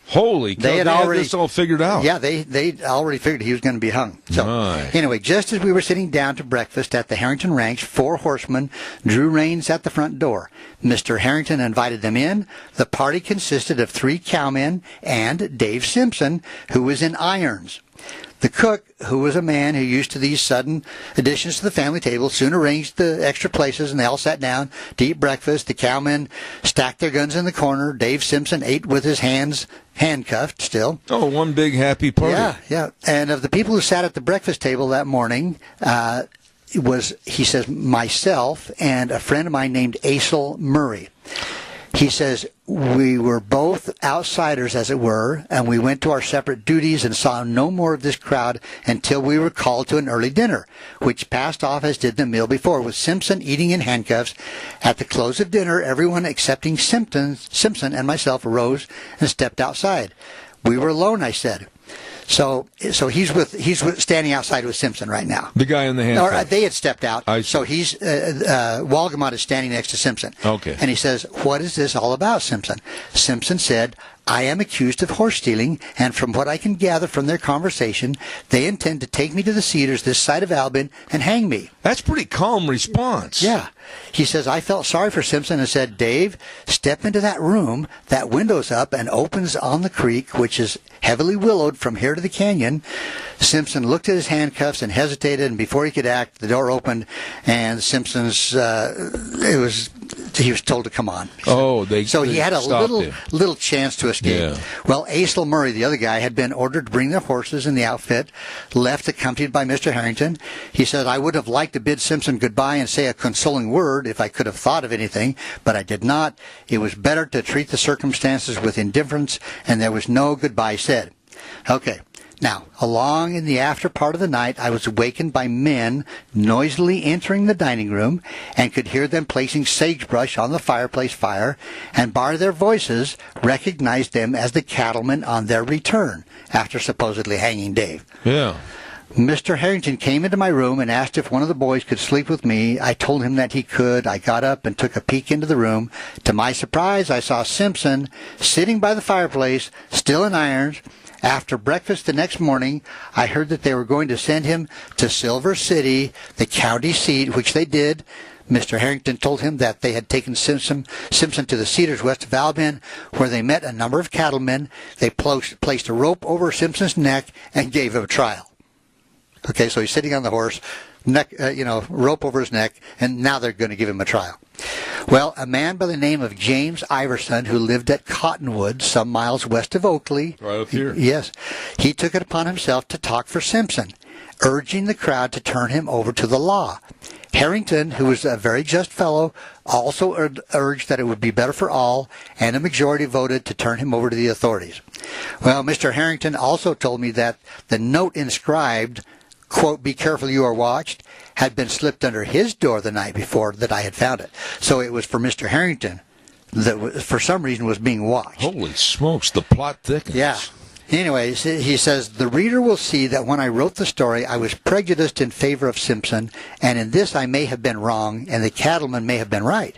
Holy cow, they had this all figured out. Yeah, they already figured he was going to be hung. So, anyway, just as we were sitting down to breakfast at the Harrington Ranch, 4 horsemen drew reins at the front door. Mr. Harrington invited them in. The party consisted of 3 cowmen and Dave Simpson, who was in irons. The cook, who was a man who used to these sudden additions to the family table, soon arranged the extra places, and they all sat down to eat breakfast. The cowmen stacked their guns in the corner. Dave Simpson ate with his hands handcuffed still. Oh, one big happy party. Yeah. And of the people who sat at the breakfast table that morning, it was, he says, myself and a friend of mine named Asel Murray. He says, we were both outsiders, as it were, and we went to our separate duties and saw no more of this crowd until we were called to an early dinner, which passed off as did the meal before, with Simpson eating in handcuffs. At the close of dinner, everyone excepting Simpson and myself arose and stepped outside. We were alone, I said. So he's standing outside with Simpson right now. The guy in the handcuffs. Or they had stepped out. So he's Walgamot is standing next to Simpson. Okay. And he says, "What is this all about, Simpson?" Simpson said, "I am accused of horse stealing, and from what I can gather from their conversation, they intend to take me to the Cedars this side of Albion and hang me." That's pretty calm response. Yeah. He says, "I felt sorry for Simpson and said, 'Dave, step into that room. That window's up and opens on the creek, which is heavily willowed from here to the canyon.'" Simpson looked at his handcuffs and hesitated, and before he could act, the door opened, and Simpson's, he was told to come on. So he had a little chance to escape. Yeah. Well, Acel Murray, the other guy, had been ordered to bring their horses in the outfit, left accompanied by Mr. Harrington. He said, "I would have liked to bid Simpson goodbye and say a consoling word if I could have thought of anything, but I did not. It was better to treat the circumstances with indifference, and there was no goodbye said." Okay. Now, along in the after part of the night, I was awakened by men noisily entering the dining room and could hear them placing sagebrush on the fireplace fire, and by their voices recognized them as the cattlemen on their return after supposedly hanging Dave. Yeah. Mr. Harrington came into my room and asked if one of the boys could sleep with me. I told him that he could. I got up and took a peek into the room. To my surprise, I saw Simpson sitting by the fireplace, still in irons. After breakfast the next morning, I heard that they were going to send him to Silver City, the county seat, which they did. Mr. Harrington told him that they had taken Simpson to the Cedars west of Albion, where they met a number of cattlemen. They placed a rope over Simpson's neck and gave him a trial. Okay, so he's sitting on the horse, rope over his neck, and now they're going to give him a trial. Well, a man by the name of James Iverson, who lived at Cottonwood, some miles west of Oakley. Right up here. Yes. He took it upon himself to talk for Simpson, urging the crowd to turn him over to the law. Harrington, who was a very just fellow, also urged that it would be better for all, and a majority voted to turn him over to the authorities. Well, Mr. Harrington also told me that the note inscribed, quote, "Be careful, you are watched," had been slipped under his door the night before that I had found it. So it was for Mr. Harrington that, for some reason, was being watched. Holy smokes, the plot thickens. Yeah. Anyways, he says, "The reader will see that when I wrote the story, I was prejudiced in favor of Simpson, and in this I may have been wrong, and the cattleman may have been right.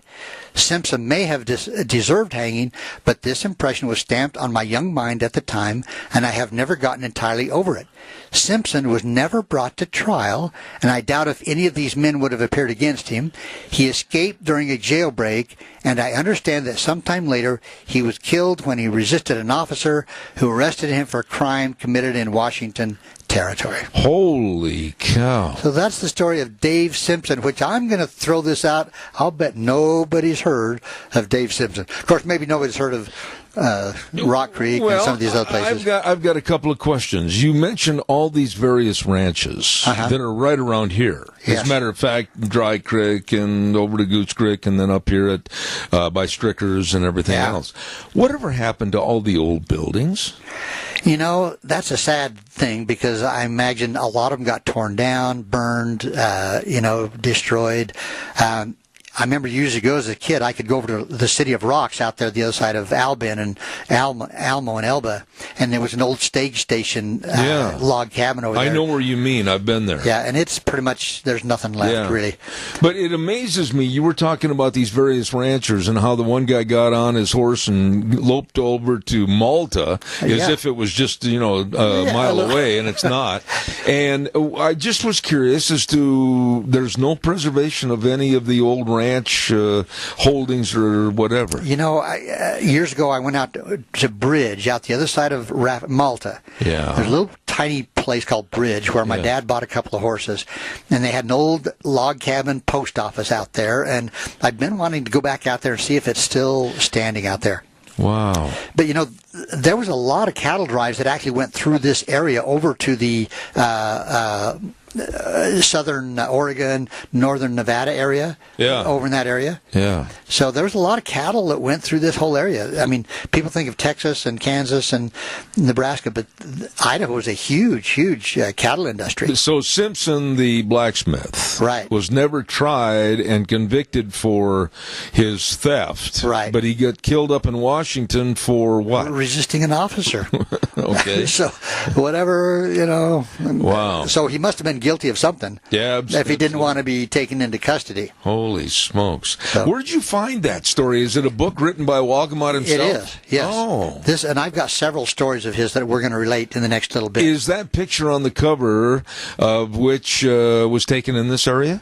Simpson may have deserved hanging, but this impression was stamped on my young mind at the time, and I have never gotten entirely over it. Simpson was never brought to trial, and I doubt if any of these men would have appeared against him. He escaped during a jailbreak, and I understand that sometime later he was killed when he resisted an officer who arrested him for a crime committed in Washington territory." Holy cow. So that's the story of Dave Simpson, which I'm going to throw this out. I'll bet nobody's heard of Dave Simpson. Of course, maybe nobody's heard of Rock Creek and some of these other places. I've got a couple of questions. You mentioned all these various ranches that are right around here. Yes. As a matter of fact, Dry Creek and over to Goose Creek and then up here at by Strickers and everything else. Whatever happened to all the old buildings? You know, that's a sad thing because I imagine a lot of them got torn down, burned, destroyed. I remember years ago as a kid, I could go over to the City of Rocks out there, the other side of Albion and Almo and Elba, and there was an old stage station log cabin over there. I know where you mean. I've been there. Yeah, and it's pretty much, there's nothing left, really. But it amazes me, you were talking about these various ranchers and how the one guy got on his horse and loped over to Malta as if it was just, a mile away, and it's not. And I just was curious as to, there's no preservation of any of the old ranch holdings or whatever. You know, years ago I went out to Bridge, out the other side of Malta. Yeah. There's a little tiny place called Bridge where my dad bought a couple of horses, and they had an old log cabin post office out there, and I've been wanting to go back out there and see if it's still standing out there. Wow. But, there was a lot of cattle drives that actually went through this area over to the southern Oregon, northern Nevada area. Yeah. Over in that area. Yeah. So there was a lot of cattle that went through this whole area. I mean, people think of Texas and Kansas and Nebraska, but Idaho was a huge cattle industry. So Simpson, the blacksmith, was never tried and convicted for his theft. Right. But he got killed up in Washington for what? Resisting an officer. Okay. So whatever, Wow. So he must have been guilty of something. Yeah. If he didn't want to be taken into custody. Holy smokes. Where did you find that story? Is it a book written by Walgamot himself? It is, yes. Oh. And I've got several stories of his that we're going to relate in the next little bit. Is that picture on the cover of which was taken in this area?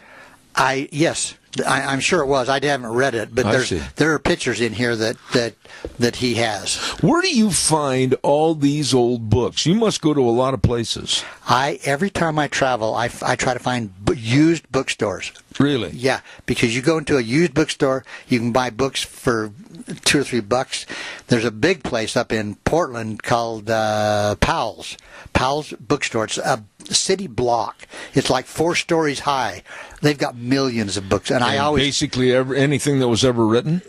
Yes. I'm sure it was. I haven't read it, but there are pictures in here that he has. Where do you find all these old books? You must go to a lot of places. Every time I travel, I try to find used bookstores. Really? Yeah, because you go into a used bookstore, you can buy books for $2 or $3. There's a big place up in Portland called Powell's Bookstore. It's a city block. It's like 4 stories high. They've got millions of books, and I always basically anything that was ever written.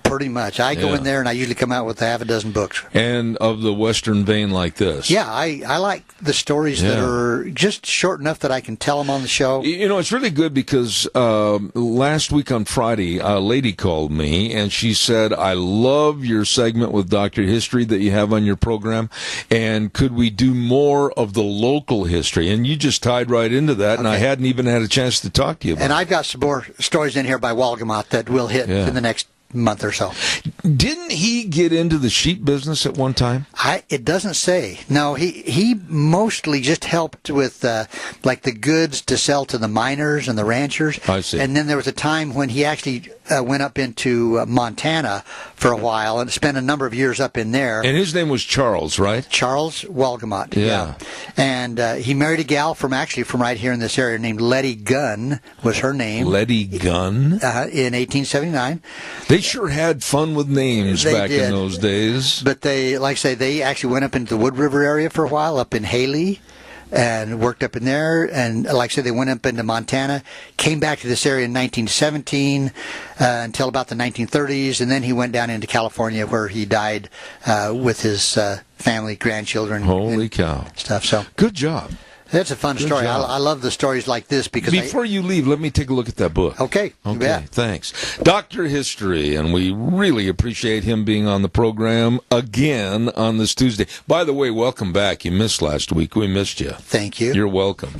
Pretty much, I go in there and I usually come out with half a dozen books. And of the Western vein like this. Yeah, I like the stories that are just short enough that I can tell them on the show. It's really good because last week on Friday, a lady called me and she said, "I love your segment with Dr. History that you have on your program, and could we do more of the local history?" And you just tied right into that, and I hadn't even had a chance to talk to you about And I've got some more stories in here by Walgamot that will hit in the next month or so. Didn't he get into the sheep business at one time? It doesn't say. No, he mostly just helped with like the goods to sell to the miners and the ranchers. I see. And then there was a time when he actually went up into Montana for a while and spent a number of years up in there. And his name was Charles, right? Charles Walgamot. Yeah. And he married a gal from right here in this area named Letty Gunn was her name. Letty Gunn? In 1879. They sure had fun with names back in those days. But they, like I say, they actually went up into the Wood River area for a while, up in Haley, and worked up in there. And like I said, they went up into Montana, came back to this area in 1917 until about the 1930s, and then he went down into California where he died with his family, grandchildren. Holy cow. Stuff. So good job. That's a fun story. I love the stories like this because before you leave, let me take a look at that book. Okay. Okay. Thanks, Dr. History, and we really appreciate him being on the program again on this Tuesday. By the way, welcome back. You missed last week. We missed you. Thank you. You're welcome.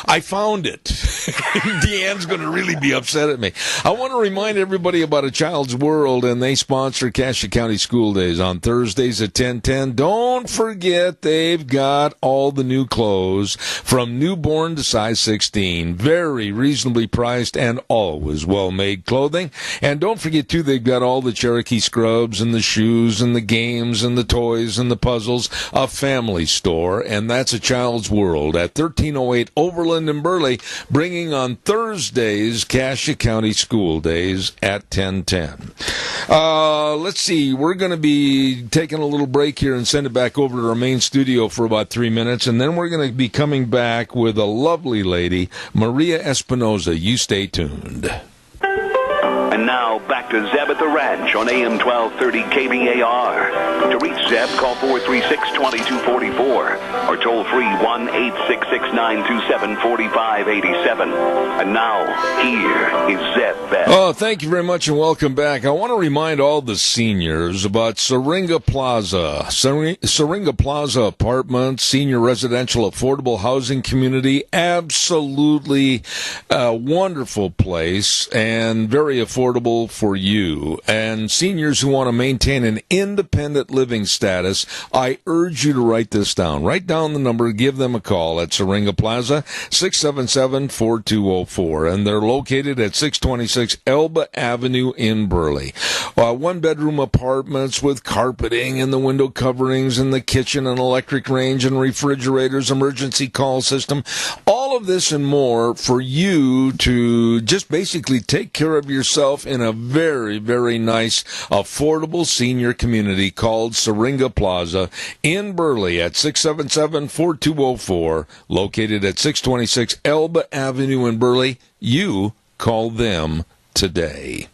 I found it. Deanne's going to really be upset at me. I want to remind everybody about A Child's World, and they sponsor Cassia County School Days on Thursdays at 10:10. Don't forget they've got all the new clothes. From newborn to size 16, very reasonably priced and always well-made clothing. And don't forget, too, they've got all the Cherokee scrubs and the shoes and the games and the toys and the puzzles. A family store, and that's A Child's World at 1308 Overland in Burley, bringing on Thursdays Cassia County School Days at 10:10. Let's see, we're going to be taking a little break here and send it back over to our main studio for about 3 minutes, and then we're going to be coming back with a lovely lady, Maria Espinoza. You stay tuned. And now, back to Zeb at the Ranch on AM 1230 KBAR. To reach Zeb, call 436-2244 or toll free 1-866-927-4587. And now, here is Zeb Bell. Oh, thank you very much and welcome back. I want to remind all the seniors about Syringa Plaza. Syringa Plaza Apartments, senior residential affordable housing community. Absolutely a wonderful place and very affordable for you. And seniors who want to maintain an independent living status, I urge you to write this down. Write down the number, give them a call at Syringa Plaza, 677-4204. And they're located at 626 Elba Avenue in Burley. One-bedroom apartments with carpeting and the window coverings and the kitchen and electric range and refrigerators, emergency call system. All of this and more for you to just basically take care of yourself in a very very, very nice, affordable senior community called Syringa Plaza in Burley at 677-4204, located at 626 Elba Avenue in Burley. You call them today.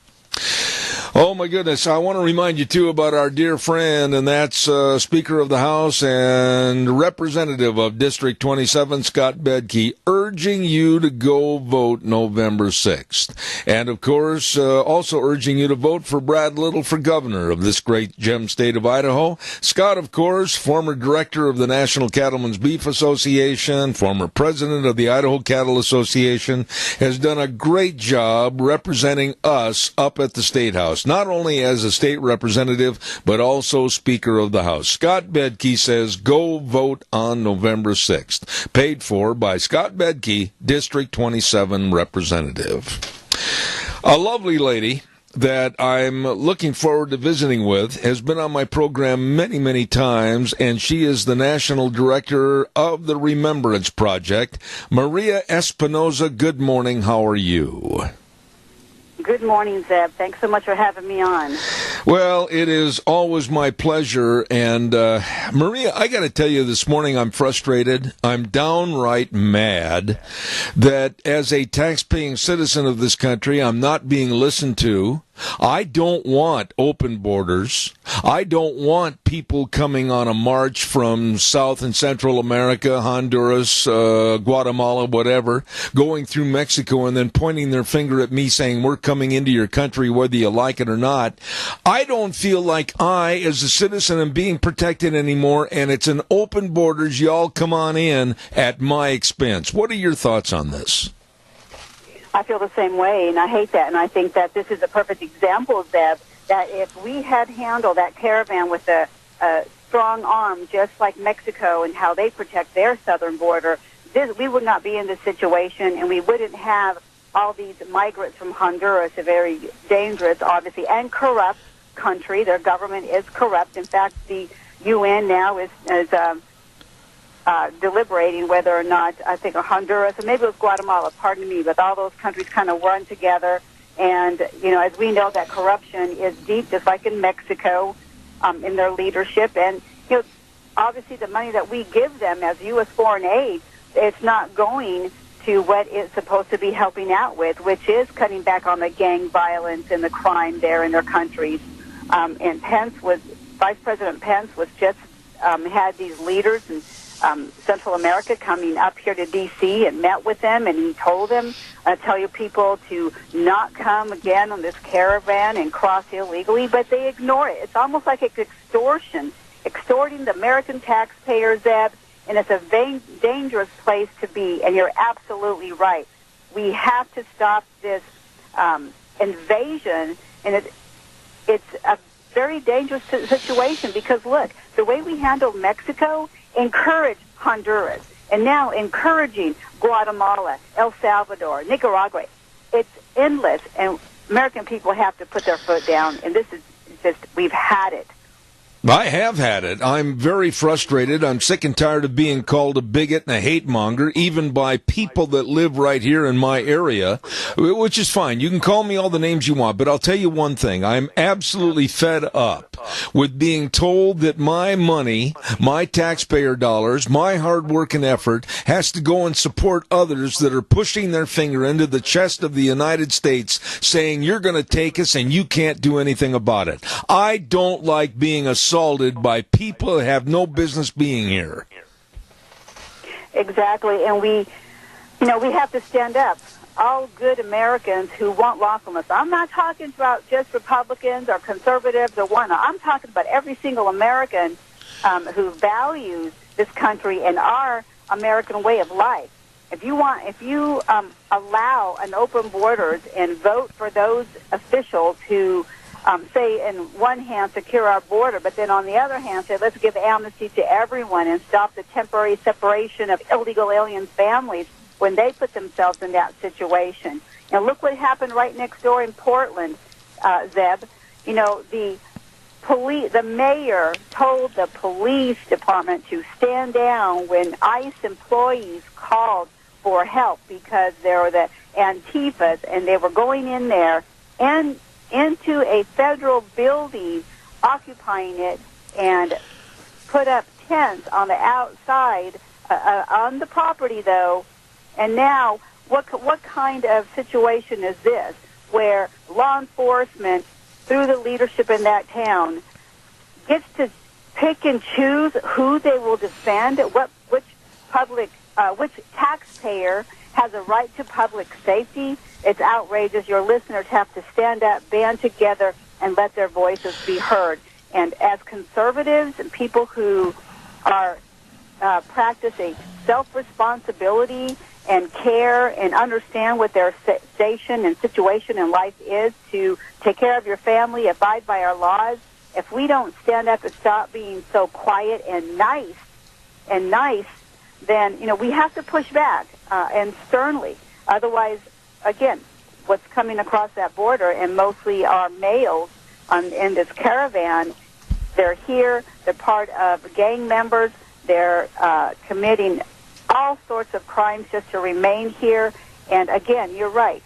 Oh, my goodness. I want to remind you, too, about our dear friend, and that's Speaker of the House and Representative of District 27, Scott Bedke, urging you to go vote November 6th. And, of course, also urging you to vote for Brad Little for governor of this great gem state of Idaho. Scott, of course, former director of the National Cattlemen's Beef Association, former president of the Idaho Cattle Association, has done a great job representing us up at the State House, not only as a state representative, but also Speaker of the House. Scott Bedke says, go vote on November 6th. Paid for by Scott Bedke, District 27 representative. A lovely lady that I'm looking forward to visiting with has been on my program many, many times, and she is the National Director of the Remembrance Project. Maria Espinoza, good morning. How are you? Good morning, Zeb. Thanks so much for having me on. Well, it is always my pleasure. And, Maria, I got to tell you, this morning I'm frustrated. I'm downright mad that as a tax-paying citizen of this country, I'm not being listened to. I don't want open borders. I don't want people coming on a march from South and Central America, Honduras, Guatemala, whatever, going through Mexico and then pointing their finger at me saying, we're coming into your country whether you like it or not. I don't feel like I, as a citizen, am being protected anymore, and it's an open borders, y'all come on in at my expense. What are your thoughts on this? I feel the same way, and I hate that, and I think that this is a perfect example, Zeb, that if we had handled that caravan with a strong arm, just like Mexico and how they protect their southern border, we would not be in this situation, and we wouldn't have all these migrants from Honduras, a very dangerous, obviously, and corrupt country. Their government is corrupt. In fact, the UN now is deliberating whether or not, I think, Honduras, and maybe it was Guatemala, pardon me, but all those countries kind of run together. And, you know, as we know, that corruption is deep, just like in Mexico, in their leadership. And, you know, obviously the money that we give them as U.S. foreign aid, it's not going to what it's supposed to be helping out with, which is cutting back on the gang violence and the crime there in their countries. And Vice President Pence was just had these leaders and Central America coming up here to D.C. and met with them, and he told them, tell your people to not come again on this caravan and cross illegally, but they ignore it. It's almost like it's extortion, extorting the American taxpayers, Zeb, and it's a dangerous place to be, and you're absolutely right. We have to stop this invasion, and it's a very dangerous situation because, look, the way we handled Mexico encouraged Honduras, and now encouraging Guatemala, El Salvador, Nicaragua. It's endless, and American people have to put their foot down, and this is just, we've had it. I have had it. I'm very frustrated. I'm sick and tired of being called a bigot and a hate monger, even by people that live right here in my area, which is fine. You can call me all the names you want, but I'll tell you one thing. I'm absolutely fed up with being told that my money, my taxpayer dollars, my hard work and effort has to go and support others that are pushing their finger into the chest of the United States saying, you're going to take us and you can't do anything about it. I don't like being assaulted by people that have no business being here. Exactly, and we have to stand up. All good Americans who want lawfulness. I'm not talking about just Republicans or conservatives or whatnot. I'm talking about every single American who values this country and our American way of life. If you allow an open borders and vote for those officials who say, in one hand, secure our border, but then on the other hand, say, let's give amnesty to everyone and stop the temporary separation of illegal alien families when they put themselves in that situation. And look what happened right next door in Portland, Zeb. You know, the mayor told the police department to stand down when ICE employees called for help because there were the Antifas, and they were going in there and into a federal building, occupying it, and put up tents on the outside on the property, though. And now, what kind of situation is this, where law enforcement, through the leadership in that town, gets to pick and choose who they will defend, which taxpayer has a right to public safety? It's outrageous. Your listeners have to stand up, band together, and let their voices be heard. And as conservatives and people who are practicing self-responsibility and care and understand what their station and situation in life is to take care of your family, abide by our laws, if we don't stand up and stop being so quiet and nice, then, we have to push back and sternly. Otherwise, again, what's coming across that border, and mostly our males in this caravan, they're here, they're part of gang members, they're committing all sorts of crimes just to remain here. And again, you're right,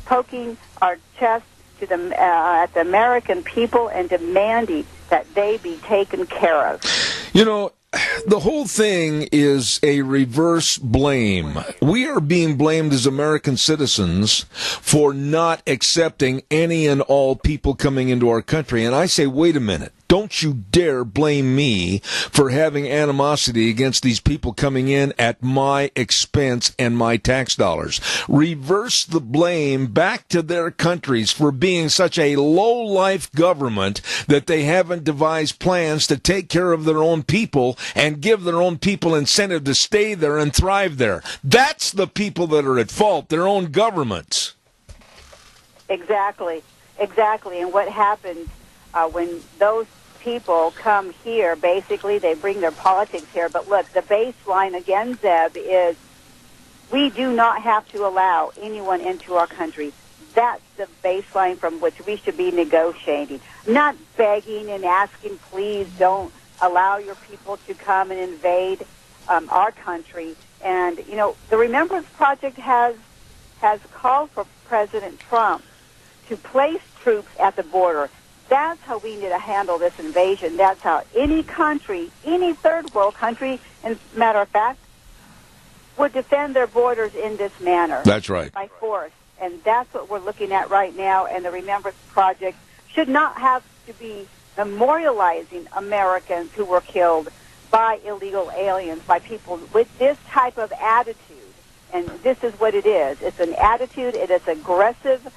poking our chest to at the American people and demanding that they be taken care of. The whole thing is a reverse blame. We are being blamed as American citizens for not accepting any and all people coming into our country. And I say, wait a minute. Don't you dare blame me for having animosity against these people coming in at my expense and my tax dollars. Reverse the blame back to their countries for being such a low-life government that they haven't devised plans to take care of their own people and give their own people incentive to stay there and thrive there. That's the people that are at fault, their own governments. Exactly. And what happens when those people come here, basically they bring their politics here. But look, the baseline again, Zeb, is we do not have to allow anyone into our country. That's the baseline from which we should be negotiating, not begging and asking, please don't allow your people to come and invade our country. And, the Remembrance Project has called for President Trump to place troops at the border. That's how we need to handle this invasion. That's how any country, any third world country, as a matter of fact, would defend their borders in this manner. That's right. By force. And that's what we're looking at right now. And the Remembrance Project should not have to be memorializing Americans who were killed by illegal aliens, by people with this type of attitude. And this is what it is. It's an attitude. It is aggressive,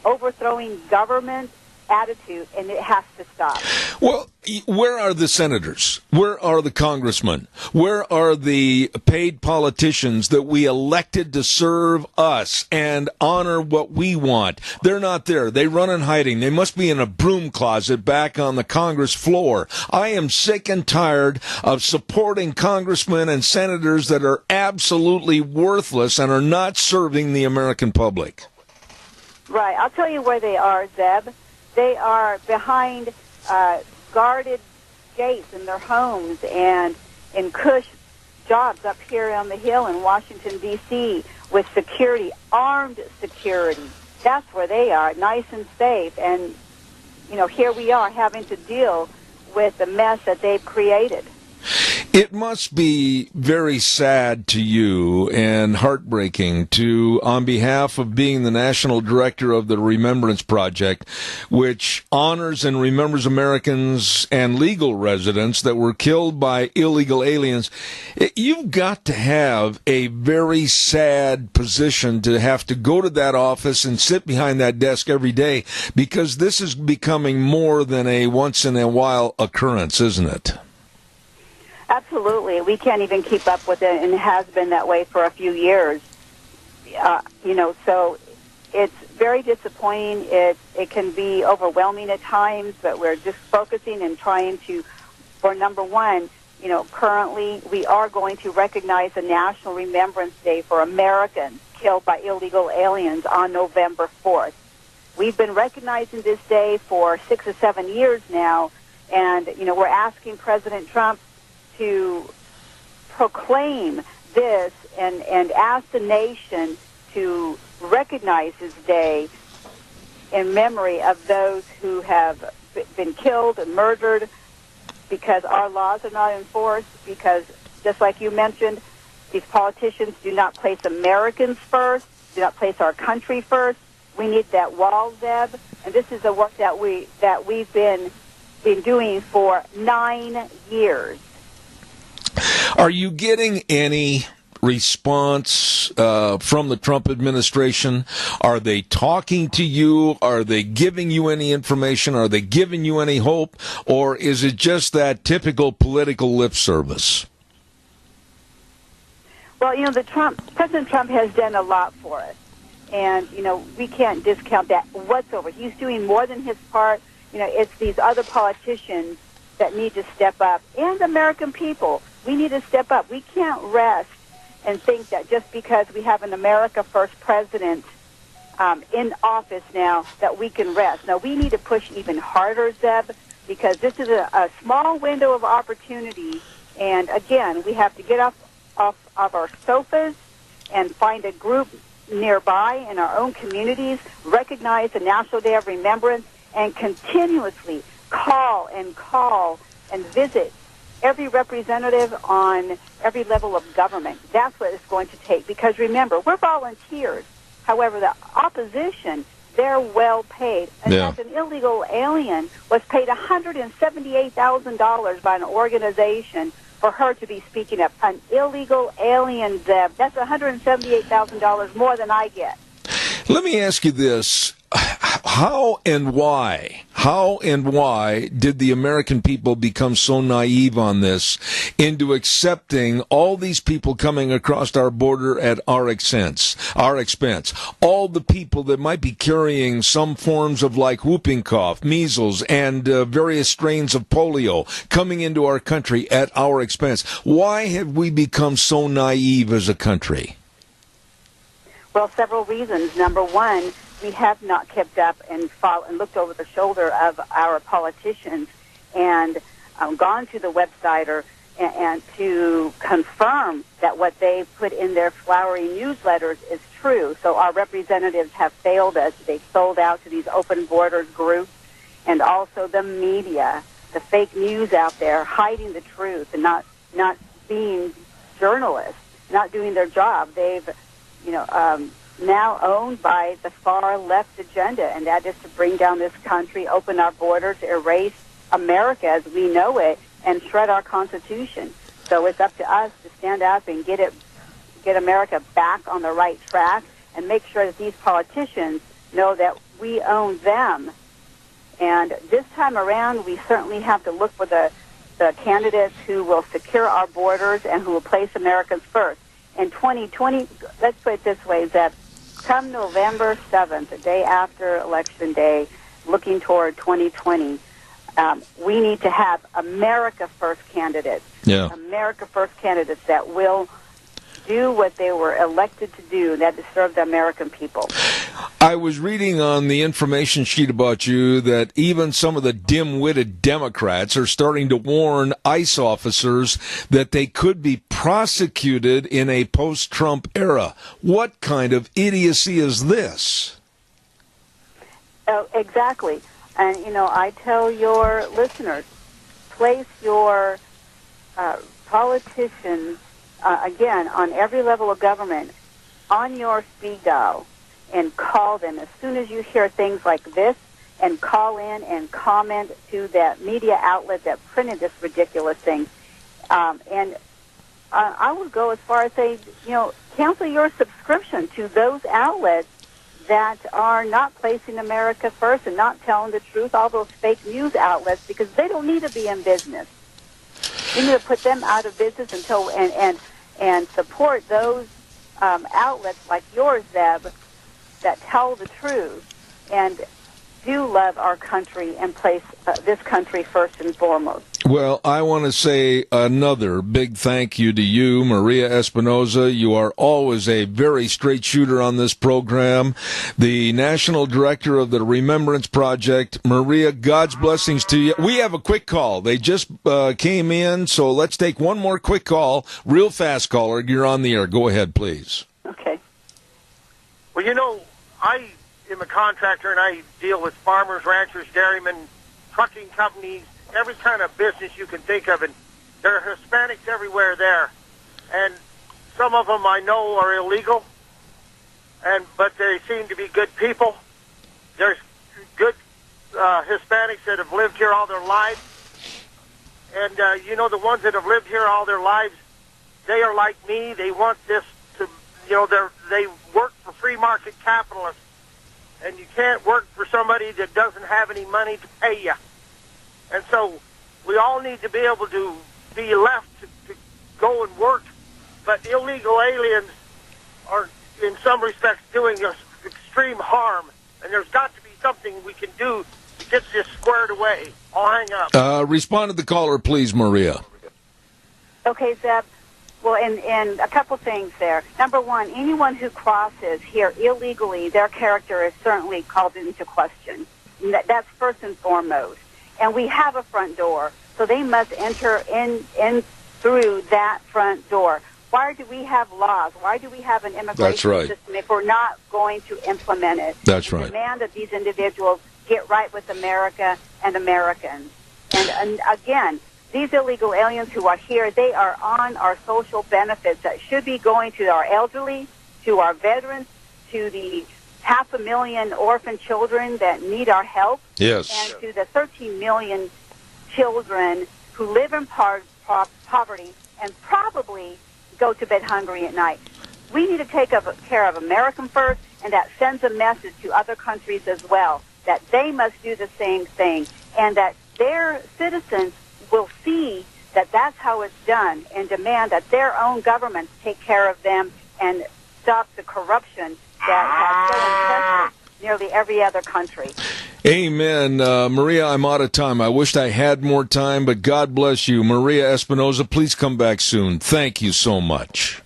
overthrowing government attitude, and it has to stop. Well, where are the senators? Where are the congressmen? Where are the paid politicians that we elected to serve us and honor what we want? They're not there. They run in hiding. They must be in a broom closet back on the Congress floor. I am sick and tired of supporting congressmen and senators that are absolutely worthless and are not serving the American public. Right. I'll tell you where they are, Zeb. They are behind guarded gates in their homes and in cush jobs up here on the Hill in Washington, D.C., with security, armed security. That's where they are, nice and safe. And, here we are having to deal with the mess that they've created. It must be very sad to you and heartbreaking on behalf of being the national director of the Remembrance Project, which honors and remembers Americans and legal residents that were killed by illegal aliens. You've got to have a very sad position to have to go to that office and sit behind that desk every day, because this is becoming more than a once-in-a-while occurrence, isn't it? Absolutely. We can't even keep up with it, and it has been that way for a few years. So it's very disappointing. It can be overwhelming at times, but we're just focusing and trying to, for number one, currently we are going to recognize the National Remembrance Day for Americans killed by illegal aliens on November 4th. We've been recognizing this day for 6 or 7 years now, and, we're asking President Trump to proclaim this and ask the nation to recognize this day in memory of those who have been killed and murdered because our laws are not enforced, because, just like you mentioned, these politicians do not place Americans first, do not place our country first. We need that wall, Zeb, and this is the work that we've been doing for 9 years. Are you getting any response from the Trump administration? Are they talking to you? Are they giving you any information? Are they giving you any hope? Or is it just that typical political lip service? Well, President Trump has done a lot for us. And, we can't discount that whatsoever. He's doing more than his part. It's these other politicians that need to step up. And the American people, we need to step up. We can't rest and think that just because we have an America First president in office now that we can rest. No, we need to push even harder, Zeb, because this is a small window of opportunity. And, again, we have to get off our sofas and find a group nearby in our own communities, recognize the National Day of Remembrance, and continuously call and visit every representative on every level of government. That's what it's going to take. Because remember, we're volunteers. However, the opposition, they're well paid. And as an illegal alien was paid $178,000 by an organization for her to be speaking up. An illegal alien, Zeb, that's $178,000 more than I get. Let me ask you this. How and why did the American people become so naive on this into accepting all these people coming across our border at our expense? All the people that might be carrying some forms of like whooping cough, measles, and various strains of polio coming into our country at our expense. Why have we become so naive as a country? Well, several reasons. Number one, we have not kept up and looked over the shoulder of our politicians and gone to the website and to confirm that what they put in their flowery newsletters is true. So our representatives have failed us. They've sold out to these open borders groups, and also the media, the fake news out there, hiding the truth and not being journalists, not doing their job. They've, now owned by the far left agenda, and that is to bring down this country, open our borders, erase America as we know it, and shred our Constitution. So it's up to us to stand up and get America back on the right track and make sure that these politicians know that we own them. And this time around, we certainly have to look for the candidates who will secure our borders and who will place Americans first. In 2020, let's put it this way, that come November 7th, the day after Election Day, looking toward 2020, we need to have America First candidates. Yeah. America First candidates that will do what they were elected to do, that is serve the American people. I was reading on the information sheet about you that even some of the dim-witted Democrats are starting to warn ICE officers that they could be prosecuted in a post-Trump era. What kind of idiocy is this? Oh, exactly. And, I tell your listeners, place your politicians, again, on every level of government, on your speed dial, and call them as soon as you hear things like this, and call in and comment to that media outlet that printed this ridiculous thing. And I would go as far as say, cancel your subscription to those outlets that are not placing America first and not telling the truth, all those fake news outlets, because they don't need to be in business. You need to put them out of business until and support those outlets like yours, Zeb, that tell the truth and do love our country and place this country first and foremost. Well, I want to say another big thank you to you, Maria Espinoza. You are always a very straight shooter on this program. The National Director of the Remembrance Project. Maria, God's blessings to you. We have a quick call. They just came in, so let's take one more quick call. Real fast, caller. You're on the air. Go ahead, please. Okay. Well, am a contractor, and I deal with farmers, ranchers, dairymen, trucking companies, every kind of business you can think of, and there are Hispanics everywhere there. And some of them I know are illegal, but they seem to be good people. There's good Hispanics that have lived here all their lives. And, the ones that have lived here all their lives, they are like me. They want this to, they work for free market capitalists. And you can't work for somebody that doesn't have any money to pay you. And so we all need to be able to be left to go and work. But illegal aliens are, in some respects, doing us extreme harm. And there's got to be something we can do to get this squared away. I'll hang up. Respond to the caller, please, Maria. Okay, Zeb. Well, and a couple things there. Number one, anyone who crosses here illegally, their character is certainly called into question. That's first and foremost. And we have a front door, so they must enter in through that front door. Why do we have laws? Why do we have an immigration system if we're not going to implement it? That's right. Demand that these individuals get right with America and Americans. And again, these illegal aliens who are here, they are on our social benefits that should be going to our elderly, to our veterans, to the 500,000 orphan children that need our help, yes, and to the 13 million children who live in poverty and probably go to bed hungry at night. We need to take care of American first, and that sends a message to other countries as well, that they must do the same thing, and that their citizens will see that that's how it's done and demand that their own governments take care of them and stop the corruption that has so infested nearly every other country. Amen. Maria, I'm out of time. I wished I had more time, but God bless you. Maria Espinoza, please come back soon. Thank you so much.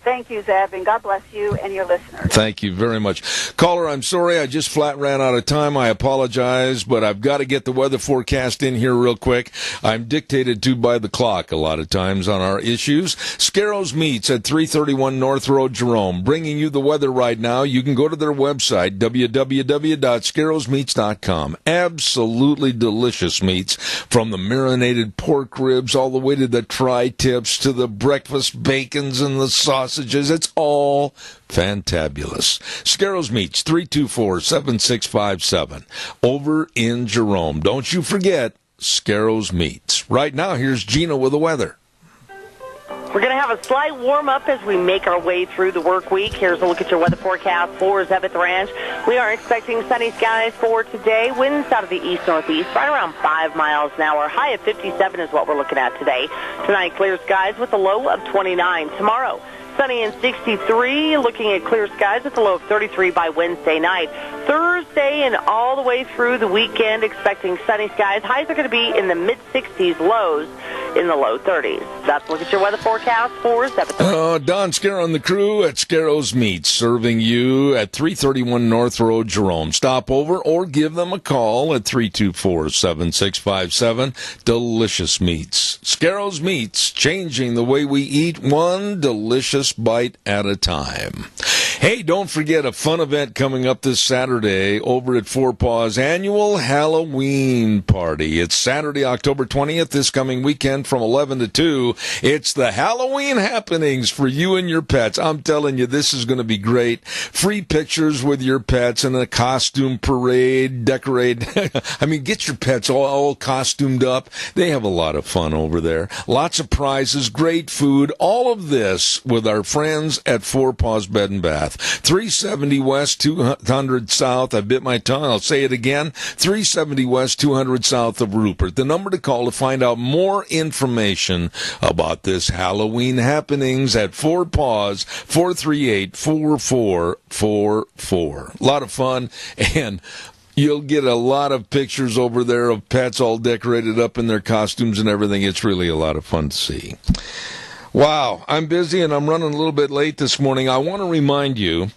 Thank you, Zeb, and God bless you and your listeners. Thank you very much. Caller, I'm sorry, I just flat ran out of time. I apologize, but I've got to get the weather forecast in here real quick. I'm dictated to by the clock a lot of times on our issues. Scarrows Meats at 331 North Road, Jerome, bringing you the weather right now. You can go to their website, www.scarrowsmeats.com. Absolutely delicious meats, from the marinated pork ribs all the way to the tri-tips to the breakfast bacons and the sausages. It's all fantabulous. Scarrows Meats, 324-7657. Over in Jerome. Don't you forget Scarrows Meats. Right now, here's Gina with the weather. We're going to have a slight warm-up as we make our way through the work week. Here's a look at your weather forecast for Zeb at the Ranch. We are expecting sunny skies for today. Winds out of the east-northeast, right around 5 miles an hour. High of 57 is what we're looking at today. Tonight, clear skies with a low of 29. Tomorrow, sunny and 63, looking at clear skies with a low of 33 by Wednesday night. Thursday and all the way through the weekend, expecting sunny skies. Highs are going to be in the mid-60s, lows in the low 30s. That's a look at your weather forecast for 7. Don Scarrow and the crew at Scarrows Meats, serving you at 331 North Road, Jerome. Stop over or give them a call at 324-7657. Delicious meats. Scarrows Meats, changing the way we eat, one delicious bite at a time. Hey, don't forget a fun event coming up this Saturday over at Four Paws, annual Halloween party. It's Saturday, October 20th, this coming weekend from 11 to 2. It's the Halloween happenings for you and your pets. I'm telling you, this is going to be great. Free pictures with your pets and a costume parade, decorate. I mean, get your pets all costumed up. They have a lot of fun over there. Lots of prizes, great food, all of this with our friends at Four Paws Bed and Bath. 370 West, 200 South. I bit my tongue. I'll say it again. 370 West, 200 South of Rupert. The number to call to find out more information about this Halloween happenings at Four Paws, 438-4444. A lot of fun, and you'll get a lot of pictures over there of pets all decorated up in their costumes and everything. It's really a lot of fun to see. Wow, I'm busy and I'm running a little bit late this morning. I want to remind you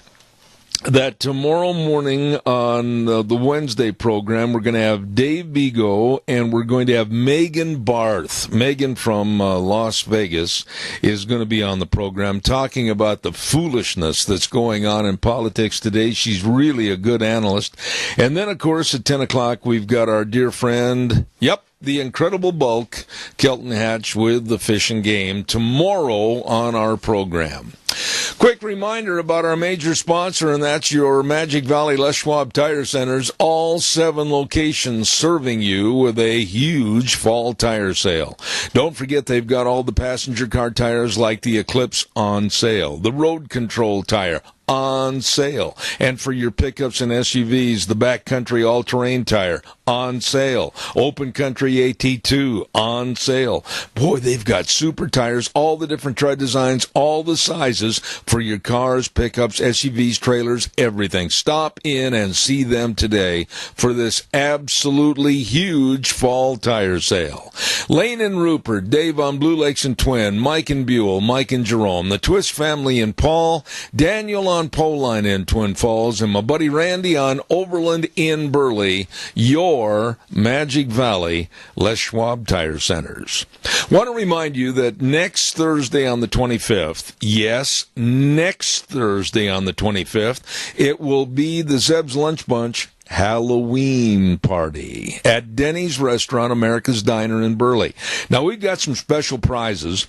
that tomorrow morning on the Wednesday program, we're going to have Dave Bigo and we're going to have Megan Barth. Megan from Las Vegas is going to be on the program talking about the foolishness that's going on in politics today. She's really a good analyst. And then, of course, at 10 o'clock, we've got our dear friend, the Incredible Bulk, Kelton Hatch with the Fish and Game, tomorrow on our program. Quick reminder about our major sponsor, and that's your Magic Valley Les Schwab Tire Centers, all 7 locations serving you with a huge fall tire sale. Don't forget they've got all the passenger car tires like the Eclipse on sale, the Road Control tire on sale, and for your pickups and SUVs, the Backcountry All-Terrain tire on sale, Open Country AT2 on sale. Boy, they've got super tires, all the different tread designs, all the sizes for your cars, pickups, SUVs, trailers, everything. Stop in and see them today for this absolutely huge fall tire sale. Lane and Rupert, Dave on Blue Lakes and Twin, Mike and Buell, Mike and Jerome, the Twist family in Paul, Daniel on Poline in Twin Falls, and my buddy Randy on Overland in Burley, your Magic Valley Les Schwab Tire Centers. Want to remind you that next Thursday on the 25th, yes, next Thursday on the 25th, it will be the Zeb's Lunch Bunch Halloween party at Denny's Restaurant, America's Diner in Burley. Now, we've got some special prizes,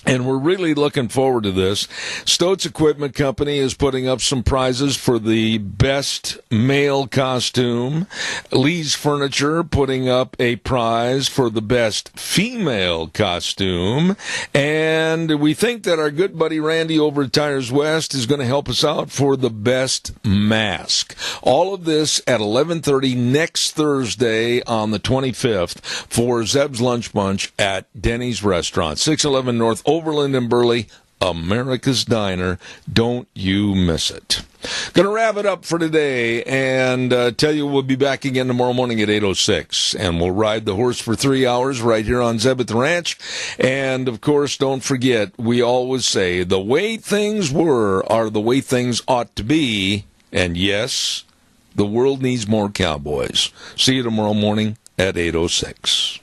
and we're really looking forward to this. Stoats Equipment Company is putting up some prizes for the best male costume. Lee's Furniture putting up a prize for the best female costume. And we think that our good buddy Randy over at Tires West is going to help us out for the best mask. All of this at 11:30 next Thursday on the 25th for Zeb's Lunch Bunch at Denny's Restaurant, 611 North Overland and Burley, America's Diner. Don't you miss it. Going to wrap it up for today and tell you we'll be back again tomorrow morning at 8:06. And we'll ride the horse for 3 hours right here on Zeb at the Ranch. And, of course, don't forget, we always say the way things were are the way things ought to be. And, yes, the world needs more cowboys. See you tomorrow morning at 8:06.